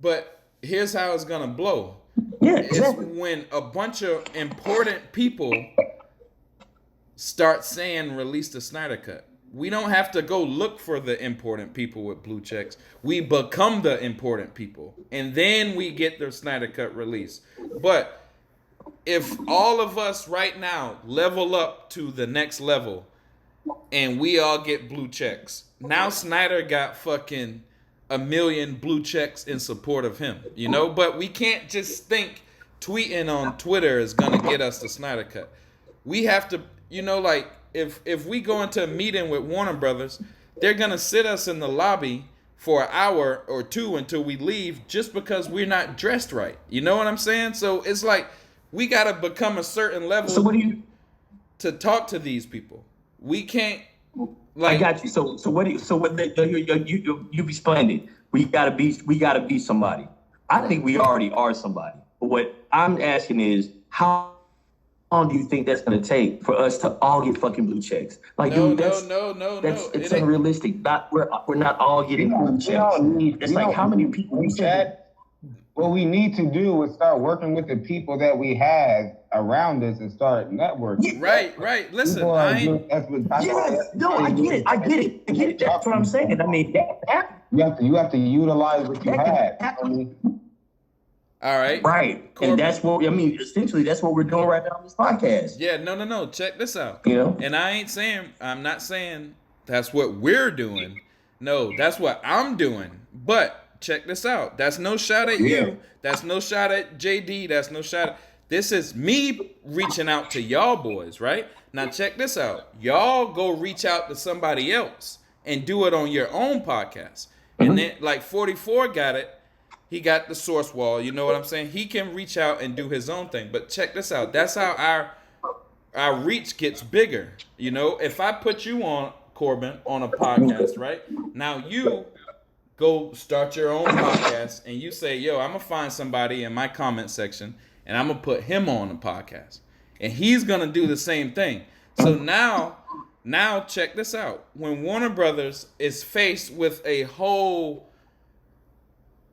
But here's how it's gonna blow. Yeah, exactly. It's when a bunch of important people start saying release the Snyder Cut. We don't have to go look for the important people with blue checks. We become the important people. And then we get the Snyder Cut release. But if all of us right now level up to the next level and we all get blue checks, now Snyder got fucking 1 million blue checks in support of him, But we can't just think tweeting on Twitter is going to get us the Snyder Cut. We have to, like... If we go into a meeting with Warner Brothers, they're going to sit us in the lobby for an hour or two until we leave just because we're not dressed right. You know what I'm saying? So it's like we got to become a certain level to talk to these people. We can't. Like, I got you. So what you explained it. We gotta be somebody. I think we already are somebody. But what I'm asking is, how long do you think that's going to take for us to all get fucking blue checks? Like, no. It's unrealistic. We're not all getting blue checks. How many people we said? What we need to do is start working with the people that we have around us and start networking. Right. Listen, I get it. That's what I'm saying. I mean, you have to utilize what you have. All right. Right. Korbin. And that's what, essentially, that's what we're doing right now on this podcast. Yeah, no. Check this out. And I'm not saying that's what we're doing. No, that's what I'm doing. But check this out. That's no shot at you. That's no shot at JD. That's no shot at... This is me reaching out to y'all boys, right? Now check this out. Y'all go reach out to somebody else and do it on your own podcast. And then, like, 44 got it. He got the Source Wall. You know what I'm saying? He can reach out and do his own thing. But check this out. That's how our reach gets bigger. If I put you on, Korbin, on a podcast, right? Now you go start your own podcast and you say, yo, I'm going to find somebody in my comment section and I'm going to put him on a podcast. And he's going to do the same thing. So now check this out. When Warner Brothers is faced with a whole...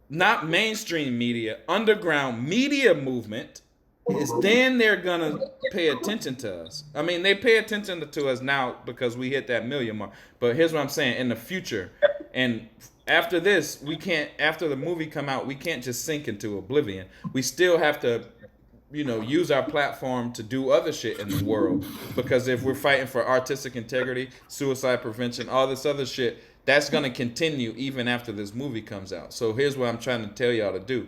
not mainstream media, underground media movement, is then they're going to pay attention to us. I mean, they pay attention to us now because we hit that million mark. But here's what I'm saying. In the future, and after this, after the movie come out, we can't just sink into oblivion. We still have to use our platform to do other shit in the world. Because if we're fighting for artistic integrity, suicide prevention, all this other shit, that's going to continue even after this movie comes out. So here's what I'm trying to tell y'all to do.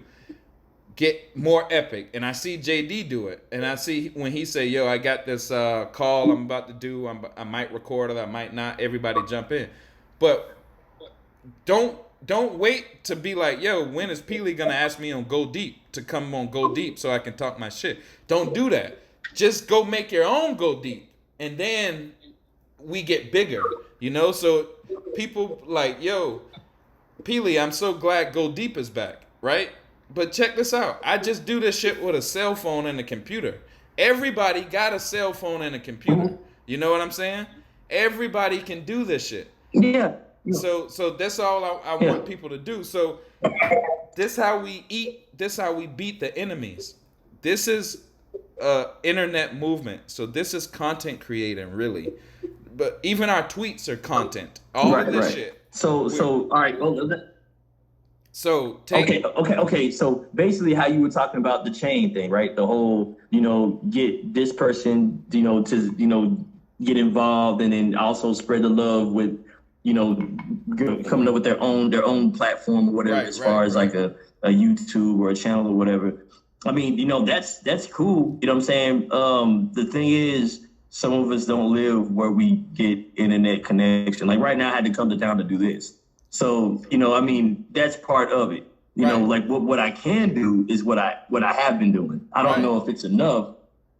Get more epic. And I see JD do it. And I see when he say, yo, I got this call I'm about to do. I might record it. I might not. Everybody jump in. But don't wait to be like, yo, when is Peely going to ask me on Go Deep to come on Go Deep so I can talk my shit? Don't do that. Just go make your own Go Deep. And then we get bigger, So people like, yo, Peely, I'm so glad Go Deep is back, right? But check this out. I just do this shit with a cell phone and a computer. Everybody got a cell phone and a computer. You know what I'm saying? Everybody can do this shit. Yeah. So that's all I want people to do. So this how we eat. This how we beat the enemies. This is internet movement. So this is content creating, really. But even our tweets are content. All of this shit. So all right. So take okay. So basically, how you were talking about the chain thing, right? The whole, get this person, to get involved, and then also spread the love with, coming up with their own platform or whatever, as far as like a YouTube or a channel or whatever. I mean, that's cool. You know what I'm saying? The thing is, some of us don't live where we get internet connection. Like right now, I had to come to town to do this. So, that's part of it. Like what I can do is what I have been doing. I don't know if it's enough,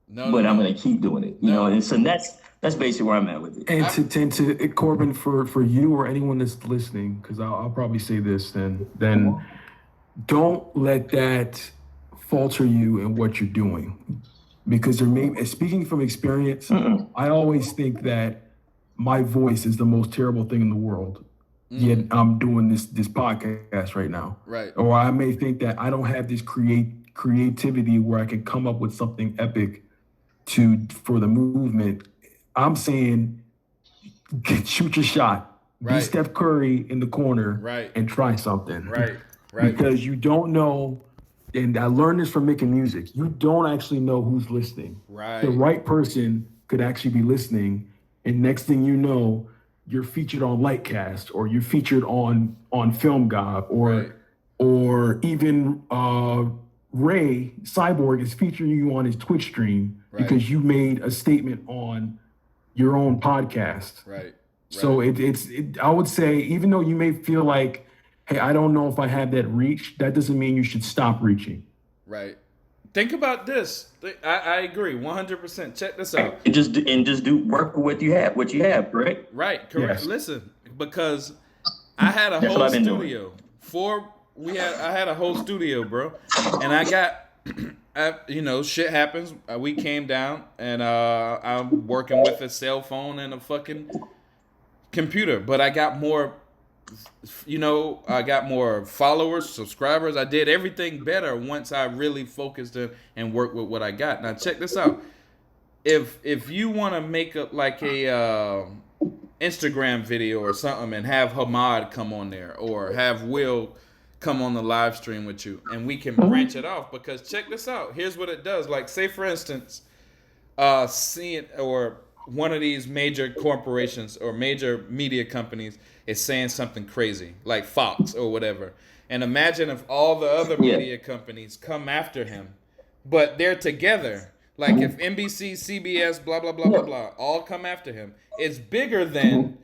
but I'm going to keep doing it. And so that's basically where I'm at with it. And to Korbin, for you or anyone that's listening, because I'll probably say this, then don't let that falter you in what you're doing. Because speaking from experience, I always think that my voice is the most terrible thing in the world. Yet I'm doing this podcast right now. Right. Or I may think that I don't have this creativity where I can come up with something epic for the movement. I'm saying shoot your shot. Right. Be Steph Curry in the corner, right, and try something. Right. Because you don't know, and I learned this from making music, you don't actually know who's listening. Right. The right person could actually be listening, and next thing you know, you're featured on Lightcast, or you're featured on Film Gob, or even Ray Cyborg is featuring you on his Twitch stream because you made a statement on your own podcast. Right. So I would say, even though you may feel like, hey, I don't know if I have that reach, that doesn't mean you should stop reaching. Right. Think about this. I agree 100%. Check this out. And just do work with what you have, correct? Right, correct. Yes. Listen, because I had a whole studio. I had a whole studio, bro. And I got shit happens. We came down and I'm working with a cell phone and a fucking computer, but I got more followers, subscribers. I did everything better once I really focused and worked with what I got. Now check this out. If you want to make a Instagram video or something and have Hamad come on there, or have Will come on the live stream with you, and we can branch it off, because check this out. Here's what it does. Like, say for instance, or one of these major corporations or major media companies is saying something crazy, like Fox or whatever. And imagine if all the other media companies come after him, but they're together. Like if NBC, CBS, blah, blah, blah, blah, blah, all come after him. It's bigger than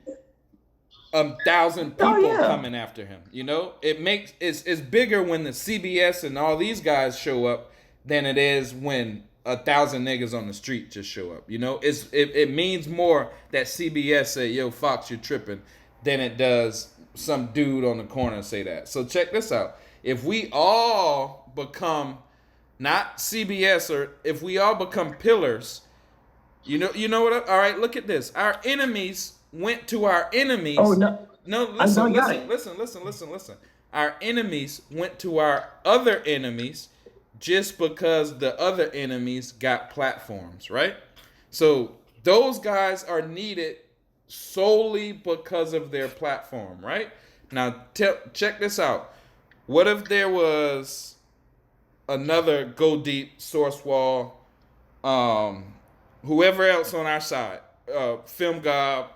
1,000 people coming after him. It's bigger when the CBS and all these guys show up than it is when 1,000 niggas on the street just show up. It means more that CBS say, yo, Fox, you're tripping, than it does some dude on the corner say that. So check this out. If we all become not CBS, or if we all become pillars, you know what? All right, look at this. Our enemies went to our enemies. Oh no! Listen. Our enemies went to our other enemies just because the other enemies got platforms, right? So those guys are needed solely because of their platform, right? Now check this out. What if there was another Go Deep, Source Wall, whoever else on our side, Film Gob,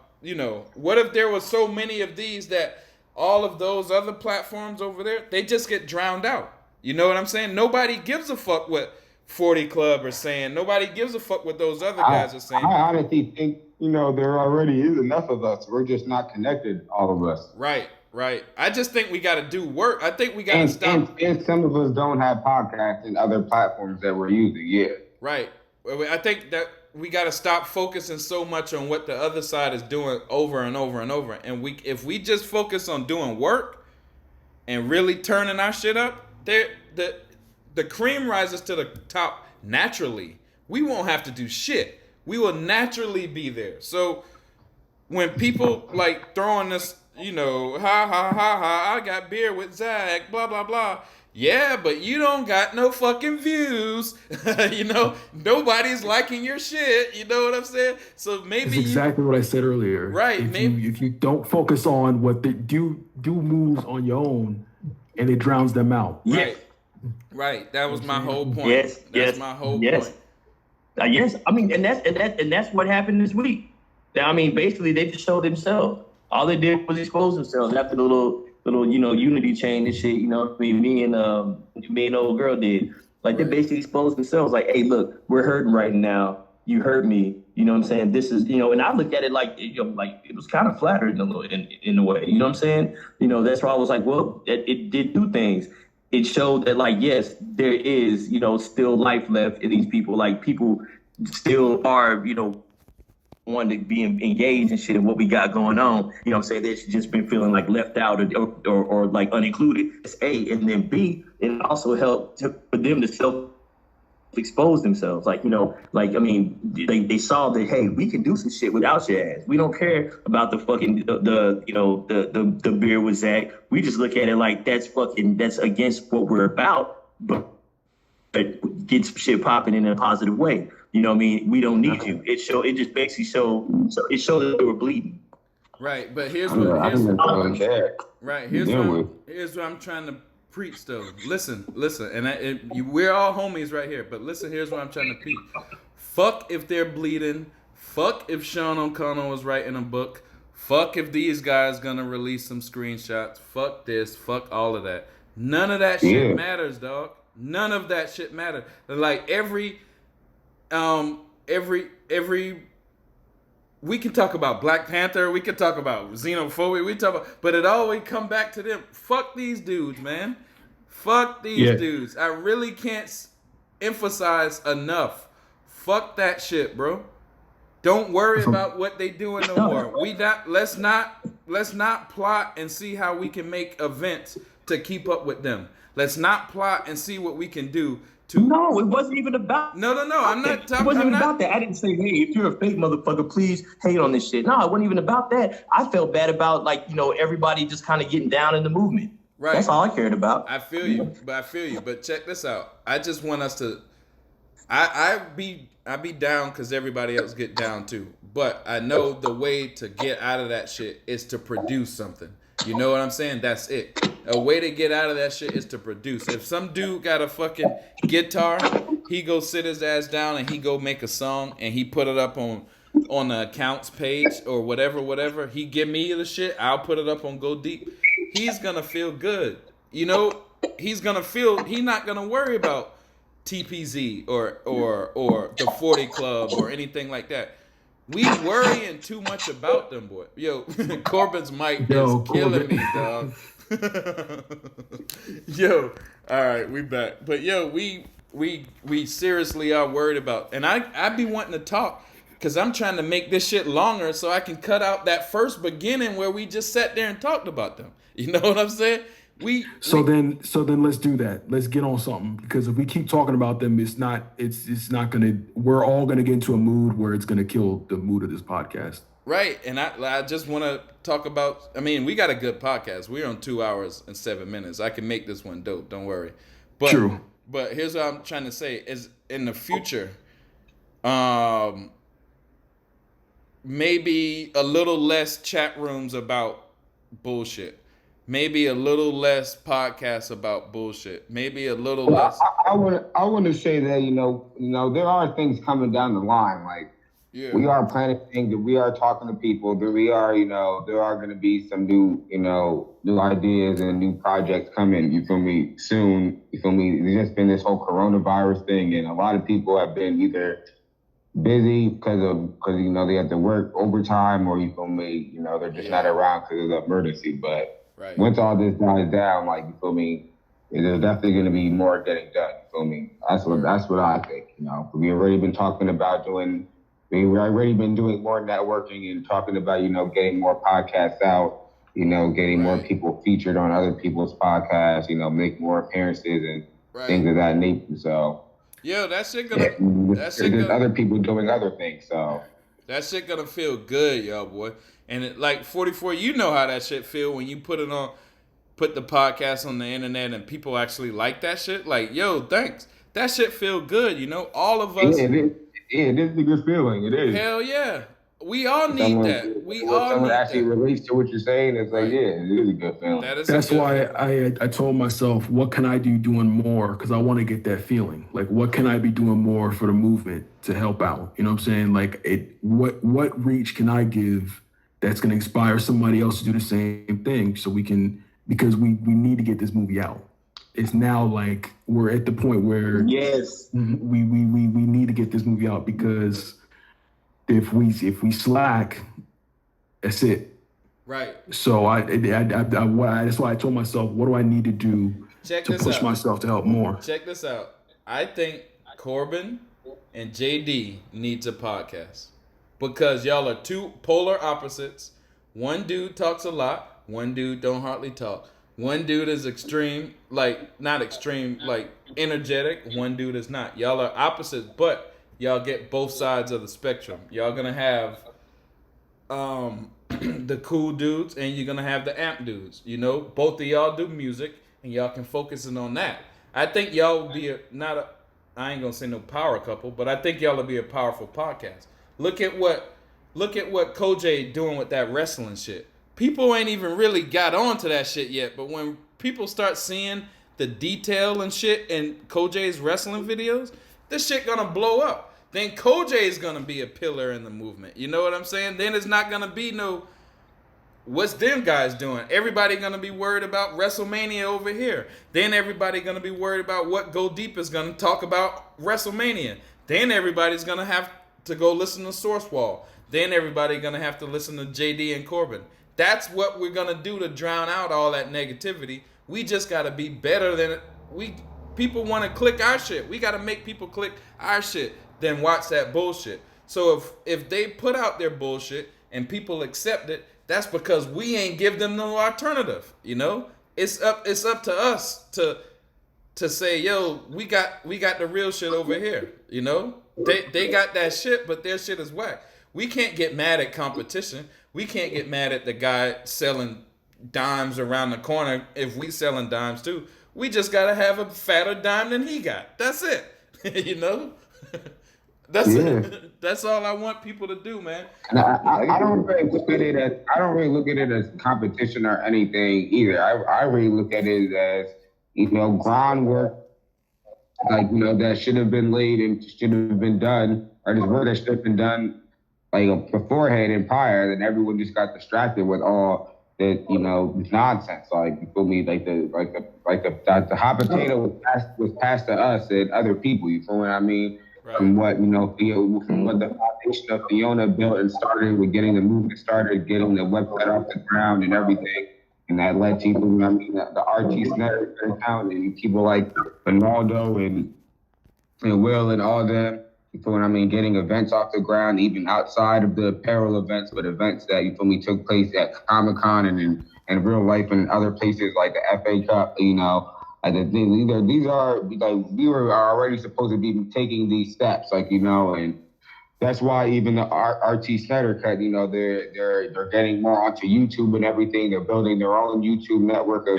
what if there was so many of these that all of those other platforms over there, they just get drowned out. You know what I'm saying? Nobody gives a fuck what 40 Club are saying. Nobody gives a fuck what those other guys are saying. I honestly think, there already is enough of us. We're just not connected, all of us. Right. I just think we got to do work. I think we got to stop. And some of us don't have podcasts and other platforms that we're using yet. Right. I think that we got to stop focusing so much on what the other side is doing over and over and over. And if we just focus on doing work and really turning our shit up, the cream rises to the top naturally. We won't have to do shit. We will naturally be there. So when people like throwing this, ha ha ha ha, I got beer with Zach, blah blah blah. Yeah, but you don't got no fucking views. Nobody's liking your shit. You know what I'm saying? So maybe that's exactly what I said earlier. Right. If you don't focus on what they do moves on your own, and it drowns them out. Right. That was my whole point. Yes. That's my whole point. Yes. I mean, and that's what happened this week. I mean, basically, they just showed themselves. All they did was expose themselves after the little unity chain and shit. Me and old girl did. Like, they basically exposed themselves. Like, hey, look, we're hurting right now. You hurt me. You know what I'm saying? This is, and I looked at it like it was kind of flattering in a way. You know what I'm saying? That's why I was like, well, it did two things. It showed that, like, yes, there is, still life left in these people. Like, people still are, wanting to be engaged in shit and what we got going on. You know what I'm saying? They've just been feeling like left out or like unincluded. It's A. And then B, it also helped for them to self-expose themselves. Like, they saw that, hey, we can do some shit without your ass. We don't care about the fucking, the beer with Zach. We just look at it like that's against what we're about, but get some shit popping in a positive way. You know what I mean? We don't need you. It just basically showed that they were bleeding. Right, but here's what I'm trying to preach though. Listen, and we're all homies right here. But listen, here's what I'm trying to preach. Fuck if they're bleeding. Fuck if Sean O'Connell was writing a book. Fuck if these guys gonna release some screenshots. Fuck this. Fuck all of that. None of that shit matters, dog. None of that shit matters. Like every we can talk about Black Panther, we can talk about xenophobia, but it always come back to them. Fuck these dudes, man. Fuck these dudes. I really can't emphasize enough. Fuck that shit, bro. Don't worry about what they doing no more. Let's not plot and see how we can make events to keep up with them. Let's not plot and see what we can do. No, it wasn't even about. No. I'm not talking. It wasn't even about that. I didn't say, hey, if you're a fake motherfucker, please hate on this shit. No, it wasn't even about that. I felt bad about everybody just kind of getting down in the movement. Right. That's all I cared about. I feel you. But check this out. I just want us to. I be down because everybody else get down too. But I know the way to get out of that shit is to produce something. You know what I'm saying? That's it. A way to get out of that shit is to produce. If some dude got a fucking guitar, he go sit his ass down and he go make a song and he put it up on the accounts page or whatever. He give me the shit. I'll put it up on Go Deep. He's gonna feel good. He's not gonna worry about TPZ or the 40 Club or anything like that. We worrying too much about them, boy. Yo, Korbin's mic is killing me, dog. Yo, all right, we back. But yo, we seriously are worried about, and I be wanting to talk because I'm trying to make this shit longer so I can cut out that first beginning where we just sat there and talked about them. You know what I'm saying? Then let's do that. Let's get on something, because if we keep talking about them, it's not gonna. We're all gonna get into a mood where it's gonna kill the mood of this podcast. Right, and I just want to talk about. I mean, we got a good podcast. We're on 2 hours and 7 minutes. I can make this one dope. Don't worry. But, true. But here's what I'm trying to say: is in the future, maybe a little less chat rooms about bullshit. maybe a little less podcasts about bullshit. Maybe a little less. I want to say that there are things coming down the line. Like we are planning things, that we are talking to people, that we are there are going to be some new ideas and new projects coming. You feel me? Soon. You feel me? There's just been this whole coronavirus thing, and a lot of people have been either busy because they have to work overtime, or you feel me, they're just not around because of the emergency. But once all this dies down, like you feel me, there's definitely going to be more getting done. You feel me? That's what I think. We already been talking about doing. We've already been doing more networking and talking about getting more podcasts out. Getting more people featured on other people's podcasts. Make more appearances and things of that nature. So. Yo, that shit gonna. Other people doing other things, so that shit gonna feel good, y'all, boy. And like 44, you know how that shit feel when you put the podcast on the internet and people actually like that shit. Like, yo, thanks. That shit feel good, All of us. Yeah, it is a good feeling. It is. Hell yeah. We all need that. We all need that. Someone actually relates to what you're saying. It's like, yeah, it is a good feeling. That's why I told myself, what can I do doing more? Because I want to get that feeling. Like, what can I be doing more for the movement to help out? You know what I'm saying? Like, what reach can I give that's going to inspire somebody else to do the same thing, so because we need to get this movie out. It's now like we're at the point where we need to get this movie out, because if we slack, that's it. Right. So that's why I told myself, what do I need to do to push myself to help more? Check this out. I think Korbin and JD needs a podcast, because y'all are two polar opposites. One dude talks a lot. One dude don't hardly talk. One dude is extreme, like not extreme, like energetic. One dude is not. Y'all are opposites, but y'all get both sides of the spectrum. Y'all gonna have the cool dudes, and you're gonna have the amp dudes. Both of y'all do music, and y'all can focus in on that. I think y'all will be I ain't gonna say no power couple, but I think y'all will be a powerful podcast. Look at what Koj doing with that wrestling shit. People ain't even really got on to that shit yet, but when people start seeing the detail and shit in Koj's wrestling videos, this shit gonna blow up. Then Koj is gonna be a pillar in the movement. You know what I'm saying? Then it's not gonna be no, what's them guys doing? Everybody gonna be worried about WrestleMania over here. Then everybody gonna be worried about what Go Deep is gonna talk about WrestleMania. Then everybody's gonna have to go listen to Source Wall. Then everybody gonna have to listen to JD and Korbin. That's what we're gonna do to drown out all that negativity. We just gotta be better than people want to click our shit. We gotta make people click our shit, then watch that bullshit. So if they put out their bullshit and people accept it, that's because we ain't give them no alternative. It's up to us to say, yo, we got the real shit over here. They got that shit, but their shit is whack. We can't get mad at competition. We can't get mad at the guy selling dimes around the corner if we selling dimes too. We just gotta have a fatter dime than he got. That's it. That's it. That's all I want people to do, man. I don't really look at it as competition or anything either. I really look at it as groundwork, like that should have been laid and should have been done, or this work that should have been done like beforehand and prior. Then everyone just got distracted with all that nonsense. Like, you feel me? Like the hot potato was passed to us and other people. You feel what I mean? Right. From what from what the foundation of Fiona built and started with getting the movement started, getting the website off the ground and everything, and that led to the RT Snyder account and people like Ronaldo and Will and all them. You feel what I mean? Getting events off the ground, even outside of the apparel events, but events that took place at Comic-Con and in real life and other places like the FA Cup. These are like, we were already supposed to be taking these steps, and that's why even the RT Snyder cut, they're getting more onto YouTube and everything. They're building their own YouTube network of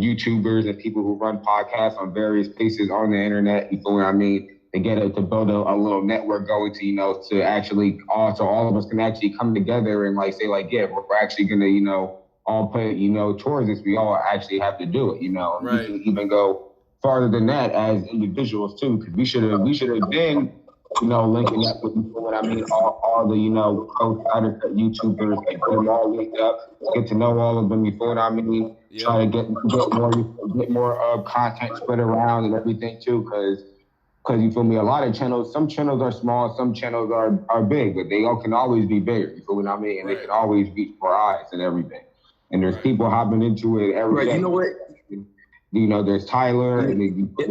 YouTubers and people who run podcasts on various places on the internet. You feel what I mean? to build a little network going to, to actually so all of us can actually come together and like say like, yeah, we're actually going to, all put, towards this. We all actually have to do it, Right. We can even go farther than that as individuals too, because we should have been, linking up with, what I mean, all the, co-writers, YouTubers, like get them all linked up, get to know all of them, you feel what I mean? Yep. Try to get more content spread around and everything too, because you feel me, a lot of channels, some channels are small, some channels are big, but they all can always be bigger, you feel what I mean? And Right. they can always reach more eyes and everything. And there's people hopping into it every day. You know what? There's Tyler, and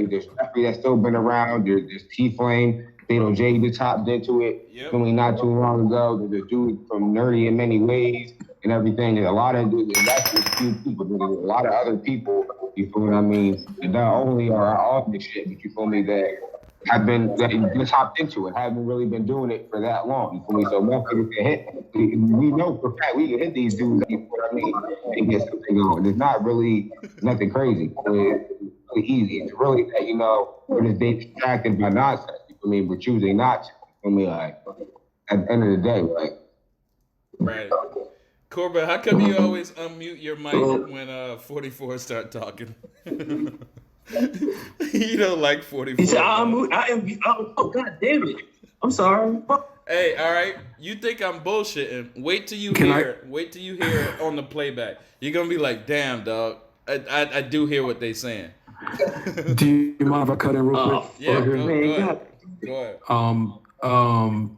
there's Jeffrey that's still been around. There's T-Flame. J just hopped into it. Yep. Only not too long ago. There's a dude from Nerdy in Many Ways and everything. There's a lot of that's just a few people. There's a lot of other people, you feel what I mean? And not only are all this shit, but you feel me, that just hopped into it, haven't really been doing it for that long. You feel me? So motherfuckers can hit. We know for a fact we can hit these dudes, you know what I mean, and get something going. It's not really nothing crazy. It's really easy. It's really that, we're just being distracted by nonsense. You feel me? We're choosing not to. You feel me? Like, at the end of the day, like. Right. Korbin, how come you always unmute your mic when 44 start talking? You don't like 44. He said, I am. Oh, God damn it. I'm sorry. Hey, all right. You think I'm bullshitting? Wait till you Wait till you hear it on the playback. You're gonna be like, "Damn, dog. I do hear what they saying." Do you mind if I cut in real quick? Yeah, go ahead.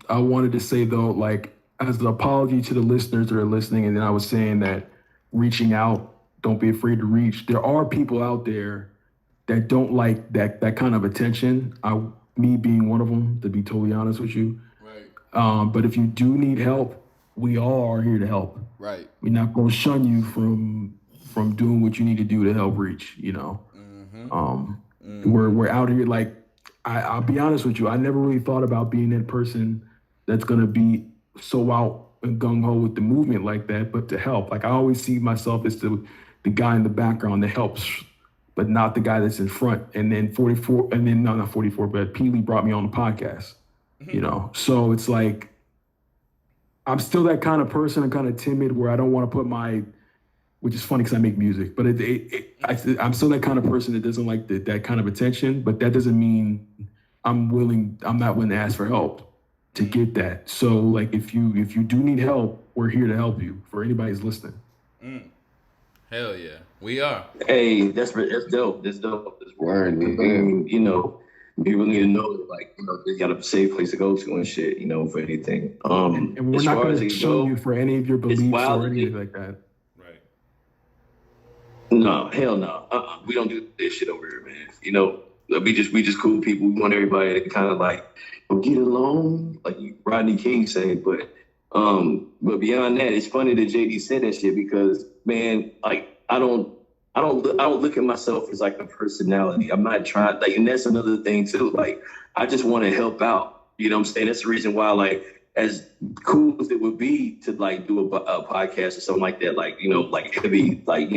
I wanted to say though, like, as an apology to the listeners that are listening, and then I was saying that reaching out, don't be afraid to reach. There are people out there that don't like that kind of attention. Me being one of them, to be totally honest with you. Right. But if you do need help, we all are here to help. Right. We're not gonna shun you from doing what you need to do to help reach. We're out here. Like, I'll be honest with you. I never really thought about being that person that's gonna be so out and gung ho with the movement like that, but to help. Like, I always see myself as the guy in the background that helps, but not the guy that's in front. And then not 44, but Peely brought me on the podcast, So it's like, I'm still that kind of person. I'm kind of timid where I don't want to put which is funny because I make music, but I'm still that kind of person that doesn't like that kind of attention, but that doesn't mean I'm not willing to ask for help to get that. So like, if you do need help, we're here to help you, for anybody who's listening. Hell yeah. We are. Hey, that's dope. That's dope. That's word. I mean, people need to know that, like, they got a safe place to go to and shit, for anything. And we're not going to show you for any of your beliefs or anything like that. Right. No, hell no. We don't do this shit over here, man. We just cool people. We want everybody to kind of like get along, like Rodney King said. But beyond that, it's funny that JD said that shit because, man, like, I don't look at myself as like a personality. I'm not trying, like, and that's another thing too. Like, I just want to help out. You know what I'm saying? That's the reason why, like, as cool as it would be to like do a podcast or something like that, like, like heavy, like,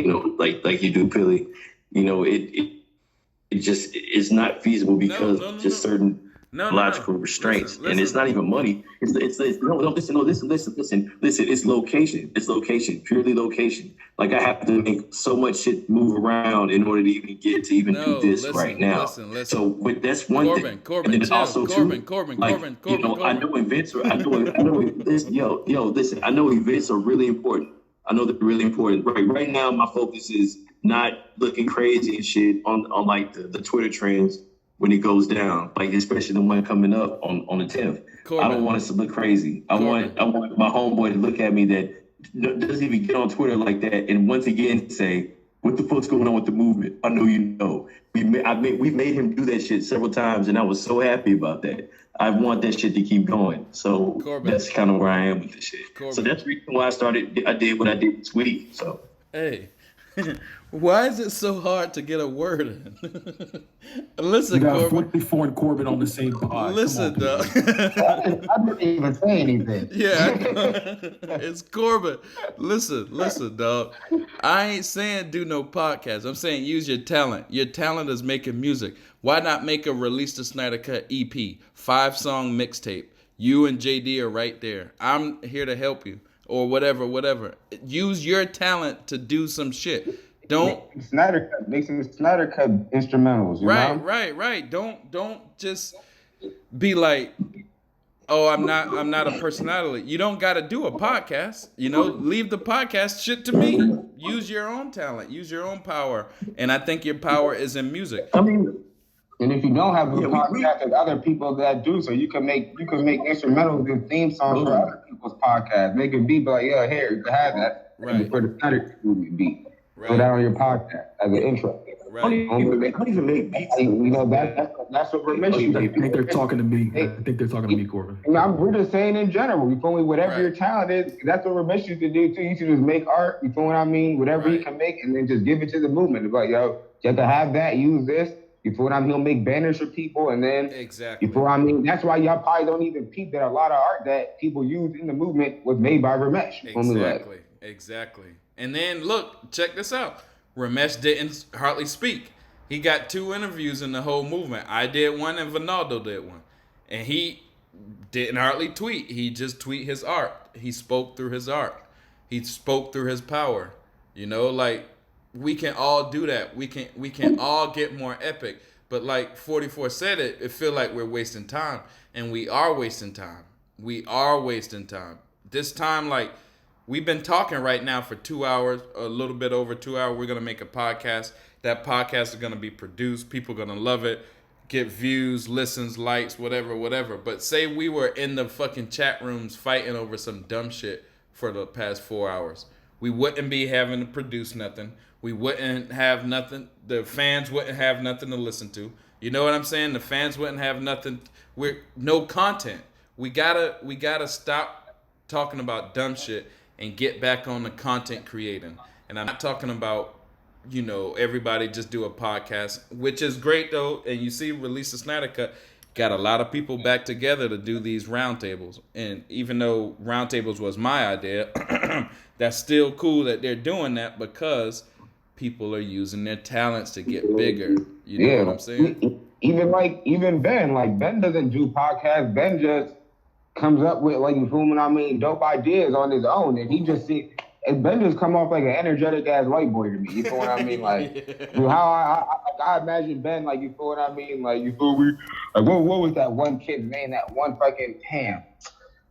like you do, Philly, it just is not feasible because certain logical restraints. Listen. And it's not even money. Listen. It's location. It's location, purely location. Like, I have to make so much shit move around in order to even get to even do this right now. Listen. So that's one thing. Corbin, and then also Corbin. I know events are. Listen. I know events are really important. I know they're really important. Right now, my focus is not looking crazy and shit on like the Twitter trends when it goes down, like especially the one coming up on the 10th. Corbin. I don't want us to look crazy. I want my homeboy to look at me that doesn't even get on Twitter like that and once again say, "What the fuck's going on with the movement?" I know you know. We made him do that shit several times, and I was so happy about that. I want that shit to keep going. So Corbin. That's kind of where I am with this shit. Corbin. So that's the reason why I did what I did this week. So hey, Why is it so hard to get a word in? Listen, You got Korbin. 44 and Korbin on the same pod. Listen, Come on, dog. I didn't even say anything. Yeah, it's Korbin. Listen, dog. I ain't saying do no podcast. I'm saying use your talent. Your talent is making music. Why not make a Release the Snyder Cut EP, 5-song mixtape? You and JD are right there. I'm here to help you, or whatever. Use your talent to do some shit. Don't Make some Snyder Cut instrumentals. You know? right. Don't just be like, oh, I'm not a personality. You don't got to do a podcast. Leave the podcast shit to me. Use your own talent. Use your own power. And I think your power is in music. I mean, and if you don't have a podcast, there's other people that do. So you can make instrumentals and theme songs for other people's podcasts. Make a beat, like, yeah, here you can have that. Right. For the Snyder beat. Right. Put that on your podcast as an intro. Right. How do you even make beats? That's what we're missing. I think they're talking to me. Korbin. I mean, we're just saying in general. You feel me? Whatever your talent is, that's what Ramesh used to do too. You should just make art. You feel what I mean? Whatever you can make, and then just give it to the movement. It's like, yo, you have to have that. Use this. You feel what I mean? He'll make banners for people, and then Exactly. You feel what I mean? That's why y'all probably don't even peep that a lot of art that people use in the movement was made by Ramesh. Exactly. And then look, check this out. Ramesh didn't hardly speak. He got 2 interviews in the whole movement. I did one and Vinaldo did one. And he didn't hardly tweet. He just tweet his art. He spoke through his art. He spoke through his power. Like we can all do that. We can all get more epic. But like 44 said it feel like we're wasting time. And we are wasting time. This time, like, we've been talking right now for 2 hours, a little bit over 2 hours. We're going to make a podcast. That podcast is going to be produced. People are going to love it, get views, listens, likes, whatever. But say we were in the fucking chat rooms fighting over some dumb shit for the past 4 hours. We wouldn't be having to produce nothing. We wouldn't have nothing. The fans wouldn't have nothing to listen to. You know what I'm saying? The fans wouldn't have nothing. We're no content. We gotta stop talking about dumb shit and get back on the content creating. And I'm not talking about, everybody just do a podcast, which is great though. And you see Release the Snyder Cut got a lot of people back together to do these roundtables. And even though roundtables was my idea, that's still cool that they're doing that because people are using their talents to get bigger. You know what I'm saying? Even Ben doesn't do podcasts. Ben just comes up with, like, you feel what I mean, dope ideas on his own. And he just and Ben just come off like an energetic ass white boy to me. You feel what I mean? Like, how I imagine Ben, like, you feel what I mean? Like, you feel me? Like, what was that one kid's name? That one fucking Ham.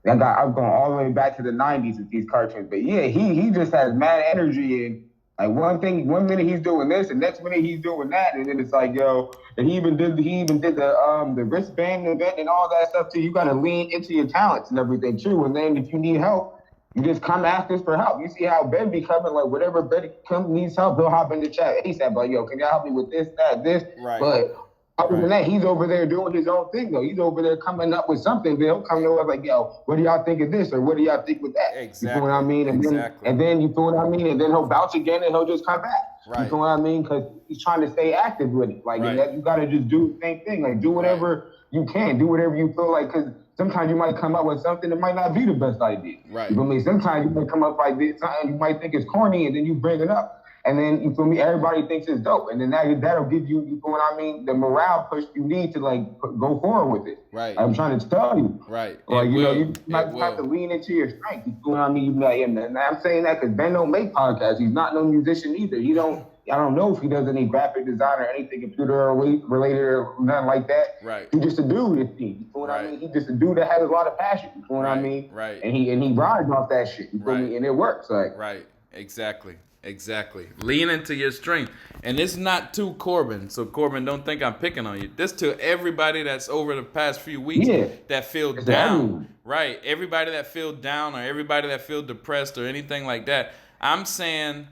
I'm going all the way back to the 90s with these cartoons. But yeah, he just has mad energy, and like one minute he's doing this, the next minute he's doing that, and then it's like, yo, and he even did the wristband event and all that stuff too. You gotta lean into your talents and everything too. And then if you need help, you just come ask us for help. You see how Ben be coming, like whatever Ben needs help, he'll hop in the chat ASAP, like, yo, can y'all help me with this, that, this? Right. But other than that, he's over there doing his own thing, though. He's over there coming up with something. He'll come to us like, yo, what do y'all think of this? Or what do y'all think with that? Exactly. You feel what I mean? And then you feel what I mean? And then he'll bounce again and he'll just come back. Right. You feel what I mean? Because he's trying to stay active with it. Like, Right. you got to just do the same thing. Like, do whatever you can. Do whatever you feel like. Because sometimes you might come up with something that might not be the best idea. Right. You feel me? Sometimes you might come up like this, something you might think is corny, and then you bring it up. And then, you feel me, everybody thinks it's dope. And then that'll give you, you feel what I mean, the morale push you need to, like, go forward with it. Right. I'm trying to tell you. Right. Like, you might have to lean into your strength. You feel what I mean? You be like, yeah, man, I'm saying that because Ben don't make podcasts. He's not no musician either. I don't know if he does any graphic design or anything computer related or nothing like that. Right. He's just a dude, you feel what I mean? He's just a dude that has a lot of passion. You feel what I mean? Right. And he rides off that shit. You feel me? And it works. Like. Right. Exactly. Lean into your strength. And it's not to Korbin. So Korbin, don't think I'm picking on you. This to everybody that's over the past few weeks that feel down. Right. Everybody that feel down or everybody that feel depressed or anything like that. I'm saying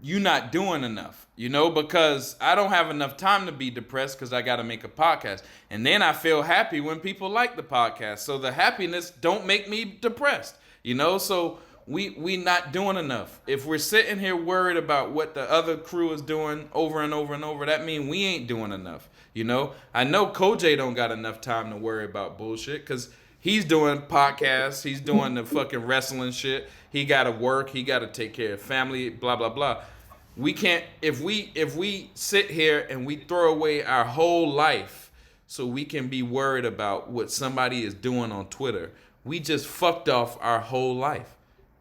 you're not doing enough, because I don't have enough time to be depressed because I got to make a podcast. And then I feel happy when people like the podcast. So the happiness don't make me depressed, So We not doing enough. If we're sitting here worried about what the other crew is doing over and over and over, that means we ain't doing enough. You know, I know Koj don't got enough time to worry about bullshit because he's doing podcasts, he's doing the fucking wrestling shit. He got to work, he got to take care of family, blah blah blah. We can't if we sit here and we throw away our whole life so we can be worried about what somebody is doing on Twitter. We just fucked off our whole life.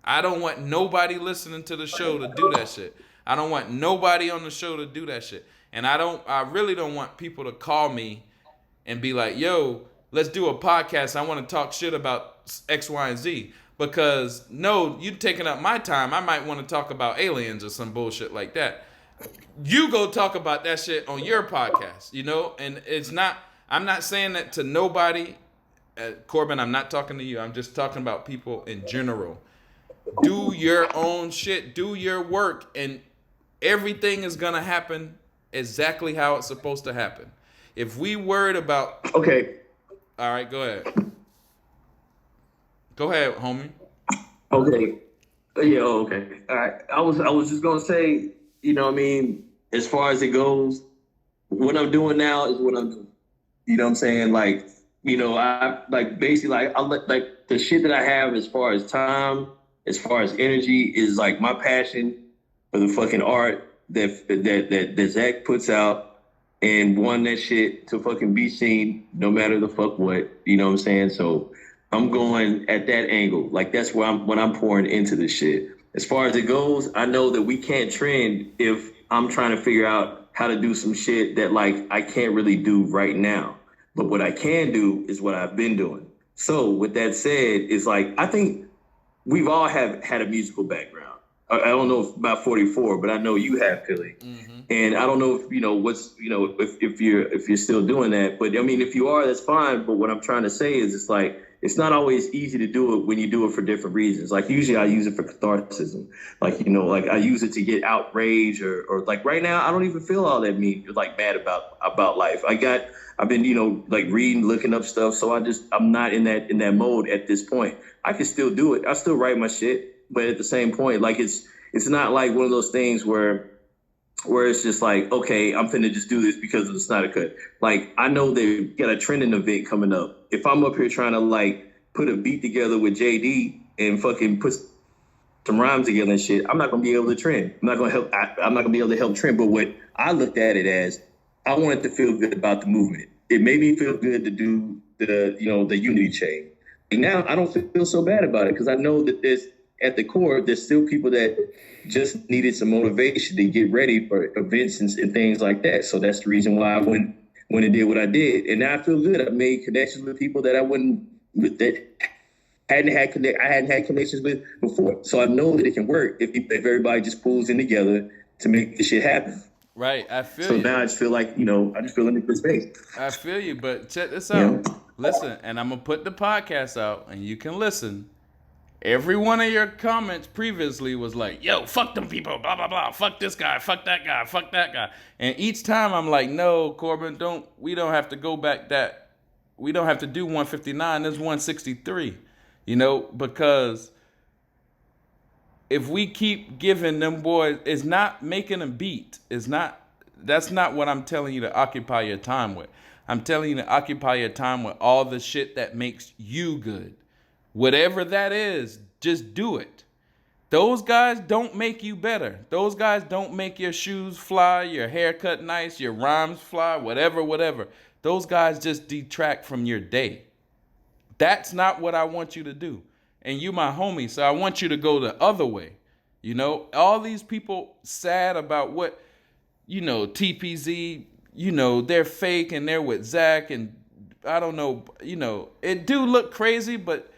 I don't want nobody listening to the show to do that shit. I don't want nobody on the show to do that shit. And I really don't want people to call me and be like, yo, let's do a podcast. I want to talk shit about X, Y, and Z. Because no, you taking up my time. I might want to talk about aliens or some bullshit like that. You go talk about that shit on your podcast, you know? And I'm not saying that to nobody. Korbin, I'm not talking to you. I'm just talking about people in general. Do your own shit. Do your work. And everything is going to happen exactly how it's supposed to happen. If we worried about... Okay. All right, go ahead. Go ahead, homie. Okay. Yeah, okay. All right. I was just going to say, you know what I mean, as far as it goes, what I'm doing now is what I'm doing. You know what I'm saying? Like, you know, I like basically like the shit that I have as far as time, as far as energy is like my passion for the fucking art that Zach puts out and want that shit to fucking be seen no matter the fuck what, you know what I'm saying? So I'm going at that angle. Like that's where I'm pouring into this shit. As far as it goes, I know that we can't trend if I'm trying to figure out how to do some shit that like I can't really do right now. But what I can do is what I've been doing. So with that said, it's like, I think we've all had a musical background. I don't know if about 44, but I know you have, Philly. Mm-hmm. And I don't know if, you know, if you're still doing that. But I mean, if you are, that's fine. But what I'm trying to say is it's like, it's not always easy to do it when you do it for different reasons. Like usually I use it for catharsis. Like, you know, like I use it to get outraged or like right now, I don't even feel all that like mad about life. I've been, you know, like reading, looking up stuff. So I'm not in that mode at this point. I can still do it. I still write my shit. But at the same point, like it's not like one of those things where it's just like, okay, I'm finna just do this because of the Snyder Cut. Like, I know they got a trending event coming up. If I'm up here trying to like put a beat together with JD and fucking put some rhymes together and shit, I'm not gonna be able to trend. I'm not gonna be able to help trend. But what I looked at it as, I wanted to feel good about the movement. It made me feel good to do the unity chain. And now I don't feel so bad about it because I know that at the core, there's still people that just needed some motivation to get ready for events and things like that. So that's the reason why I went and did what I did. And now I feel good. I made connections with people that I hadn't had connections with before. So I know that it can work if everybody just pulls in together to make this shit happen. Right, I feel you. So now I just feel like, you know, I just feel in a good space. I feel you, but check this out. Yeah. Listen, and I'm going to put the podcast out, and you can listen. Every one of your comments previously was like, yo, fuck them people, blah, blah, blah. Fuck this guy, fuck that guy, fuck that guy. And each time I'm like, no, Korbin, we don't have to go back that. We don't have to do 159. There's 163, you know, because if we keep giving them boys, it's not making a beat. That's not what I'm telling you to occupy your time with. I'm telling you to occupy your time with all the shit that makes you good. Whatever that is, just do it. Those guys don't make you better. Those guys don't make your shoes fly, your haircut nice, your rhymes fly, whatever. Those guys just detract from your day. That's not what I want you to do. And you my homie, so I want you to go the other way. You know, all these people sad about what, you know, TPZ, you know, they're fake and they're with Zach and I don't know, you know, it do look crazy, but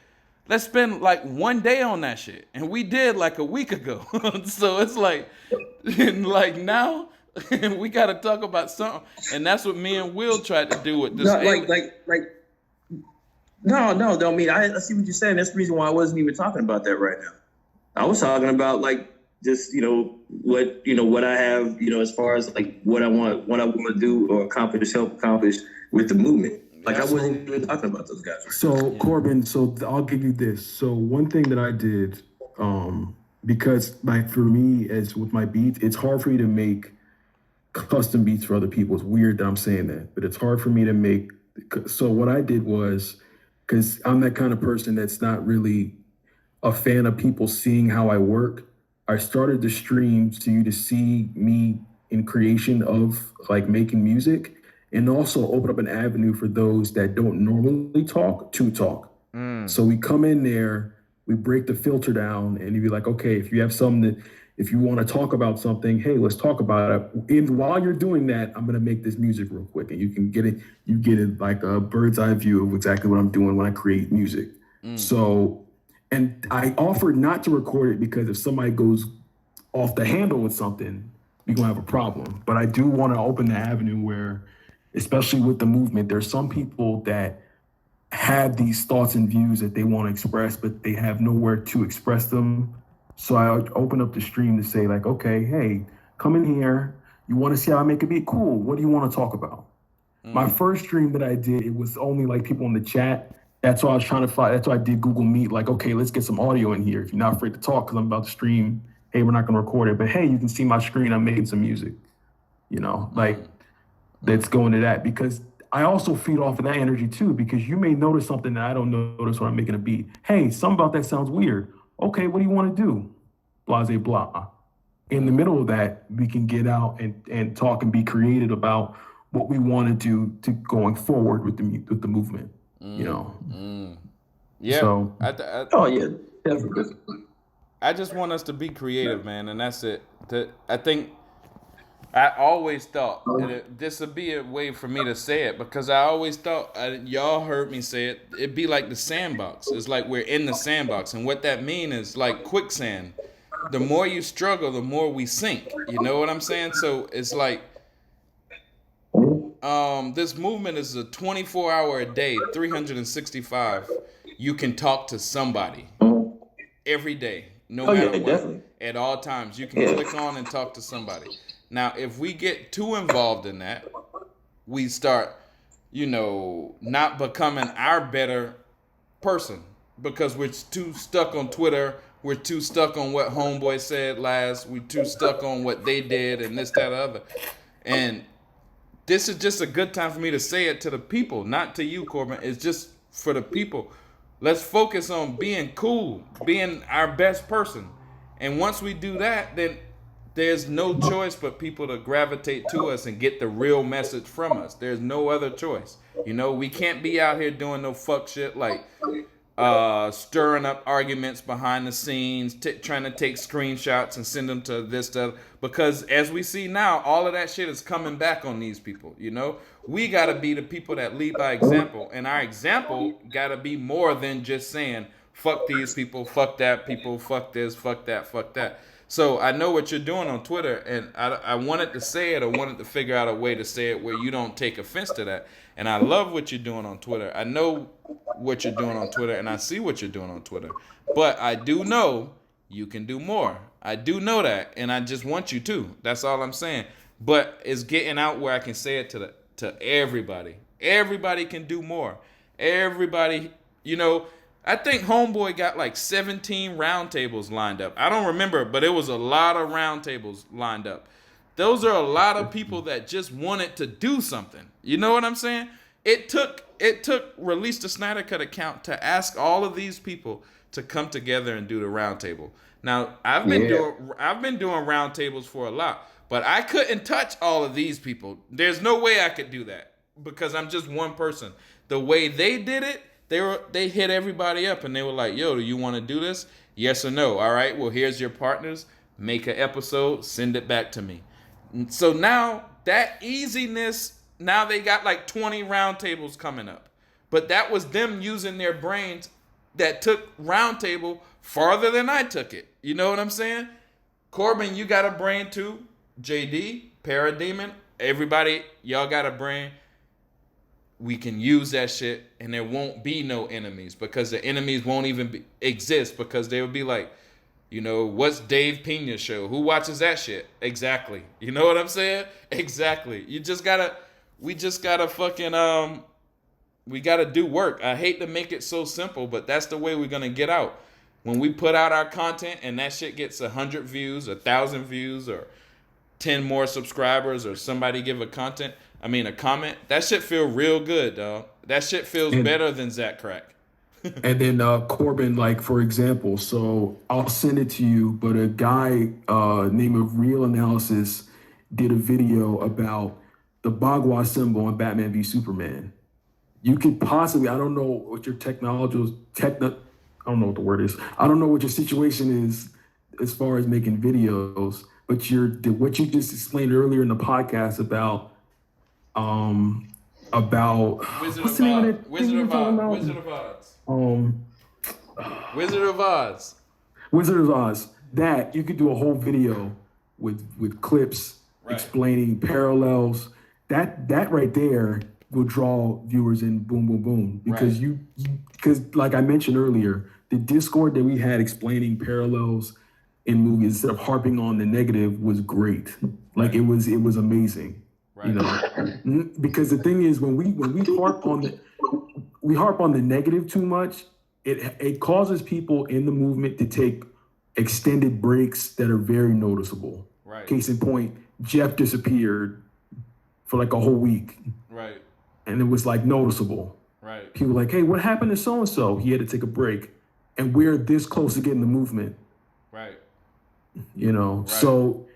let's spend like one day on that shit. And we did like a week ago. So it's like now we got to talk about something. And that's what me and Will tried to do with this. No, I mean, I see what you're saying. That's the reason why I wasn't even talking about that right now. I was talking about like just, what I have, as far as like what I want to do or help accomplish with the movement. Like I wasn't even talking about those guys. Right so now. Korbin, so I'll give you this. So one thing that I did because like for me, as with my beats, it's hard for me to make custom beats for other people. It's weird that I'm saying that, but it's hard for me to make. So what I did was, because I'm that kind of person that's not really a fan of people seeing how I work, I started the stream so you to see me in creation of like making music, and also open up an avenue for those that don't normally talk to talk. So we come in there, we break the filter down, and you'd be like, okay, if you have something that, if you want to talk about something, hey, let's talk about it. And while you're doing that, I'm gonna make this music real quick, and you can get it. You get it like a bird's eye view of exactly what I'm doing when I create music. So, and I offered not to record it because if somebody goes off the handle with something, we're gonna have a problem. But I do want to open the avenue where, especially with the movement, there's some people that have these thoughts and views that they want to express, but they have nowhere to express them. So I open up the stream to say like, okay, hey, come in here. You want to see how I make a beat? Cool. What do you want to talk about? My first stream that I did, it was only like people in the chat. That's why I was trying to find, that's why I did Google Meet. Like, okay, let's get some audio in here. If you're not afraid to talk, because I'm about to stream, hey, we're not going to record it, but hey, you can see my screen. I'm making some music, you know, like let's go into that, because I also feed off of that energy too, because you may notice something that I don't notice when I'm making a beat. Hey, something about that sounds weird. Okay, what do you want to do? Blah, blah, blah. In the middle of that, we can get out and talk and be creative about what we want to do to going forward with the movement, you know? Yeah. So, Oh yeah, definitely. I just want us to be creative, man, and that's it. I think I always thought this would be a way for me to say it, because I always thought, y'all heard me say it, it'd be like the sandbox. It's like we're in the sandbox, and what that means is like quicksand. The more you struggle, the more we sink. You know what I'm saying? So it's like this movement is a 24-hour a day, 365. You can talk to somebody every day, no matter what. Definitely. At all times, you can click on and talk to somebody. Now, if we get too involved in that, we start, not becoming our better person, because we're too stuck on Twitter. We're too stuck on what Homeboy said last. We're too stuck on what they did and this, that, other. And this is just a good time for me to say it to the people, not to you, Korbin. It's just for the people. Let's focus on being cool, being our best person. And once we do that, then there's no choice but people to gravitate to us and get the real message from us. There's no other choice. We can't be out here doing no fuck shit like stirring up arguments behind the scenes, trying to take screenshots and send them to this stuff. Because as we see now, all of that shit is coming back on these people. We got to be the people that lead by example. And our example got to be more than just saying, fuck these people, fuck that people, fuck this, fuck that, fuck that. So I know what you're doing on Twitter, and I wanted to say it. I wanted to figure out a way to say it where you don't take offense to that. And I love what you're doing on Twitter. I know what you're doing on Twitter, and I see what you're doing on Twitter. But I do know you can do more. I do know that, and I just want you to. That's all I'm saying. But it's getting out where I can say it to everybody. Everybody can do more. Everybody, I think Homeboy got like 17 roundtables lined up. I don't remember, but it was a lot of roundtables lined up. Those are a lot of people that just wanted to do something. You know what I'm saying? It took Release the Snyder Cut account to ask all of these people to come together and do the roundtable. Now, I've been doing roundtables for a lot, but I couldn't touch all of these people. There's no way I could do that because I'm just one person. The way they did it, they hit everybody up and they were like, yo, do you want to do this? Yes or no? All right, well, here's your partners. Make an episode, send it back to me. So now that easiness, now they got like 20 roundtables coming up. But that was them using their brains that took roundtable farther than I took it. You know what I'm saying? Korbin, you got a brain too. JD, Parademon, everybody, y'all got a brain. We can use that shit and there won't be no enemies because the enemies won't even exist because they would be like, what's Dave Pena's show? Who watches that shit? Exactly. You know what I'm saying? Exactly. We just gotta fucking, we gotta do work. I hate to make it so simple, but that's the way we're gonna get out. When we put out our content and that shit gets 100 views, 1,000 views, or 10 more subscribers, or somebody give a comment, that shit feel real good, dog. That shit feels better than Zach Crack. And then Korbin, like, for example, so I'll send it to you, but a guy named of Real Analysis did a video about the Bagua symbol in Batman v Superman. You could possibly, I don't know what your I don't know what the word is. I don't know what your situation is as far as making videos, but what you just explained earlier in the podcast about Wizard what's of the name Oz. of it? Wizard of Oz. Wizard of Oz. Wizard of Oz. That you could do a whole video with clips explaining parallels. That right there will draw viewers in. Boom, boom, boom. Because because like I mentioned earlier, the Discord that we had explaining parallels in movies instead of harping on the negative was great. Like it was amazing. Right. You know, because the thing is when we harp on the negative too much, it causes people in the movement to take extended breaks that are very noticeable. Right. Case in point, Jeff disappeared for like a whole week. Right. And it was like noticeable. Right. People were like, hey, what happened to so-and-so? He had to take a break. And we're this close to getting the movement. Right. You know, so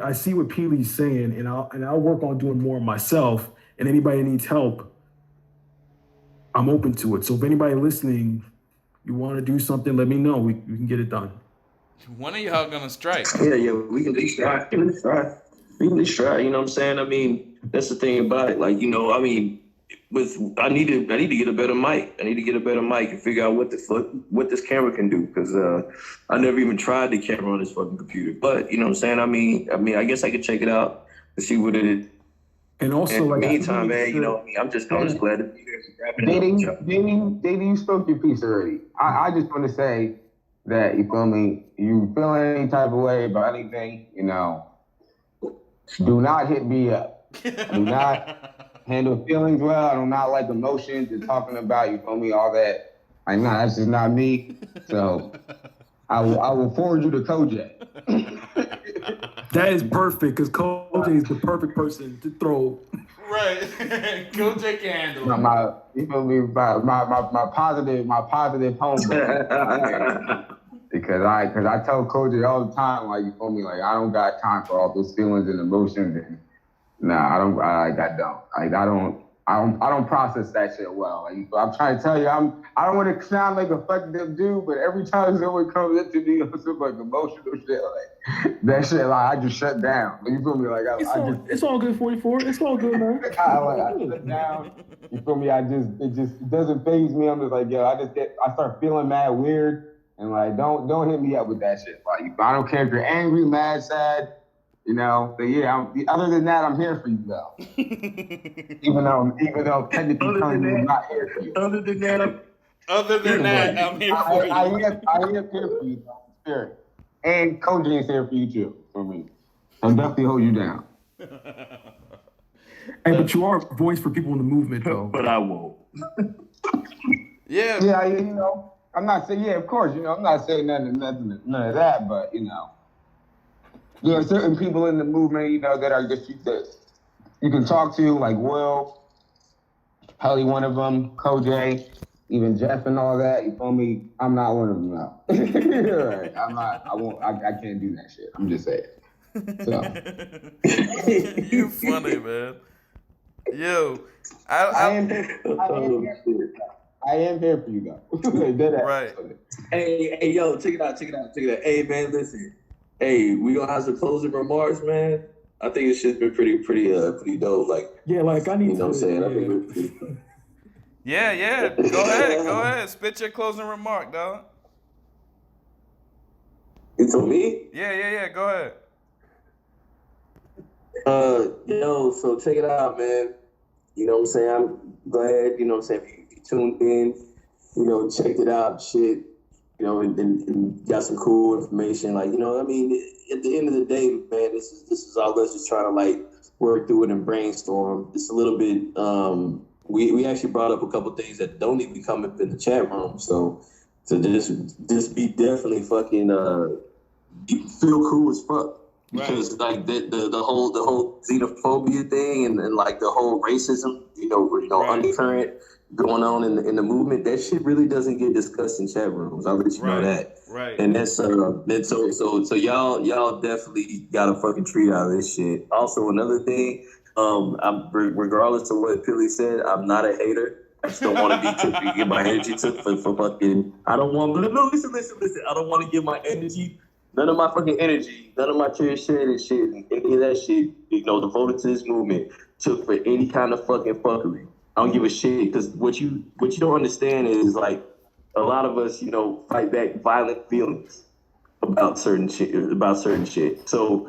I see what Peely's saying, and I'll work on doing more myself. And anybody needs help, I'm open to it. So if anybody listening, you want to do something, let me know. We can get it done. When are y'all gonna strike? Yeah, we can at least try. We can at least try. You know what I'm saying? I mean, that's the thing about it. Like, you know, I mean, I need to get a better mic. I need to get a better mic and figure out what this camera can do, because I never even tried the camera on this fucking computer. But you know what I'm saying? I mean, I guess I could check it out and see what it is. And also, in the meantime, man, you know, I'm just glad to be here. Dating, you spoke your piece already. I just want to say that, you feel me, you feeling any type of way about anything, you know, do not hit me up. Do not handle feelings well. I do not like emotions and talking about, you feel me, all that. Like, nah, that's just not me. So I will forward you to Kojak. That is perfect, because Kojak is the perfect person to throw. Right. Kojak can handle it. You feel me? My positive homeboy. Because I tell Kojak all the time, like, you feel me, like, I don't got time for all those feelings and emotions, and nah, I don't process that shit well. Like, I'm trying to tell you, I don't want to sound like a fucking dude, but every time someone comes into me on some like emotional shit, like that shit, like I just shut down. Like, you feel me? Like it's all good, 44. It's all good, man. I shut down. You feel me? It doesn't faze me. I'm just like, yo, I start feeling mad weird, and like don't hit me up with that shit. Like, I don't care if you're angry, mad, sad. You know, but yeah. Other than that, I'm here for you, though. even though technically, I'm not here for you. Other than that, I'm here for you. I am here for you, though, in spirit. And Kojak is here for you too, for me. I'll definitely hold you down. Hey, but you are a voice for people in the movement, though. But I won't. Yeah. Yeah, you know, I'm not saying. Yeah, of course, you know, I'm not saying none of that, but you know. There are certain people in the movement, you know, that are just that you can talk to, like Will, probably one of them, Kojak, even Jeff and all that. You feel me? I'm not one of them now. Right. I'm not. I won't. I can't do that shit. I'm just saying. So You funny, man. Yo, I am here for you, though. Right. Hey, yo, check it out. Hey, man, listen. Hey, we gonna have some closing remarks, man. I think this shit's been pretty dope. Like, yeah, like I need you know what I'm saying? I think we're pretty. Yeah. Go ahead. Spit your closing remark, dog. It's on me? Yeah. Go ahead. Yo, so check it out, man. You know what I'm saying? I'm glad, you know what I'm saying, if you tuned in, you know, checked it out, shit. You know, and got some cool information. Like, you know, I mean, at the end of the day, man, this is all us just trying to like work through it and brainstorm. It's a little bit. We actually brought up a couple things that don't even come up in the chat room. So So just be definitely fucking feel cool as fuck. Because like the whole xenophobia thing and like the whole racism, undercurrent going on in the movement, that shit really doesn't get discussed in chat rooms. I'll let you know that. Right. And that's so y'all definitely got a fucking treat out of this shit. Also, another thing, regardless of what Philly said, I'm not a hater. I just don't want to get my energy took for fucking. I don't want. No, listen. I don't want to give my energy. None of my fucking energy, none of my tear shed and shit, any of that shit, devoted to this movement, took for any kind of fucking fuckery. I don't give a shit, because what you don't understand is, like, a lot of us, fight back violent feelings about certain shit. So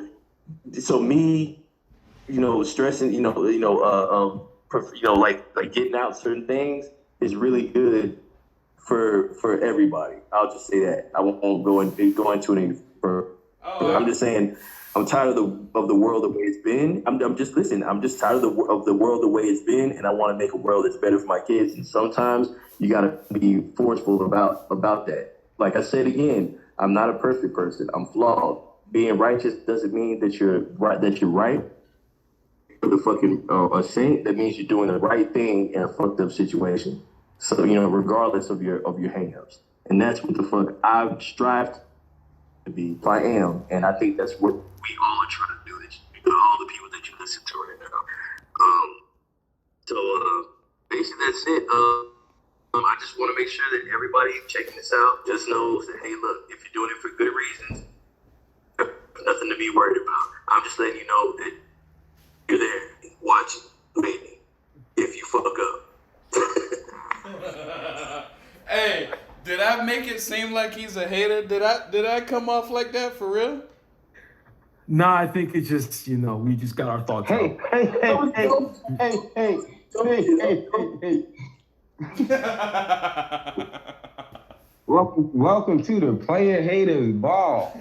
me, stressing, like getting out certain things is really good for everybody. I'll just say that. I won't go into any further. I'm just saying I'm tired of the world the way it's been. I'm just tired of the world the way it's been, and I want to make a world that's better for my kids. And sometimes you gotta be forceful about that. Like I said again, I'm not a perfect person. I'm flawed. Being righteous doesn't mean that you're right. You're the fucking a saint. That means you're doing the right thing in a fucked up situation. So, regardless of your hang-ups. And that's what the fuck I've strived to be. I am. And I think that's what we all are trying to do. All the people that you listen to right now. Basically that's it. I just want to make sure that everybody checking this out just knows that, hey, look, if you're doing it for good reasons, there's nothing to be worried about. I'm just letting you know that you're there, watching, waiting, if you fuck up. Hey, did I make it seem like he's a hater? Did I come off like that for real? Nah, I think it's just, we just got our thoughts out. Hey. Welcome to the Player Haters Ball.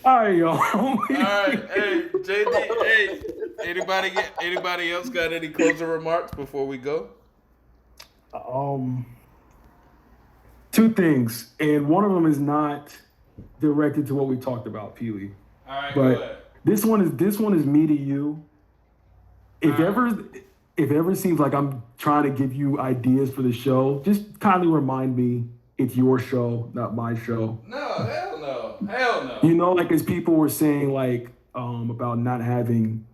All right, y'all. All right, hey, JD, hey, anybody else got any closing remarks before we go? Two things, and one of them is not directed to what we talked about, Peely. All right, but go ahead. This one is me to you. If ever seems like I'm trying to give you ideas for the show, just kindly remind me it's your show, not my show. No, hell no. Like as people were saying, like about not having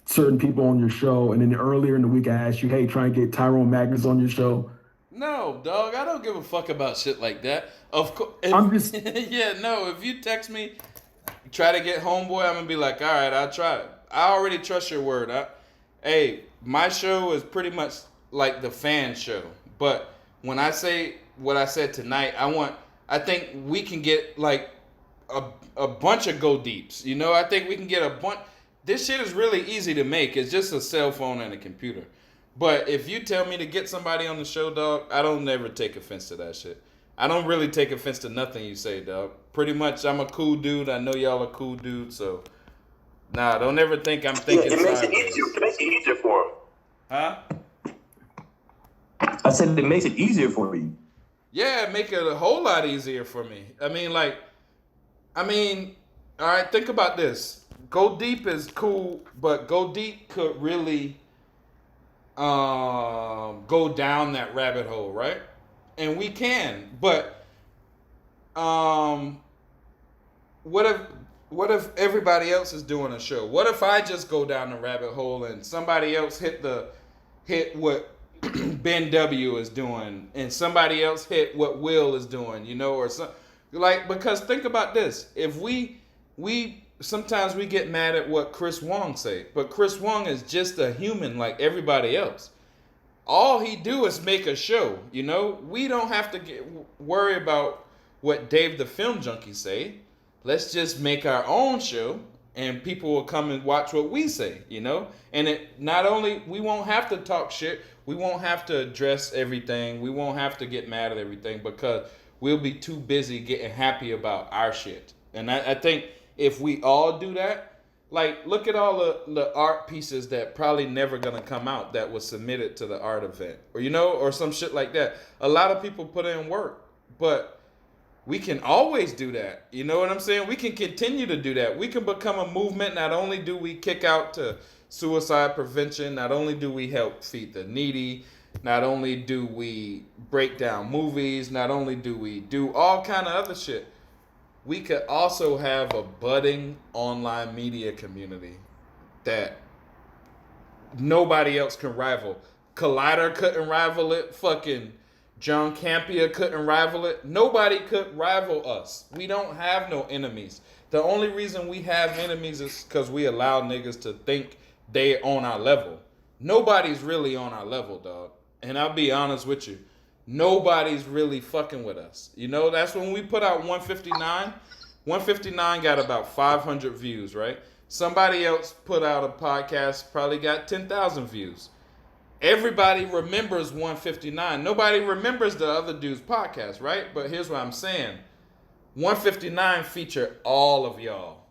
certain people on your show, and then earlier in the week I asked you, hey, try and get Tyrone Magnus on your show. No, dog, I don't give a fuck about shit like that. Of course, I'm just if you text me, try to get homeboy, I'm gonna be like, all right, I'll try it. I already trust your word. Hey, my show is pretty much like the fan show. But when I say what I said tonight, I think we can get like a bunch of go deeps. I think we can get a bunch. This shit is really easy to make. It's just a cell phone and a computer. But if you tell me to get somebody on the show, dog, I don't never take offense to that shit. I don't really take offense to nothing you say, dog. Pretty much, I'm a cool dude. I know y'all are cool dudes, so nah, don't ever think I'm thinking sideways. It makes it easier for him. Huh? I said it makes it easier for you. Yeah, make it a whole lot easier for me. I mean, all right, think about this. Go deep is cool, but go deep could really go down that rabbit hole, right? And we can, but what if everybody else is doing a show? What if I just go down the rabbit hole and somebody else hit what Ben W is doing, and somebody else hit what Will is doing, or some, because think about this. If we sometimes we get mad at what Chris Wong say, but Chris Wong is just a human like everybody else. All he do is make a show, We don't have to worry about what Dave the Film Junkie say. Let's just make our own show, and people will come and watch what we say, And it not only we won't have to talk shit, we won't have to address everything, we won't have to get mad at everything because we'll be too busy getting happy about our shit. And I think if we all do that, like look at all the art pieces that probably never gonna come out that was submitted to the art event, or or some shit like that. A lot of people put in work, but we can always do that. You know what I'm saying? We can continue to do that. We can become a movement. Not only do we kick out to suicide prevention, not only do we help feed the needy, not only do we break down movies, not only do we do all kind of other shit, we could also have a budding online media community that nobody else can rival. Collider couldn't rival it. Fucking John Campea couldn't rival it. Nobody could rival us. We don't have no enemies. The only reason we have enemies is because we allow niggas to think they on our level. Nobody's really on our level, dog. And I'll be honest with you. Nobody's really fucking with us. That's when we put out 159. 159 got about 500 views, right? Somebody else put out a podcast, probably got 10,000 views. Everybody remembers 159. Nobody remembers the other dude's podcast, right? But here's what I'm saying. 159 featured all of y'all.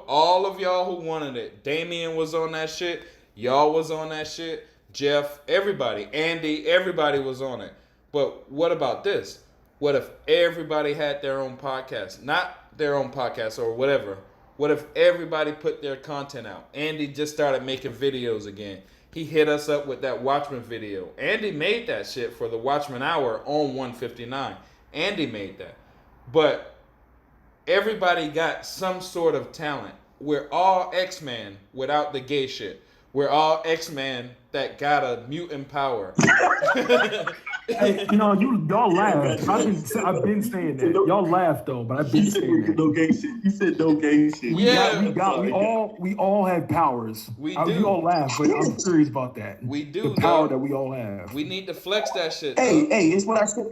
All of y'all who wanted it. Damien was on that shit. Y'all was on that shit. Jeff, everybody. Andy, everybody was on it. But what about this? What if everybody had their own podcast? Not their own podcast or whatever. What if everybody put their content out? Andy just started making videos again. He hit us up with that Watchmen video. Andy made that shit for the Watchmen Hour on 159. Andy made that. But everybody got some sort of talent. We're all X-Men without the gay shit. We're all X-Men that got a mutant power. Hey, y'all laugh. I've been saying that. Y'all laugh though, but I've been saying that. No gay shit. You said no gay shit. We all have powers. We do. We all laugh, but I'm serious about that. We do. The power that we all have. We need to flex that shit. Hey, it's what I said.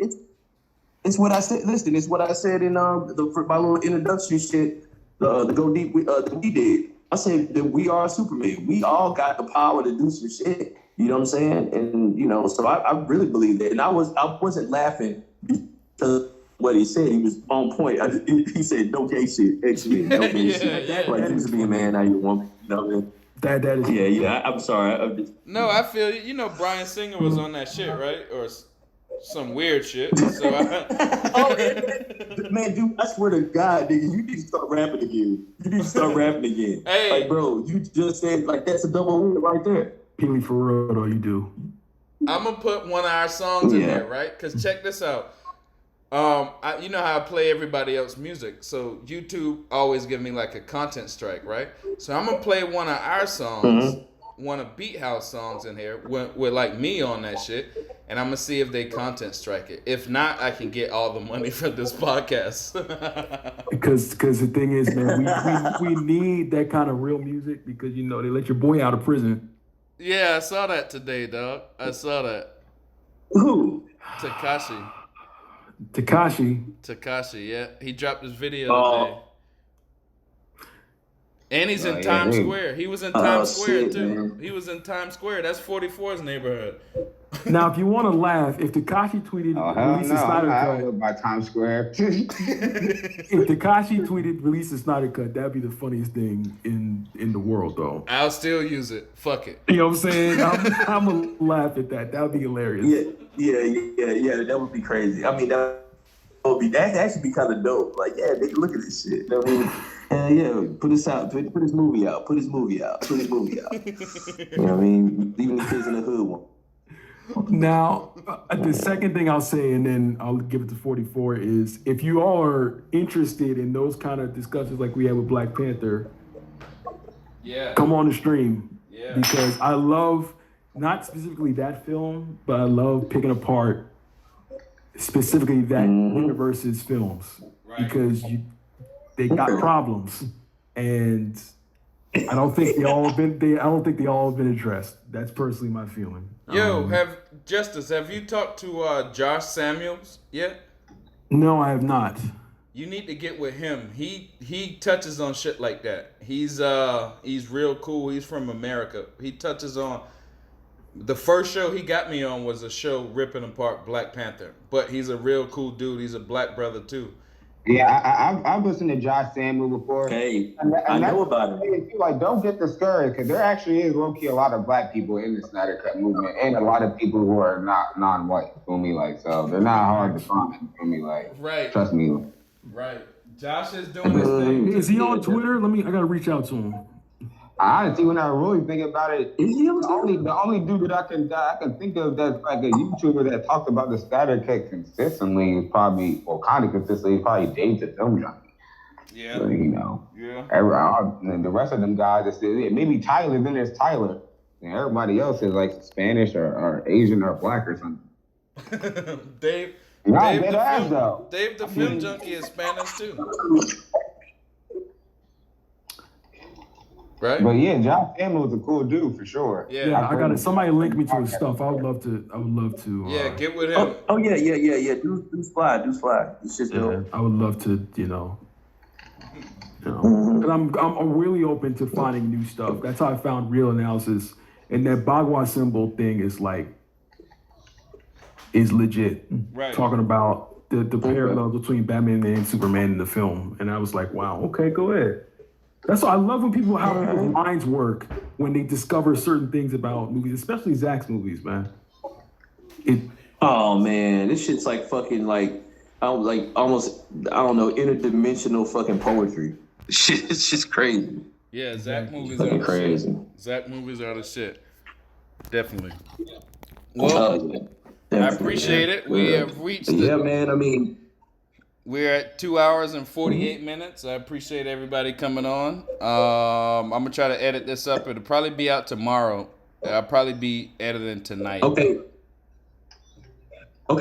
It's what I said. Listen, it's what I said in my little introduction shit. The Go Deep that we did. I said that we are Superman. We all got the power to do some shit. You know what I'm saying? And so I really believe that. And I wasn't laughing because what he said. He was on point. He said no gay shit. X-Men, no gay shit. Yeah. Like you used to be a man, now you're a woman. You know what I mean? That is. Yeah. I'm sorry. No, I feel you. Brian Singer was on that shit, right? Or some weird shit. So man, dude, I swear to God, nigga, you need to start rapping again. Hey, like, bro, you just said like that's a double win right there. Pee for real though, you do. I'm gonna put one of our songs in there, right? Because check this out. You know how I play everybody else's music, so YouTube always give me like a content strike, right? So I'm gonna play one of our songs, one of Beat House songs in here with like me on that shit, and I'm gonna see if they content strike it. If not, I can get all the money for this podcast. Because the thing is, man, we need that kind of real music because they let your boy out of prison. Yeah, I saw that today, dog. I saw that. Who? Tekashi, yeah. He dropped his video today. And he's in Times Square. He was in Times Square, too. Man. He was in Times Square. That's 44's neighborhood. Now, if you want to laugh, if Tekashi tweeted release a Snyder Cut by Times Square. If Tekashi tweeted release a Snyder Cut, that'd be the funniest thing in the world, though. I'll still use it. Fuck it. You know what I'm saying? I'm gonna laugh at that. That would be hilarious. Yeah. That would be crazy. I mean, that actually be kind of dope. Like, yeah, nigga, look at this shit. You know what I mean? Put this out. Put his movie out. You know what I mean? Even the kids in the hood one. Now, the second thing I'll say, and then I'll give it to 44, is if you all are interested in those kind of discussions like we had with Black Panther, come on the stream. Yeah. Because I love, not specifically that film, but I love picking apart specifically that universe's films. Right. Because they got problems. And I don't think they all have been addressed. That's personally my feeling. Yo, have you talked to Josh Samuels yet? No, I have not. You need to get with him. He touches on shit like that. He's real cool. He's from America. He touches on the first show he got me on was a show ripping apart Black Panther. But he's a real cool dude. He's a black brother too. Yeah, I've listened to Josh Samuel before. Hey, And I know that's about him. too, like, don't get discouraged because there actually is low key a lot of black people in the Snyder Cut movement and a lot of people who are not non-white. You feel me? Like, so they're not hard to find. You feel me? Like, Right. trust me. Right. Josh is doing his thing. Is he on Twitter? I gotta reach out to him. Honestly, when I really think about it, Is he on the only dude that I can think of that's like a YouTuber that talked about the Snyder Cut consistently is probably, well, kind of consistently, is probably Dave the Film Junkie. Yeah. So, you know, Yeah. the rest of them guys, maybe Tyler, then there's Tyler, and everybody else is like Spanish or Asian or black or something. Dave. Nah, Dave dead the ass film, though. Dave the film junkie is Spanish too. Right? But yeah, John Samuel's a cool dude for sure. Yeah, I got it. Somebody link me to his stuff. I would love to. Yeah, get with him. Oh yeah. Do slide. It's just Yeah, I would love to, and I'm really open to finding new stuff. That's how I found Real Analysis, and that Bagua symbol thing is legit. Right. Talking about the parallels between Batman and Superman in the film, and I was like, wow, okay, go ahead. That's why I love when how people's minds work when they discover certain things about movies, especially Zach's movies, man. Oh man, this shit's like fucking like almost interdimensional fucking poetry. It's just crazy. Yeah, Zach movies Fucking are crazy. Zach movies are the shit. Definitely. Well, I appreciate it. We have reached man. I mean, we're at 2 hours and 48 minutes. I appreciate everybody coming on. I'm gonna try to edit this up. It'll probably be out tomorrow. I'll probably be editing tonight. Okay.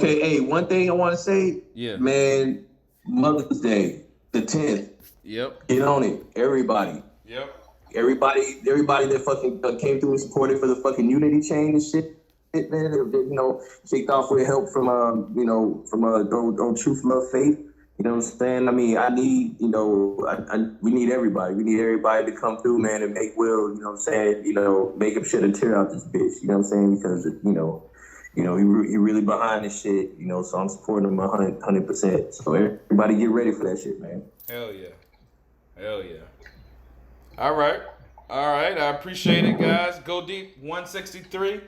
Hey, one thing I want to say. Yeah. Man, Mother's Day, the 10th. Yep. Get on it, everybody. Yep. Everybody that fucking came through and supported for the fucking unity chain and shit. Man, kicked off with help from Truth, Love, Faith. You know what I'm saying? I mean, I need, we need everybody. We need everybody to come through, man, and make Will, you know what I'm saying, make him shit and tear out this bitch, you know what I'm saying? Because, he really behind this shit, so I'm supporting him 100%. So everybody get ready for that shit, man. Hell yeah. All right. I appreciate it, guys. Go Deep 163.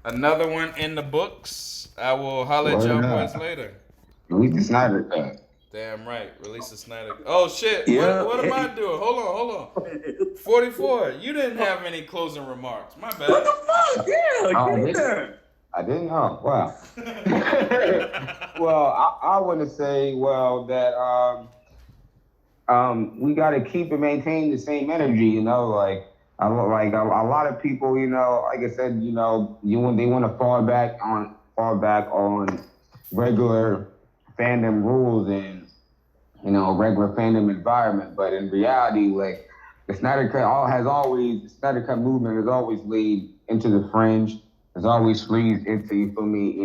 Another one in the books. I will holler at y'all boys later. Release the Snyder Cut. Damn right. Release the Snyder. Oh shit. Yeah. What am I doing? Hold on. 44. You didn't have any closing remarks. My bad. What the fuck? Yeah, get there. I didn't know. Wow. Well, I want to say, that we got to keep and maintain the same energy. Like a lot of people, like I said, they want to fall back on regular fandom rules and regular fandom environment, but in reality, like the Snyder Cut movement has always laid into the fringe. Has always squeezed into, you feel me,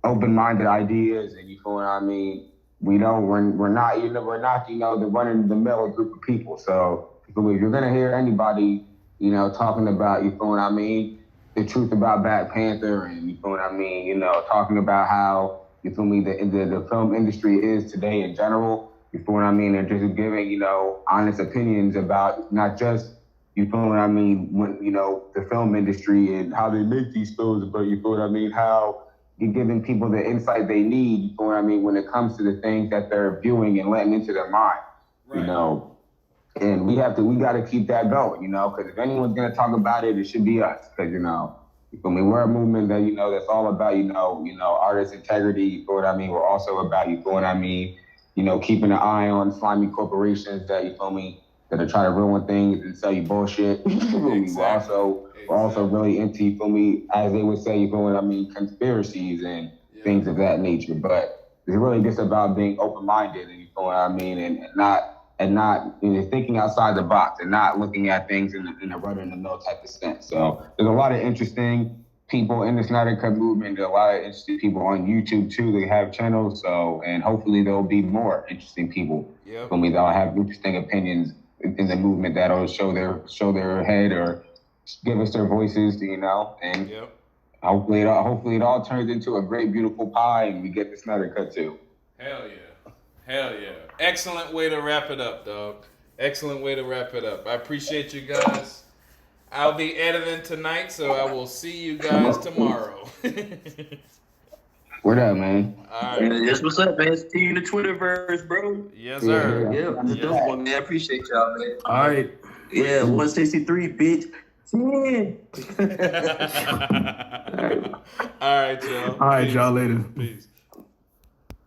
open-minded ideas, and you feel what I mean. We're not the run-of-the-mill group of people. So if you're gonna hear anybody, talking about, you feel what I mean, the truth about Black Panther, and you feel what I mean, talking about how, you feel me, the film industry is today in general, you feel what I mean, and just giving, honest opinions about not just, you feel what I mean, when, the film industry and how they make these films, but you feel what I mean, how you're giving people the insight they need, you feel what I mean, when it comes to the things that they're viewing and letting into their mind, Right. And we got to keep that going, because if anyone's going to talk about it, it should be us, because, you feel me, we're a movement that, that's all about, artist integrity, you feel what I mean, we're also about, you feel what I mean, keeping an eye on slimy corporations that, you feel me, that are trying to ruin things and sell you bullshit. Exactly. We're also really into, you feel me, as they would say, you feel what I mean, conspiracies and things of that nature. But it's really just about being open-minded, and you feel what I mean, and not thinking outside the box and not looking at things in a run-of-the-mill type of sense. So there's a lot of interesting people in the Snyder Cut movement. There are a lot of interesting people on YouTube too. They have channels, and hopefully there'll be more interesting people. Yep. For me, that'll have interesting opinions in the movement that'll show their head or give us their voices, and hopefully it all turns into a great, beautiful pie, and we get the Snyder Cut too. Hell yeah. Hell yeah. Excellent way to wrap it up, dog. Excellent way to wrap it up. I appreciate you guys. I'll be editing tonight, so I will see you guys tomorrow. Word up, man. All right. Yes, what's up, man? See you in the Twitterverse, bro. Yes, sir. Yeah, that's a dope one, man. I appreciate y'all, man. All right. Yeah, 163, bitch. 10. All right, y'all. All right, y'all later. Peace.